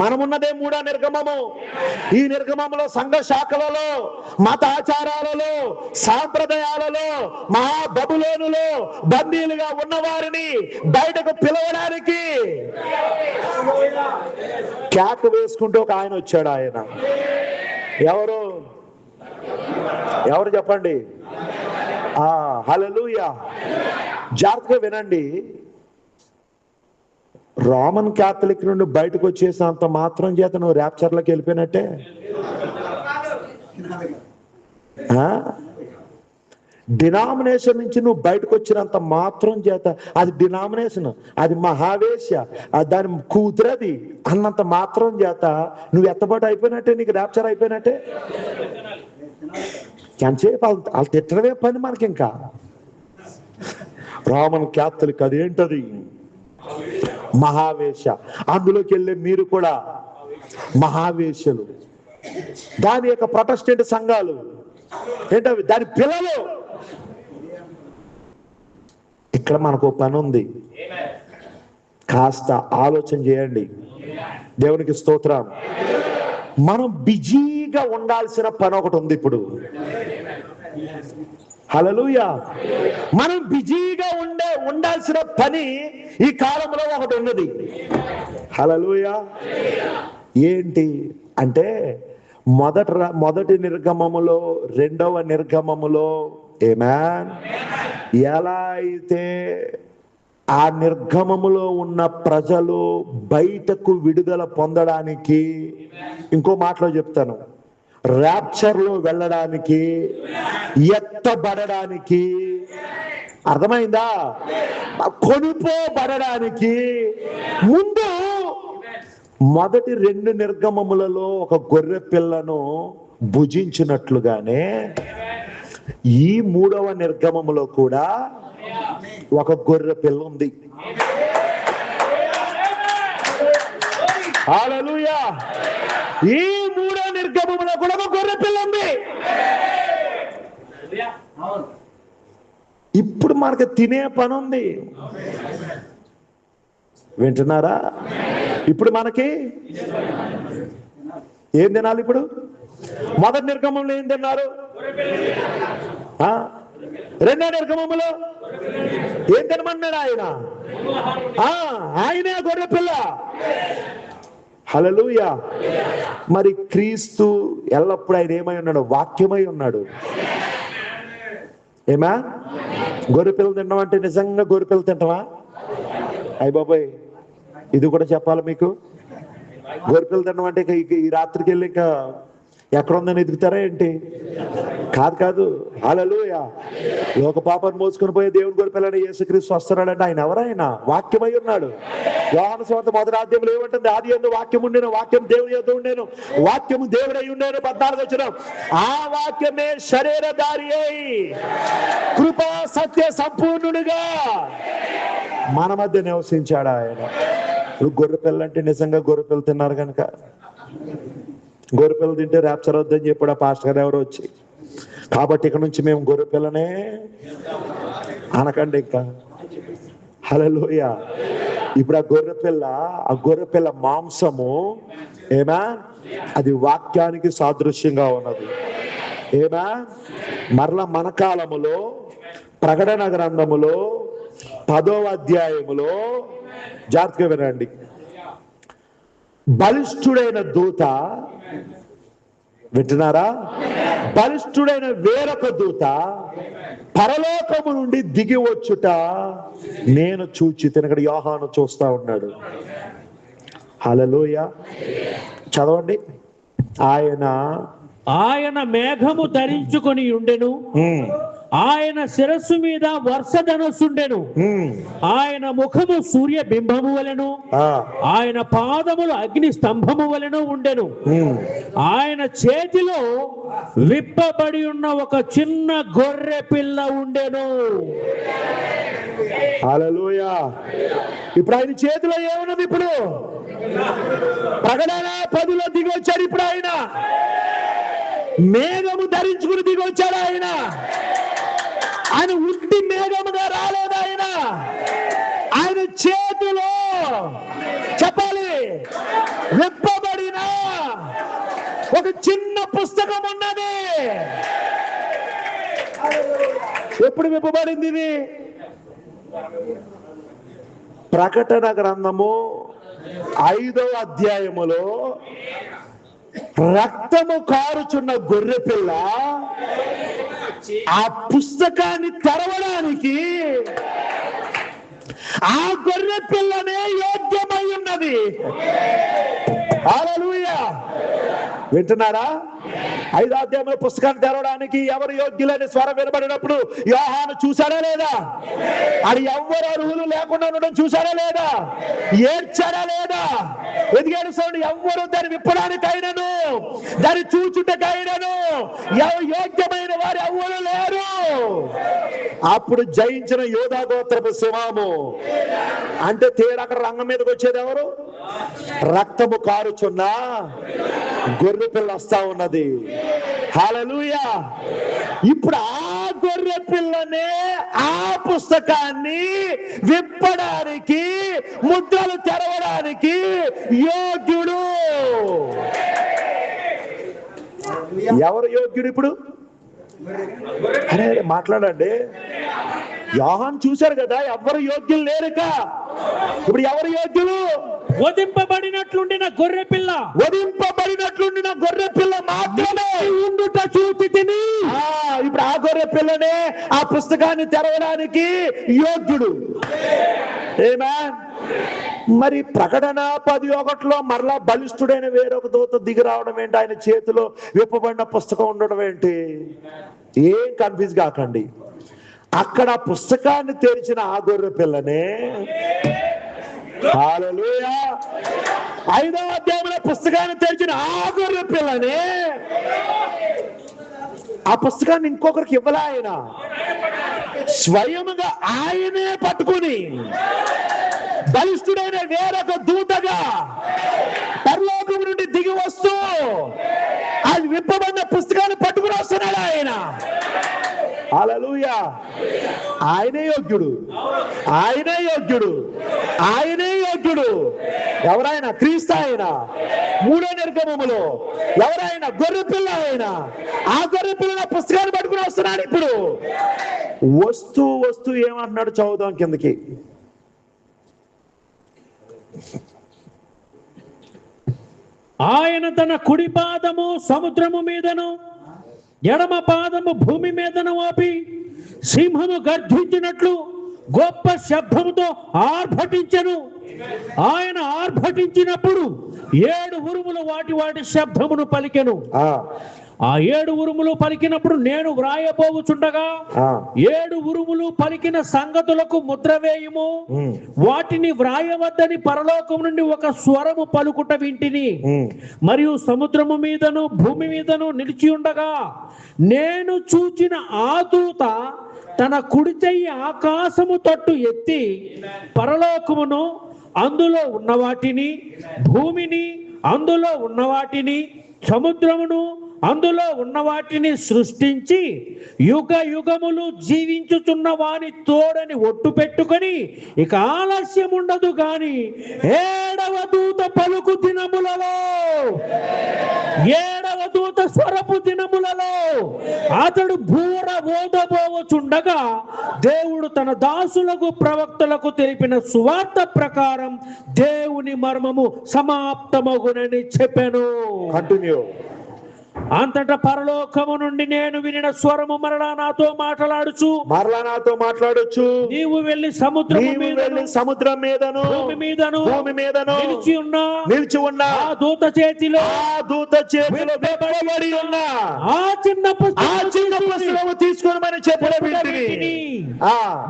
మనమున్నదే మూడో నిర్గమము. ఈ నిర్గమంలో సంఘ శాఖలలో, మత ఆచారాలలో, సాంప్రదాయాలలో, మహాబబులోనులో బందీలుగా ఉన్న వారిని బయటకు పిలవడానికి క్యాప్ వేసుకుంటూ ఒక ఆయన వచ్చాడు. ఆయన ఎవరు చెప్పండి? హల్లెలూయా. జాగ్రత్తగా వినండి. రోమన్ క్యాథలిక్ నుండి బయటకు వచ్చేసినంత మాత్రం చేత నువ్వు ర్యాప్చర్లోకి వెళ్ళిపోయినట్టే. డినామినేషన్ నుంచి నువ్వు బయటకు వచ్చినంత మాత్రం చేత, అది డినామినేషన్, అది మహావేశ, దాని కూతురది అన్నంత మాత్రం చేత నువ్వు ఎత్తబాటు అయిపోయినట్టే, నీకు ర్యాప్చర్ అయిపోయినట్టే. ఎంతసేపు వాళ్ళు తిట్టడమే పని మనకి. ఇంకా రోమన్ క్యాథలిక్ అదేంటది? మహావేశ. అందులోకి వెళ్ళే మీరు కూడా మహావేశలు. దాని యొక్క ప్రొటెస్టెంట్ సంఘాలు ఏంటవి? దాని పిల్లలు. ఇక్కడ మనకు పని ఉంది, కాస్త ఆలోచన చేయండి. దేవునికి స్తోత్రం. మనం బిజీగా ఉండాల్సిన పని ఒకటి ఉంది ఇప్పుడు. హల్లెలూయా. మనం బిజీగా ఉండాల్సిన పని ఈ కాలంలో ఒకటి ఉన్నది. హల్లెలూయా. ఏంటి అంటే, మొదటి నిర్గమములో, రెండవ నిర్గమములో, ఆమేన్, ఎలా అయితే ఆ నిర్గమములో ఉన్న ప్రజలు బయటకు విడుదల పొందడానికి, ఇంకో మాటలో చెప్తాను, ర్యాప్చర్ లో వెళ్ళడానికి, ఎత్తబడడానికి, అర్థమైందా, కొనుపోబడడానికి ముందు మొదటి 2 నిర్గమములలో ఒక గొర్రె పిల్లను భుజించినట్లుగానే ఈ 3వ నిర్గమములో కూడా ఒక గొర్రె పిల్ల ఉంది. హల్లెలూయా. ఈ 3వ నిర్గమములో కూడా ఒక గొర్రె పిల్ల ఉంది. ఇప్పుడు మనకు తినే పని ఉంది. వింటున్నారా? ఇప్పుడు మనకి ఏం తినాలి? ఇప్పుడు మొదటి నిర్గమంలో ఏం తిన్నారు? రెండో నిర్గమములో ఏం తినమన్నాడు ఆయన? ఆయనే గొర్రె పిల్ల. హల్లెలూయా. మరి క్రీస్తు ఎల్లప్పుడూ ఆయన ఏమై ఉన్నాడు? వాక్యమై ఉన్నాడు. ఏమా? గొర్రె పిల్లలు తినడం అంటే నిజంగా గొర్రె పిల్లలు తింటావా? అయ్య బాబాయ్, ఇది కూడా చెప్పాలి మీకు. గొర్రె పిల్లలు తినడం అంటే ఈ రాత్రికి వెళ్ళి ఇంకా ఎక్కడుందని ఎదుగుతారా ఏంటి? కాదు. హల్లెలూయా. లోక పాపాన్ని మోసుకొని పోయే దేవుని గొర్రె పిల్లని యేసుక్రీస్తు వస్తున్నాడంటే ఆయన ఎవరైనా వాక్యమై ఉన్నాడు. యోహాను సువార్త 1వ అధ్యాయంలో ఏమంటుంది? ఆది యందు వాక్యం ఉండెను, వాక్యం దేవుని యొద్ద ఉండెను, వాక్యము దేవుడై ఉండెను. 14వ వచనం, ఆ వాక్యమే శరీరధారి అయి కృపా సత్య సంపూర్ణుడిగా మన మధ్య నివసించాడు ఆయన. గొర్రె పిల్ల అంటే నిజంగా గొర్రె పిల్ల తిన్నారు కనుక, గొర్రె పిల్ల తింటే ర్యాప్చర్ వద్దని చెప్పాడు ఆ పాస్టర్ గారు ఎవరో వచ్చి. కాబట్టి ఇక నుంచి మేము గొర్రె పిల్లనే అనకండి ఇంకా. హల్లెలూయా. ఇప్పుడు ఆ గొర్రె పిల్ల మాంసము ఏమా అది వాక్యానికి సాదృశ్యంగా ఉన్నది. ఏమా మరలా మన కాలములో ప్రకటన గ్రంథములో 10వ అధ్యాయములో జాగ్రత్తగా వినండి. బలిష్ఠుడైన దూత, వింటున్నారా? బలిష్ఠుడైన వేరొక దూత పరలోకము నుండి దిగి వచ్చుట నేను చూచి తినగడ యోహాను చూస్తా ఉన్నాడు. హల్లెలూయా. చదవండి. ఆయన మేఘము ధరించుకొని ఉండెను, ఆయన శిరస్సు మీద వర్షధనస్సుండెను, ఆయన ముఖము సూర్య బింబము వలెను, ఆయన పాదములు అగ్ని స్తంభము వలెను ఉండెను. ఆయన చేతిలో విప్పబడి ఉన్న ఒక చిన్న గొర్రె పిల్ల ఉండెను. హల్లెలూయా. ఇప్పుడు ఆయన చేతిలో ఏమున్నది? ఇప్పుడు ప్రకటన 10లో దిగి వచ్చాడు. ఇప్పుడు ఆయన మేఘము ధరించుకుని దిగి వచ్చాడు. ఆయన ఉట్టి మేఘముగా రాలేదు. ఆయన చేతిలో చెప్పాలి విప్పబడిన ఒక చిన్న పుస్తకం ఉన్నది. ఎప్పుడు విప్పబడింది ఇది? ప్రకటన గ్రంథము 5వ అధ్యాయములో రక్తము కారుచున్న గొర్రె పిల్ల ఆ పుస్తకాన్ని తెరవడానికి ఆ గొర్రె పిల్లనే యోగ్యమై ఉన్నది. హల్లెలూయా. వింటున్నారా? 5వ అధ్యాయంలో పుస్తకాన్ని తెరవడానికి ఎవరు యోగ్యులని స్వరం వినబడినప్పుడు యోహాను చూశాడా లేదా? అది ఎవ్వరు అర్హులు లేకుండా ఉండడం చూశాడా లేదా? ఏడ్చాడా లేదా? ఎదిగాడు సౌండ్. ఎవ్వరు దాన్ని విప్పడానికైనను దాన్ని చూచుటకైనను యోగ్యమైన వారు ఎవ్వరు లేరు. అప్పుడు జయించిన యోధా గోత్రపు సింహము అంటే అక్కడ రంగం మీదకి వచ్చేది ఎవరు? రక్తము కారుచున్న గొర్రె పిల్ల వస్తా ఉన్నది. హల్లెలూయా. ఇప్పుడు ఆ గొర్రె పిల్లనే ఆ పుస్తకాన్ని విప్పడానికి, ముద్రలు తెరవడానికి యోగ్యుడు. ఎవరు యోగ్యుడు ఇప్పుడు? అరే మాట్లాడండి. యోహాను చూశారు కదా, ఎవ్వరు యోగ్యులు లేరుక. ఇప్పుడు ఎవరు యోగ్యులు? వధింపబడినట్లుండిన గొర్రె పిల్ల, వధింపబడినట్లుండిన గొర్రె పిల్ల మాత్రమే ఉండుట చూచి తిని. ఇప్పుడు ఆ గొర్రె పిల్లనే ఆ పుస్తకాన్ని తెరవడానికి యోగ్యుడు. ఆమేన్. మరి ప్రకటన 10:1 మరలా బలిష్ఠుడైన వేరొక దూత దిగి రావడం ఏంటి? ఆయన చేతిలో విప్పబడిన పుస్తకం ఉండడం ఏంటి? ఏం కన్ఫ్యూజ్ కాకండి. అక్కడ పుస్తకాన్ని తెరిచిన ఆ గొర్రె పిల్లనే, హల్లెలూయా, 5వ అధ్యాయంలో పుస్తకాన్ని తెరిచిన ఆ గొర్రె పిల్లనే ఆ పుస్తకాన్ని ఇంకొకరికి ఇవ్వలే. ఆయన స్వయముగా ఆయనే పట్టుకుని బలిష్ఠుడైన వేరొక దూతగా పరలోకం నుండి దిగి వస్తూ అది విప్పబడిన పుస్తకాన్ని పట్టుకుని వస్తున్నాడు ఆయన. హల్లెలూయా. ఆయనే యోగ్యుడు, ఆయనే యోగ్యుడు, ఆయనే యోగ్యుడు. ఎవరైనా క్రీస్తు ఆయన. 3వ నిర్గమములో ఎవరైనా గొర్రె పిల్ల ఆయన. ఆ గొర్రె పిల్ల పుస్తకాన్ని పట్టుకుని వస్తున్నాడు. ఇప్పుడు వస్తూ ఏమంటున్నాడు చదువుదాం కిందకి. ఆయన తన కుడి పాదము సముద్రము మీదను ఎడమ పాదము భూమి మీదను ఆపి సింహము గర్జించినట్లు గొప్ప శబ్దముతో ఆర్భటించెను. ఆయన ఆర్భటించినప్పుడు 7 ఉరుములు వాటి శబ్దమును పలికెను. ఆ 7 ఉరుములు పలికినప్పుడు నేను వ్రాయబోచుండగా 7 ఉరుములు పలికిన సంగతులకు ముద్ర వేయుము, వాటిని వ్రాయవద్దని పరలోకం నుండి ఒక స్వరము పలుకుట వింటిని. మరియు సముద్రము మీదను భూమి మీదను నిలిచి ఉండగా నేను చూచిన ఆ దూత తన కుడి చెయ్యి ఆకాశము తట్టు ఎత్తి పరలోకమును, అందులో ఉన్న వాటిని, భూమిని, అందులో ఉన్న వాటిని, సముద్రమును, అందులో ఉన్న వాటిని సృష్టించి యుగ యుగములు జీవించుచున్న వాని తోడని ఒట్టు పెట్టుకొని ఇక ఆలస్యం ఉండదు గాని 7వ దూత పలుకు దినములలో 7వ దూత స్వరపు దినములలో అతడు బూర ఊదబోచుండగా దేవుడు తన దాసులకు ప్రవక్తలకు తెలిపిన సువార్త ప్రకారం దేవుని మర్మము సమాప్తమగునని చెప్పాను. కంటిన్యూ. అంతటా పరలోకము నుండి నేను వినిన స్వరము మరలా నాతో మాట్లాడొచ్చు, నీవు వెళ్ళి సముద్రం మీదను భూమి మీదను నిలిచి ఉన్న ఆ దూత చేతిలో విప్పబడి ఉన్న ఆ చిన్న పుస్తకము తీసుకోమని చెప్పిన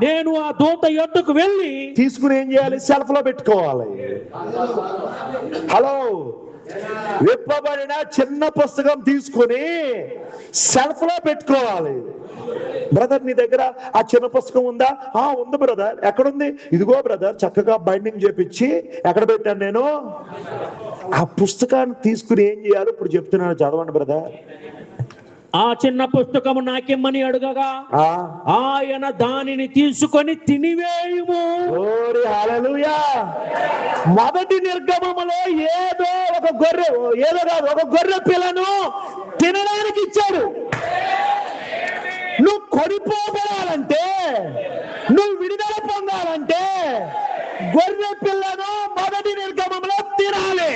నేను ఆ దూత యొద్దకు వెళ్ళి తీసుకుని ఏం చేయాలి? సెల్ఫ్ లో పెట్టుకోవాలి. హలో, విప్పబడిన చిన్న పుస్తకం తీసుకుని సెల్ఫ్ లో పెట్టుకోవాలి. బ్రదర్, నీ దగ్గర ఆ చిన్న పుస్తకం ఉందా? ఉంది బ్రదర్. ఎక్కడుంది? ఇదిగో బ్రదర్, చక్కగా బైండింగ్ చేపించి ఎక్కడ పెట్టాను నేను? ఆ పుస్తకాన్ని తీసుకుని ఏం చేయాలి ఇప్పుడు చెప్తున్నాను, చదవండి బ్రదర్. ఆ చిన్న పుస్తకము నాకిమ్మని అడుగగా ఆయన దానిని తీసుకొని తినివేయుము. హల్లెలూయా. మొదటి నిర్గమములో ఏదో ఒక గొర్రె పిల్లను తినడానికి ఇచ్చాడు. నువ్వు కొనిపోబడాలంటే, నువ్వు విడుదల పొందాలంటే గొర్రె పిల్లను మొదటి నిర్గమంలో తినాలి.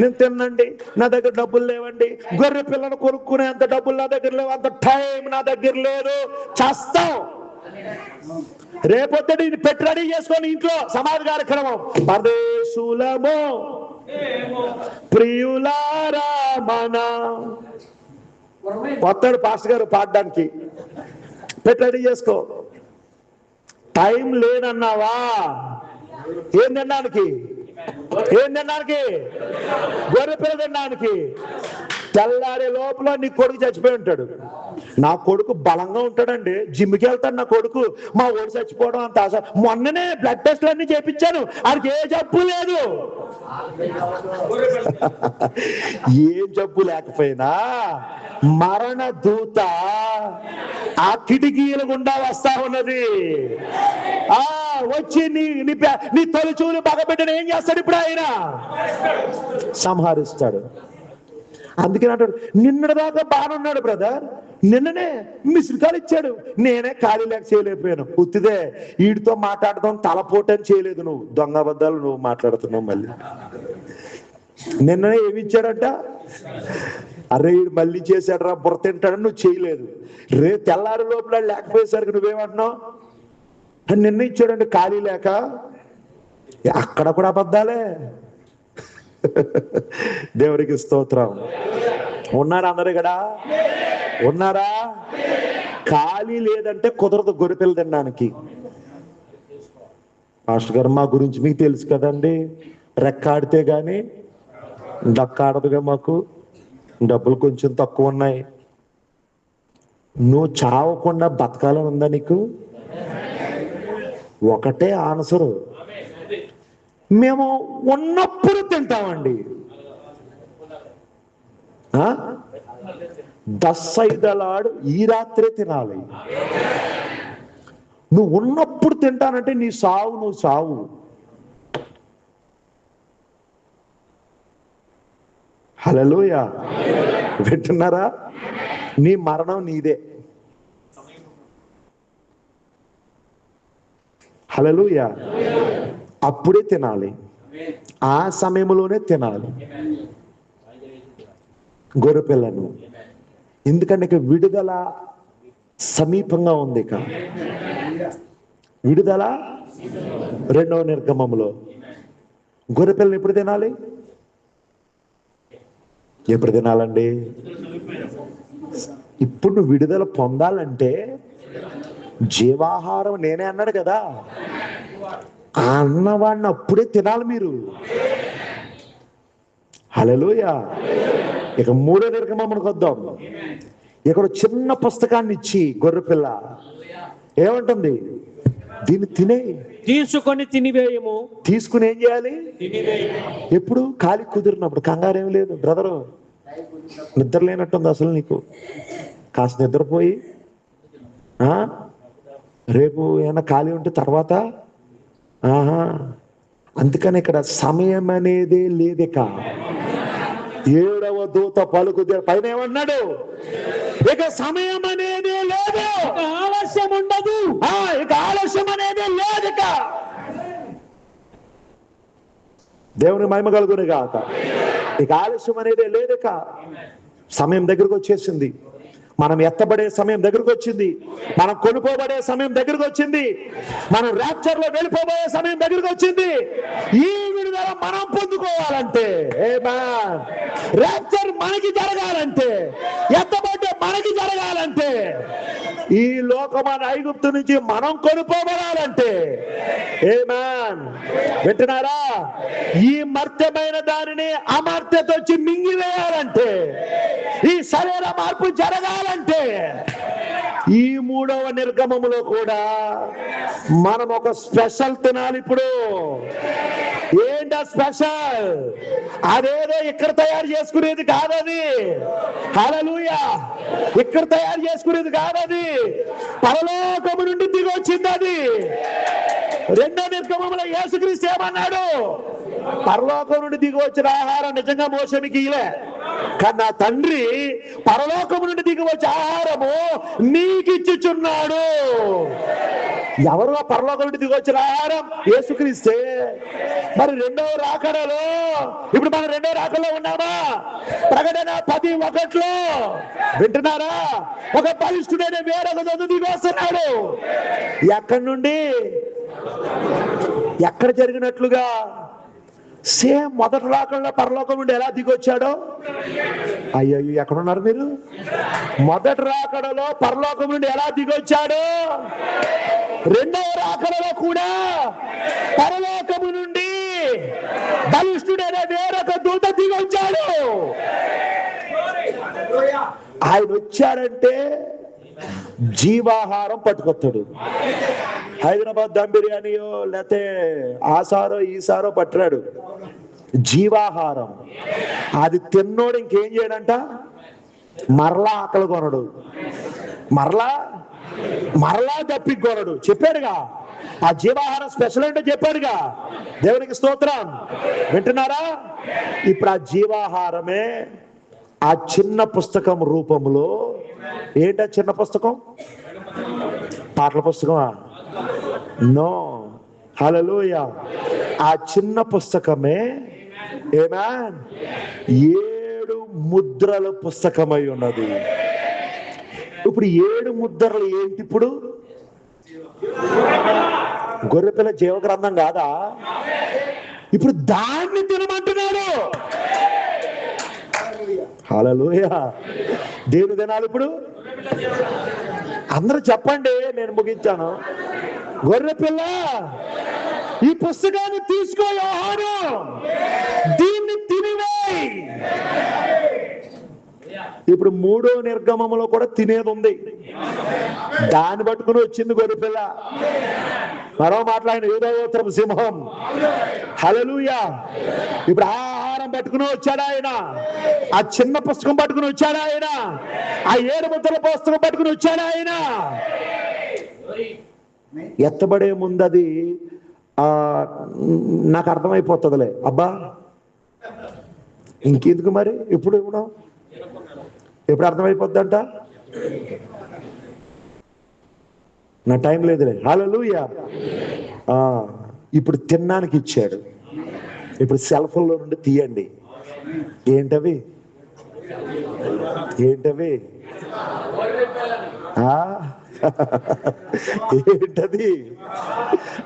నేను తిన్నండి, నా దగ్గర డబ్బులు లేవండి, గొర్రె పిల్లను కొనుక్కునే అంత డబ్బులు నా దగ్గర లేవు, అంత టైం నా దగ్గర లేదు, చేస్తాం. రేపొద్దు ఇది పెట్టి రెడీ చేసుకొని ఇంట్లో సమాధి కార్యక్రమం. పరదేశులమో ప్రియులారా మన వస్తాడు పాస్టర్ గారు పాడడానికి. పెట్టి రెడీ చేసుకో. టైం లేదన్నావా? ఏం తినడానికి? గొర్రె పిల్ల తినడానికి. తెల్లారే లోపల నీ కొడుకు చచ్చిపోయి ఉంటాడు. నా కొడుకు బలంగా ఉంటాడండి, జిమ్కి వెళ్తాడు నా కొడుకు. మా ఓడి చచ్చిపోవడం అంత ఆశ. మొన్ననే బ్లడ్ టెస్ట్లు అన్ని చేపించాను, ఆడికి ఏ జబ్బు లేదు. ఏ జబ్బు లేకపోయినా మరణ దూత ఆ కిటికీల గుండా వస్తా ఉన్నది. వచ్చి నీ తొలిచూలు పగబెట్టిన ఏం చేస్తాడు ఇప్పుడు? ఆయన సంహరిస్తాడు. అందుకని అంటాడు, నిన్నటిదాకా బాగున్నాడు బ్రదర్, నిన్ననే మిస్డ్ ఇచ్చాడు, నేనే ఖాళీ లేక చేయలేకపోయాను. ఉత్తిదే వీడితో మాట్లాడదాం తలపోటని చేయలేదు. నువ్వు దొంగ అబద్ధాలు నువ్వు మాట్లాడుతున్నావు. మళ్ళీ నిన్ననే ఏమి ఇచ్చాడంట? అరే వీడు మళ్ళీ చేశాడు రా, బుర్ర తింటాడని నువ్వు చేయలేదు. తెల్లారి లోపల లేకపోయేసరికి నువ్వేమంటున్నావు? నిన్న ఇచ్చాడంటే ఖాళీ లేక. అక్కడ కూడా అబద్ధాలే. దేవుడికి స్తోత్రం. ఉన్నారా అందరు ఇక్కడ? ఉన్నారా? ఖాళీ లేదంటే కుదరదు గొర్రెపిల్ల తినడానికి. మాస్టర్ గారు, మా గురించి మీకు తెలుసు కదండి, రెక్కాడితే గాని డక్కాడదుగా, మాకు డబ్బులు కొంచెం తక్కువ ఉన్నాయి. నువ్వు చావకుండా బతకాలని ఉందా నీకు? ఒకటే ఆన్సరు, మేము ఉన్నప్పుడు తింటామండి. దస్సైదలాడు ఈ రాత్రే తినాలి. నువ్వు ఉన్నప్పుడు తింటానంటే నీ సావు, నువ్వు సావు. హల్లెలూయా. వింటున్నారా? నీ మరణం నీదే. హల్లెలూయా. అప్పుడే తినాలి, ఆ సమయంలోనే తినాలి గొర్రెపిల్లను. ఎందుకంటే ఇక విడుదల సమీపంగా ఉంది. ఇక విడుదల 2వ నిర్గమంలో. గొర్రెపిల్లను ఎప్పుడు తినాలి? ఎప్పుడు తినాలండి? ఇప్పుడు నువ్వు విడుదల పొందాలంటే జీవాహారం నేనే అన్నాడు కదా, ఆ అన్నవాడిని అప్పుడే తినాలి మీరు. హల్లెలూయా. ఇక 3వ నిర్గమమునకు వద్దాం. ఇక్కడ చిన్న పుస్తకాన్ని ఇచ్చి గొర్రెపిల్ల ఏమంటుంది? దీన్ని తీసుకొని తినివేయము. తీసుకుని ఏం చేయాలి? ఎప్పుడు? ఖాళీ కుదిరినప్పుడు. కంగారేం లేదు బ్రదరు, నిద్ర లేనట్టుంది అసలు నీకు. కాస్త నిద్రపోయి రేపు ఏమైనా ఖాళీ ఉంటే తర్వాత అందుకని ఇక్కడ సమయం అనేది లేదిక. 7వ దూత పలుకుదే పైన ఏమన్నాడు? ఇక సమయం అనేది లేదు, ఇక ఆలస్యం ఉండదు. ఇక ఆలస్యం అనేది లేదు. దేవుని మహిమ కలుగును గాక. ఇక ఆలస్యం అనేది లేదు. సమయం దగ్గరకు వచ్చేసింది. మనం ఎత్తబడే సమయం దగ్గరకు వచ్చింది. మనం కొనుక్కోబడే సమయం దగ్గరకు వచ్చింది. మనం ర్యాప్చర్ లో వెళ్ళిపోబోయే సమయం దగ్గరకు వచ్చింది. ఈ విడుదల మనం పొందుకోవాలంటే, ర్యాప్చర్ మనకి జరగాలంటే, ఎత్తబడే మనకి జరగాలంటే, ఈ లోకమైన ఐగుప్తు నుంచి మనం కొనుక్కోబడాలంటే, వింటున్నారా? ఈ మర్త్యమైన దానిని అమర్త్యత వచ్చి మింగివేయాలంటే, ఈ శరీర మార్పు జరగాలంటే, ఈ 3వ నిర్గమములో కూడా మనం ఒక స్పెషల్ తినాలి. ఇప్పుడు ఏంటా స్పెషల్? అదేదో ఇక్కడ తయారు చేసుకునేది కాదది. హల్లెలూయా! ఇక్కడ తయారు చేసుకునేది కాదది. పరలోకము నుండి దిగి వచ్చింది అది. 2వ నిర్గమములో యేసుక్రీస్తు ఏమన్నాడు? పరలోకం నుండి దిగి వచ్చిన ఆహారం నిజంగా మోషేకి ఇలే, కానీ నా తండ్రి పరలోకం నుండి దిగి వచ్చే ఆహారము నీకు ఇచ్చుచున్నాడు. ఎవరు ఆ పరలోకం నుండి దిగి వచ్చిన ఆహారం? యేసుక్రీస్తే. మరి 2వ రాకడలో, ఇప్పుడు మనం 2వ రాకడలో ఉన్నామా? ప్రకటన 10:1 వింటున్నారా? ఒక బలిష్ఠుడైన వేరొక దూత దిగి వస్తున్నాడు. ఎక్కడి నుండి? ఎక్కడ జరిగినట్లుగా సేమ్ మొదటి రాకడలో పరలోకం నుండి ఎలా దిగొచ్చాడో. అయ్యో, ఎక్కడున్నారు మీరు? మొదటి రాకడలో పరలోకం నుండి ఎలా దిగొచ్చాడో, 2వ రాకడలో కూడా పరలోకము నుండి బలిష్ఠుడైన వేరొక దూత దిగొచ్చాడు. ఆయన వచ్చాడంటే జీవాహారం పట్టుకొస్తాడు. హైదరాబాద్ దమ్ బిర్యానీయో లేకపోతే ఆసారో ఈసారో పట్టాడు. జీవాహారం అది తిన్నోడు ఇంకేం చేయడంట? మరలా ఆకలి కొనడు, మరలా దప్పి కొనడు. చెప్పాడుగా, ఆ జీవాహారం స్పెషల్ అంటే చెప్పాడుగా. దేవునికి స్తోత్రం. వింటున్నారా? ఇప్పుడు ఆ జీవాహారమే ఆ చిన్న పుస్తకం రూపంలో. ఏంటా చిన్న పుస్తకం? పాటల పుస్తకమా? నో. హల్లెలూయా! ఆ చిన్న పుస్తకమే 7 ముద్రల పుస్తకమై ఉన్నది. ఇప్పుడు 7 ముద్రలు ఏంటి? ఇప్పుడు గొర్రెపిల్ల జీవ గ్రంథం కాదా? ఇప్పుడు దాన్ని తినమంటున్నాడు. హల్లెలూయా! దేవుని దినాలు ఇప్పుడు అందరూ చెప్పండి, నేను ముగించాను. గొర్రెపిల్ల ఈ పుస్తకాన్ని తీసుకో యోహాను, దీన్ని తినివేయి. ఇప్పుడు 3వ నిర్గమములో కూడా తినేది ఉంది. దాన్ని పట్టుకుని వచ్చింది గొర్రెపిల్ల. మరో మాట్లాడిన యూదాగోత్రపు సింహం. హల్లెలూయా! ఇప్పుడు ఆహారం పట్టుకుని వచ్చాడు ఆయన. ఆ చిన్న పుస్తకం పట్టుకుని వచ్చాడు ఆయన. ఆ 7 ముద్రల పుస్తకం పట్టుకుని వచ్చాడు ఆయన. ఎత్తబడే ముందు అది నాకు అర్థమైపోతుందిలే. అబ్బా, ఇంకెందుకు మరి ఇప్పుడు అర్థమైపోద్దంట. నా టైం లేదులే. హల్లెలూయా! ఇప్పుడు తినడానికి ఇచ్చాడు. ఇప్పుడు సెల్ ఫోన్లో నుండి తీయండి. ఏంటవి? ఏంటది?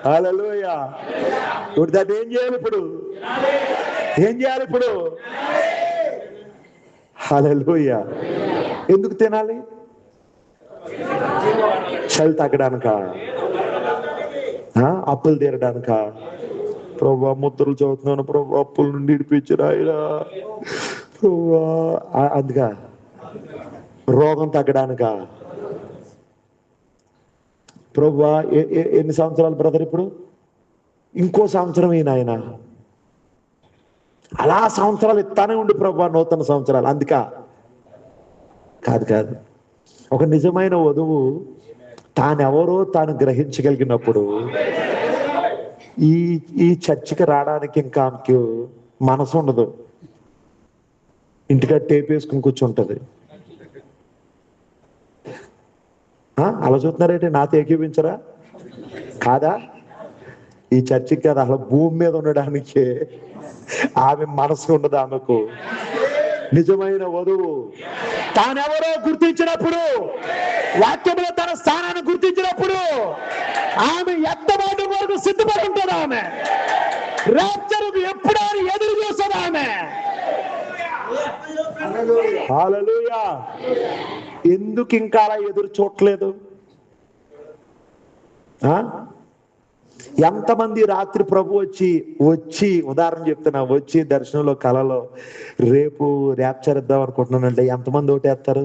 హల్లెలూయా! ఇప్పుడు దాన్ని ఏం చేయాలి? ఇప్పుడు హల్లెలూయా! ఎందుకు తినాలి? చలి తగ్గడానిక? అప్పులు తీరడానిక? ప్రభా, ముద్రలు చదువుతున్నాను ప్రభా, అప్పుల నుండి ఇడిపించరా ఆయన ప్రభా. అందుక రోగం తగ్గడానిక? ప్రభా, ఎన్ని సంవత్సరాలు బ్రదర్? ఇప్పుడు ఇంకో సంవత్సరం ఆయన అలా సంవత్సరాలు ఇస్తానే ఉండి ప్రభు నూతన సంవత్సరాలు. అందుక కాదు. ఒక నిజమైన వధువు తానెవరో తాను గ్రహించగలిగినప్పుడు ఈ చర్చికి రావడానికి ఇంకా ఆమెకు మనసు ఉండదు. ఇంటికాడ టేప్ వేసుకుని కూర్చుంటది. అలా చూస్తున్నారేంటి? నాతో ఏకీపించరా? కాదా? ఈ చర్చికి కాదు, అసలు భూమి మీద ఉండడానికి ఆమె మనసు ఉండదు. ఆమెకు నిజమైన వధువు తానెవరో గుర్తించినప్పుడు, వాక్యంలో తన స్థానాన్ని గుర్తించినప్పుడు ఆమె ఎత్తబాటు వరకు సిద్ధపడి ఉంటుంది. ఆమె రాత్రికి ఎప్పుడో ఎదురు చూస్తుంది. ఆమె హల్లెలూయా. ఎందుకు ఇంకా అలా ఎదురు చూడలేదు? ఎంతమంది రాత్రి ప్రభు వచ్చి ఉదాహరణ చెప్తున్నా, వచ్చి దర్శనంలో కలలో రేపు ర్యాప్చర్ ఇద్దాం అనుకుంటున్నానంటే ఎంతమంది ఓటేస్తారు?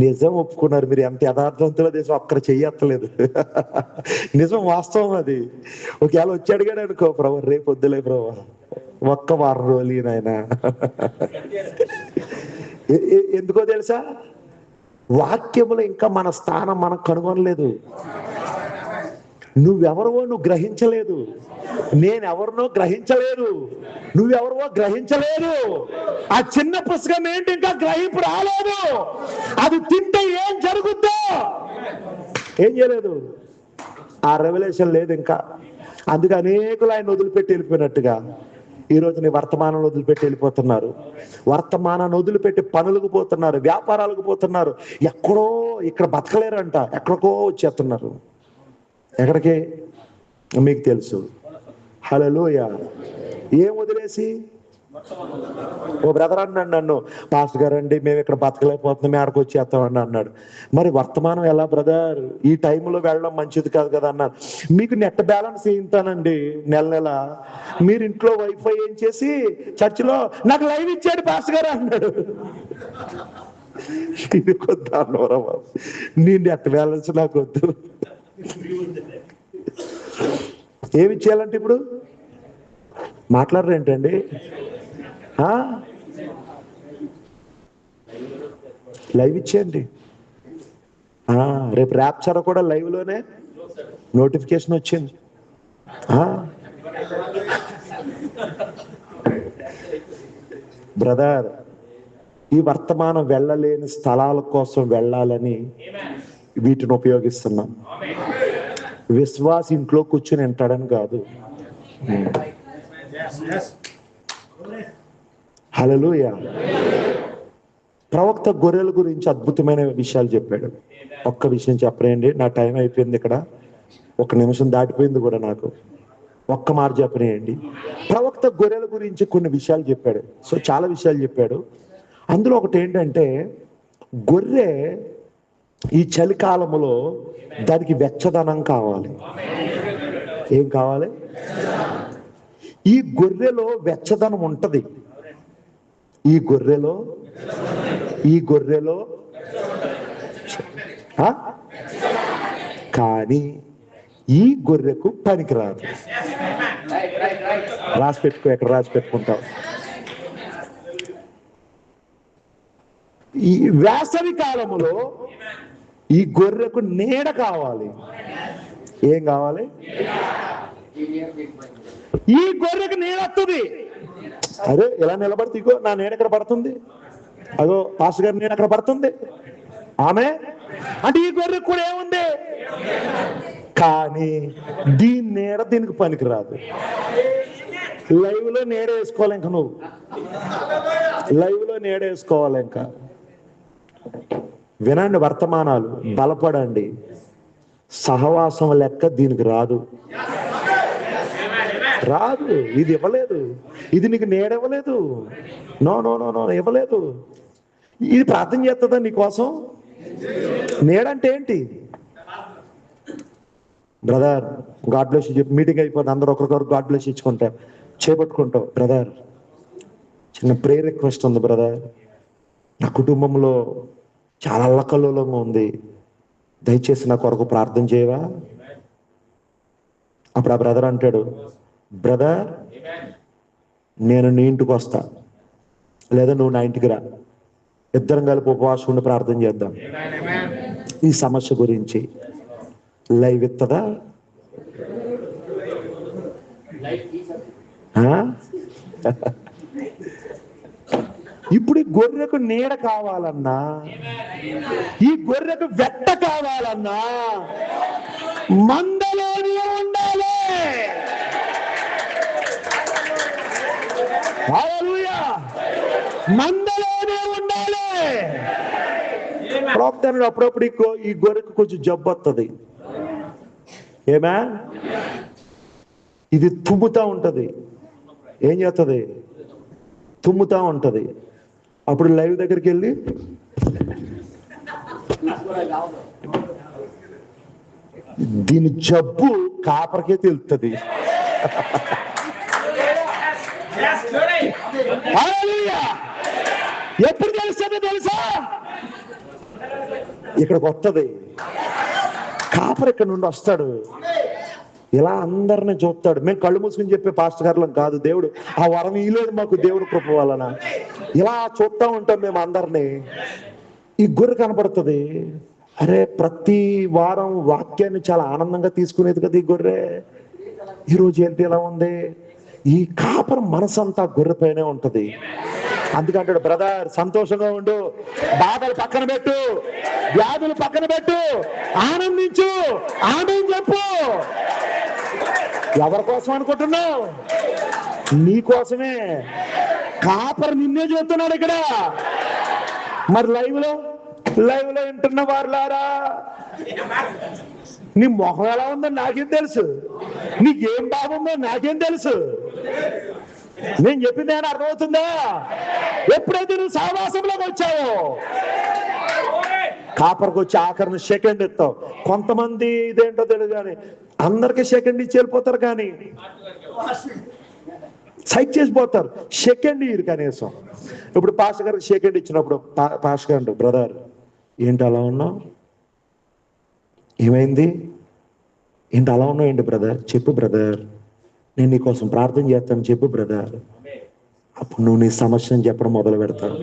నిజం ఒప్పుకున్నారు మీరు. ఎంత యథార్థవంతులో దేశం ఒక్కరు చెయ్యట్లేదు. నిజం, వాస్తవం అది. ఒకవేళ వచ్చి అడిగాడు అనుకో, ప్రభు రేపు వద్దులే ప్రభు, ఒక్క వారం రోజులు నాయన. ఎందుకో తెలుసా? వాక్యములో ఇంకా మన స్థానం మనం కనుగొనలేదు. నువ్వెవరవో నువ్వు గ్రహించలేదు, నేనెవరినో గ్రహించలేదు, నువ్వెవరవో గ్రహించలేదు. ఆ చిన్న పుస్తకం ఏంటి ఇంకా గ్రహింపు రాలేదు. అది తింటే ఏం జరుగుద్దో ఏం చేయలేదు. ఆ రెవల్యూషన్ లేదు ఇంకా. అందుకే అనేకులు ఆయన వదిలిపెట్టి వెళ్ళిపోయినట్టుగా ఈరోజు నీ వర్తమానాన్ని వదిలిపెట్టి వెళ్ళిపోతున్నారు. వర్తమానాన్ని వదిలిపెట్టి పనులకు పోతున్నారు, వ్యాపారాలకు పోతున్నారు. ఎక్కడో ఇక్కడ బతకలేరంట, ఎక్కడికో వచ్చేస్తున్నారు. ఎక్కడికి మీకు తెలుసు. హల్లెలూయా. ఏం వదిలేసి? ఓ బ్రదర్ అన్నాడు నన్ను, పాస్టర్ గారు అండి మేము ఇక్కడ బతకలేకపోతున్నాం, మేడకు వచ్చేస్తామండి అన్నాడు. మరి వర్తమానం ఎలా బ్రదర్? ఈ టైంలో వెళ్ళడం మంచిది కాదు కదా అన్నాను. మీకు నెట్ బ్యాలెన్స్ వేయింతానండి నెల. మీరు ఇంట్లో వైఫై ఏం చేసి చర్చిలో నాకు లైవ్ ఇచ్చాడు పాస్టర్ గారు అన్నాడు. ఇది కొద్ది అన్నవరా బాబు, నీ నెట్ బ్యాలెన్స్ నాకు వద్దు. ఏమి ఇచ్చేయాలంటే ఇప్పుడు మాట్లాడరేంటండి? లైవ్ ఇచ్చేయండి. రేపు ర్యాప్చర్ కూడా లైవ్ లోనే నోటిఫికేషన్ వచ్చింది. బ్రదర్, ఈ వర్తమానం వెళ్ళలేని స్థలాల కోసం వెళ్ళాలని వీటిని ఉపయోగిస్తున్నాం. విశ్వాస ఇంట్లో కూర్చుని వింటాడని కాదు. హల్లెలూయా. ప్రవక్త గొర్రెల గురించి అద్భుతమైన విషయాలు చెప్పాడు. ఒక్క విషయం చెప్పలేండి, నా టైం అయిపోయింది. ఇక్కడ 1 నిమిషం దాటిపోయింది కూడా. నాకు ఒక్క మాట చెప్పనేయండి. ప్రవక్త గొర్రెల గురించి కొన్ని విషయాలు చెప్పాడు. సో చాలా విషయాలు చెప్పాడు. అందులో ఒకటి ఏంటంటే, గొర్రె ఈ చలికాలంలో దానికి వెచ్చదనం కావాలి. ఏం కావాలి? ఈ గొర్రెలో వెచ్చదనం ఉంటది. ఈ గొర్రెలో కానీ ఈ గొర్రెకు పనికిరాదు. రాసి పెట్టుకో, ఎక్కడ రాసి పెట్టుకుంటావు. ఈ వేసవి కాలములో ఈ గొర్రెకు నీడ కావాలి. ఏం కావాలి? ఈ గొర్రెకు నీడ వస్తుంది. అదే ఇలా నిలబడితే ఇగో నా నీడ ఎక్కడ పడుతుంది, అదో పాస్టర్ గారి నీడ అక్కడ పడుతుంది. ఆమె అంటే ఈ గొర్రెకు కూడా ఏముంది? కానీ దీని నీడ దీనికి పనికిరాదు. లైవ్ లో నీడ వేసుకోవాలి. ఇంకా నువ్వు లైవ్ లో నీడ వేసుకోవాలి. ఇంకా వినండి వర్తమానాలు, బలపడండి. సహవాసం లెక్క దీనికి రాదు. ఇది ఇవ్వలేదు. ఇది నీకు నేడివ్వలేదు. నో నో నో నో ఇవ్వలేదు. ఇది ప్రార్థన చేస్తుందా నీకోసం? నేడంటే ఏంటి brother? God bless you. Meeting అయిపోతుంది, అందరూ ఒకరికొకరు గాడ్ బ్లెస్ ఇచ్చుకుంటారు, చేపట్టుకుంటావు. బ్రదర్, చిన్న ప్రేయర్ రిక్వెస్ట్ ఉంది బ్రదర్. నా కుటుంబంలో చాలా అల్లకల్లోలంగా ఉంది, దయచేసి నా కొరకు ప్రార్థన చేయవా? అప్పుడు ఆ బ్రదర్ అంటాడు, బ్రదర్ నేను నీ ఇంటికి వస్తా, లేదా నువ్వు నా ఇంటికి రా, ఇద్దరం కలిపి ఉపవాసం ఉండి ప్రార్థన చేద్దాం ఈ సమస్య గురించి. లైవ్ ఇస్తుందా? ఇప్పుడు ఈ గొర్రెకు నీడ కావాలన్నా, ఈ గొర్రెకు వెట్ట కావాలన్నా మందలోనే ఉండాలి. హల్లెలూయా! మందలోనే ఉండాలి. ప్రార్థనలు అప్పుడప్పుడు ఈ గొర్రెకు కొంచెం జబ్బు వస్తుంది. ఏమా ఇది తుమ్ముతా ఉంటది. ఏం చేస్తుంది? తుమ్ముతా ఉంటది. అప్పుడు లైవ్ దగ్గరికి వెళ్ళి దీని జబ్బు కాపరికే తెలుస్తుంది. ఎప్పుడు తెలుస్తుంది తెలుసా? ఇక్కడికి వస్తుంది. కాపరి ఇక్కడ నుండి వస్తాడు, ఇలా అందరిని చూస్తాడు. మేము కళ్ళు మూసుకుని చెప్పే పాస్టర్ గారులం కాదు, దేవుడు ఆ వరం ఇలేదు మాకు, దేవుడు కృప వలన. ఇలా చూస్తూ ఉంటాం మేము అందరినీ. ఈ గొర్రె కనపడుతుంది. అరే ప్రతి వారం వాక్యాన్ని చాలా ఆనందంగా తీసుకునేది కదా ఈ గొర్రె. ఈరోజు ఏంటి ఇలా ఉంది? ఈ కాపరి మనసంతా గొర్రె పైనే ఉంటది. అందుకంటాడు, బ్రదర్ సంతోషంగా ఉండు, బాధలు పక్కన పెట్టు, వ్యాధులు పక్కన పెట్టు, ఆనందించు, ఆమెన్ చెప్పు. ఎవరి కోసం అనుకుంటున్నావు? నీ కోసమే. కాపరి నిన్నే చూస్తున్నాడు ఇక్కడ. మరి లైవ్ లో వింటున్న వారులారా, నీ మొహం ఎలా ఉందో నాకేం తెలుసు, నీకేం బాగుందో నాకేం తెలుసు. నేను చెప్పింది ఏమైనా అర్థమవుతుందా? ఎప్పుడైతే నువ్వు సహవాసంలోకి వచ్చావో, కాపరికి వచ్చి ఆఖరిని సెకండ్ ఇస్తావు. కొంతమంది ఇదేంటో తెలియదు కానీ అందరికీ సెకండ్ ఇచ్చి వెళ్ళిపోతారు, కానీ సైట్ చేసిపోతారు. సెకండ్ ఇయర్ కనీసం. ఇప్పుడు పాస్టర్ గారికి సెకండ్ ఇచ్చినప్పుడు పాస్టర్ గారు అంటారు, బ్రదర్ ఏంటి అలా ఉన్నావు, ఏమైంది, ఏంటి అలా ఉన్నావు, ఏంటి బ్రదర్ చెప్పు బ్రదర్, నేను నీకోసం ప్రార్థన చేస్తాను చెప్పు బ్రదర్. అప్పుడు నువ్వు నీ సమస్యను చెప్పడం మొదలు పెడతావు.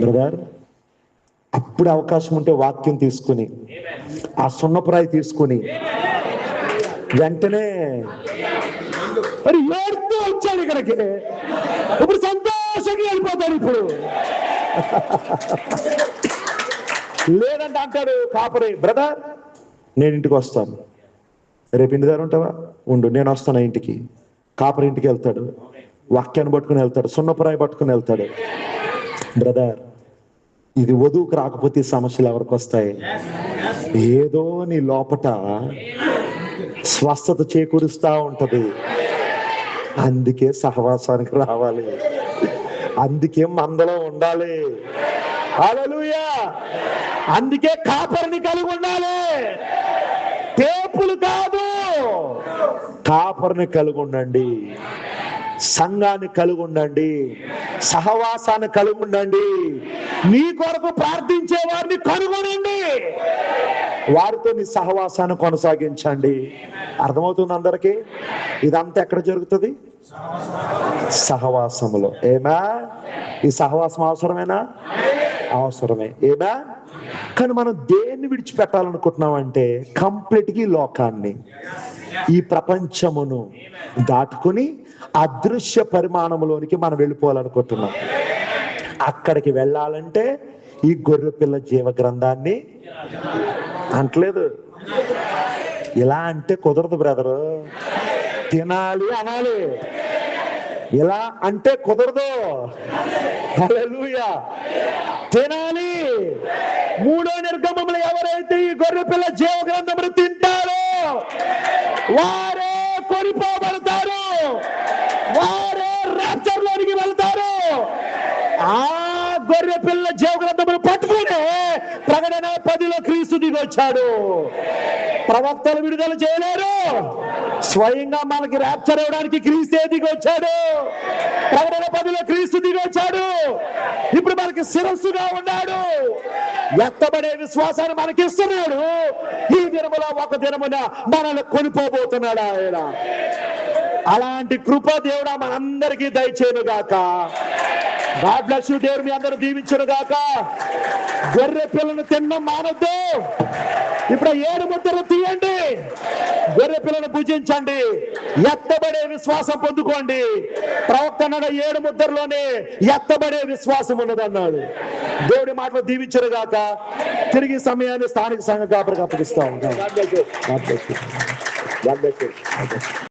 బ్రదర్ అప్పుడు అవకాశం ఉంటే వాక్యం తీసుకుని, ఆ సున్నపురాయి తీసుకుని వెంటనే మరి ఏడుతూ వచ్చాడు ఇక్కడికి. ఇప్పుడు సంతోషంగా వెళ్ళిపోతాడు. ఇప్పుడు లేదంటే అంటాడు కాపరి, బ్రదర్ నేను ఇంటికి వస్తాను, రేపు ఇంటి దగ్గర ఉంటావా, ఉండు నేను వస్తాను ఇంటికి. కాపరి ఇంటికి వెళ్తాడు, వాక్యాన్ని పట్టుకుని వెళ్తాడు, సున్నపురాయి పట్టుకుని వెళ్తాడు. బ్రదర్ ఇది వధువుకు రాకపోతే సమస్యలు ఎవరికి వస్తాయి? ఏదో నీ లోపట స్వస్థత చేకూరుస్తా ఉంటది. అందుకే సహవాసానికి రావాలి, అందుకే మందలో ఉండాలి. హల్లెలూయా! అందుకే కాపరిని కలిగి ఉండాలి, టేపులు కాదు. కాపరిని కలిగి ఉండండి, సంఘాన్ని కలిగి ఉండండి, సహవాసాన్ని కలిగి ఉండండి, నీ కొరకు ప్రార్థించే వారిని కనుగొనండి, వారితో నీ సహవాసాన్ని కొనసాగించండి. అర్థమవుతుంది అందరికీ? ఇదంతా ఎక్కడ జరుగుతుంది? సహవాసములో. ఏమా ఈ సహవాసం అవసరమేనా? అవసరమే. ఏమా కానీ మనం దేన్ని విడిచిపెట్టాలనుకుంటున్నామంటే కంప్లీట్గా ఈ లోకాన్ని, ఈ ప్రపంచమును దాటుకుని అదృశ్య పరిమాణంలోనికి మనం వెళ్ళిపోవాలనుకుంటున్నాం. అక్కడికి వెళ్ళాలంటే ఈ గొర్రె పిల్ల జీవ గ్రంథాన్ని అంటలేదు. ఇలా అంటే కుదరదు బ్రదరు, తినాలి అనాలి. ఇలా అంటే కుదరదు. హల్లెలూయా! తినాలి. మూడో నిర్గమంలో ఎవరైతే ఈ గొర్రె పిల్ల జీవ గ్రంథమును తింటారో వారే కొనిపోబడతారు, వారే రాజ్యంలోనికి వెళ్తారు. ఆ గొర్రె పిల్ల జీవ గ్రంథమును పట్టుకునే ప్రకటన 10లో క్రీస్తు దిగి వచ్చాడు. ప్రవక్తలు విడుదల చేయలేరు, స్వయంగా మనకి ర్యాప్చర్ అవ్వడానికి క్రీస్తే దిగి వచ్చాడు. ప్రకటన 10లో క్రీస్తు దిగి వచ్చాడు. ఇప్పుడు మనకి శిరస్సుగా ఉన్నాడు, ఎత్తబడే విశ్వాసాన్ని మనకి ఇస్తున్నాడు. ఈ దినములో ఒక దినమున మనల్ని కొనిపోబోతున్నాడు ఆయన. అలాంటి కృప దేవుడా మనందరికీ దయచేయను గాక. God bless you. దేవుడు మీ అందరూ దీవించును గాక. గొర్రె పిల్లను తినడం మానొద్దు. ఇప్పుడు 7 ముద్దలు తీయండి, గొర్రె పిల్లను భుజించండి, ఎత్తబడే విశ్వాసం పొందుకోండి. ప్రవక్త అన్నాడు 7 ముద్దల్లోనే ఎత్తబడే విశ్వాసం ఉన్నదన్నాడు. దేవుడి మాటలు దీవించును గాక. తిరిగి సమయాన్ని స్థానిక సంఘ కాపరికి అప్పగిస్తా ఉంటాం. God bless you. God bless you.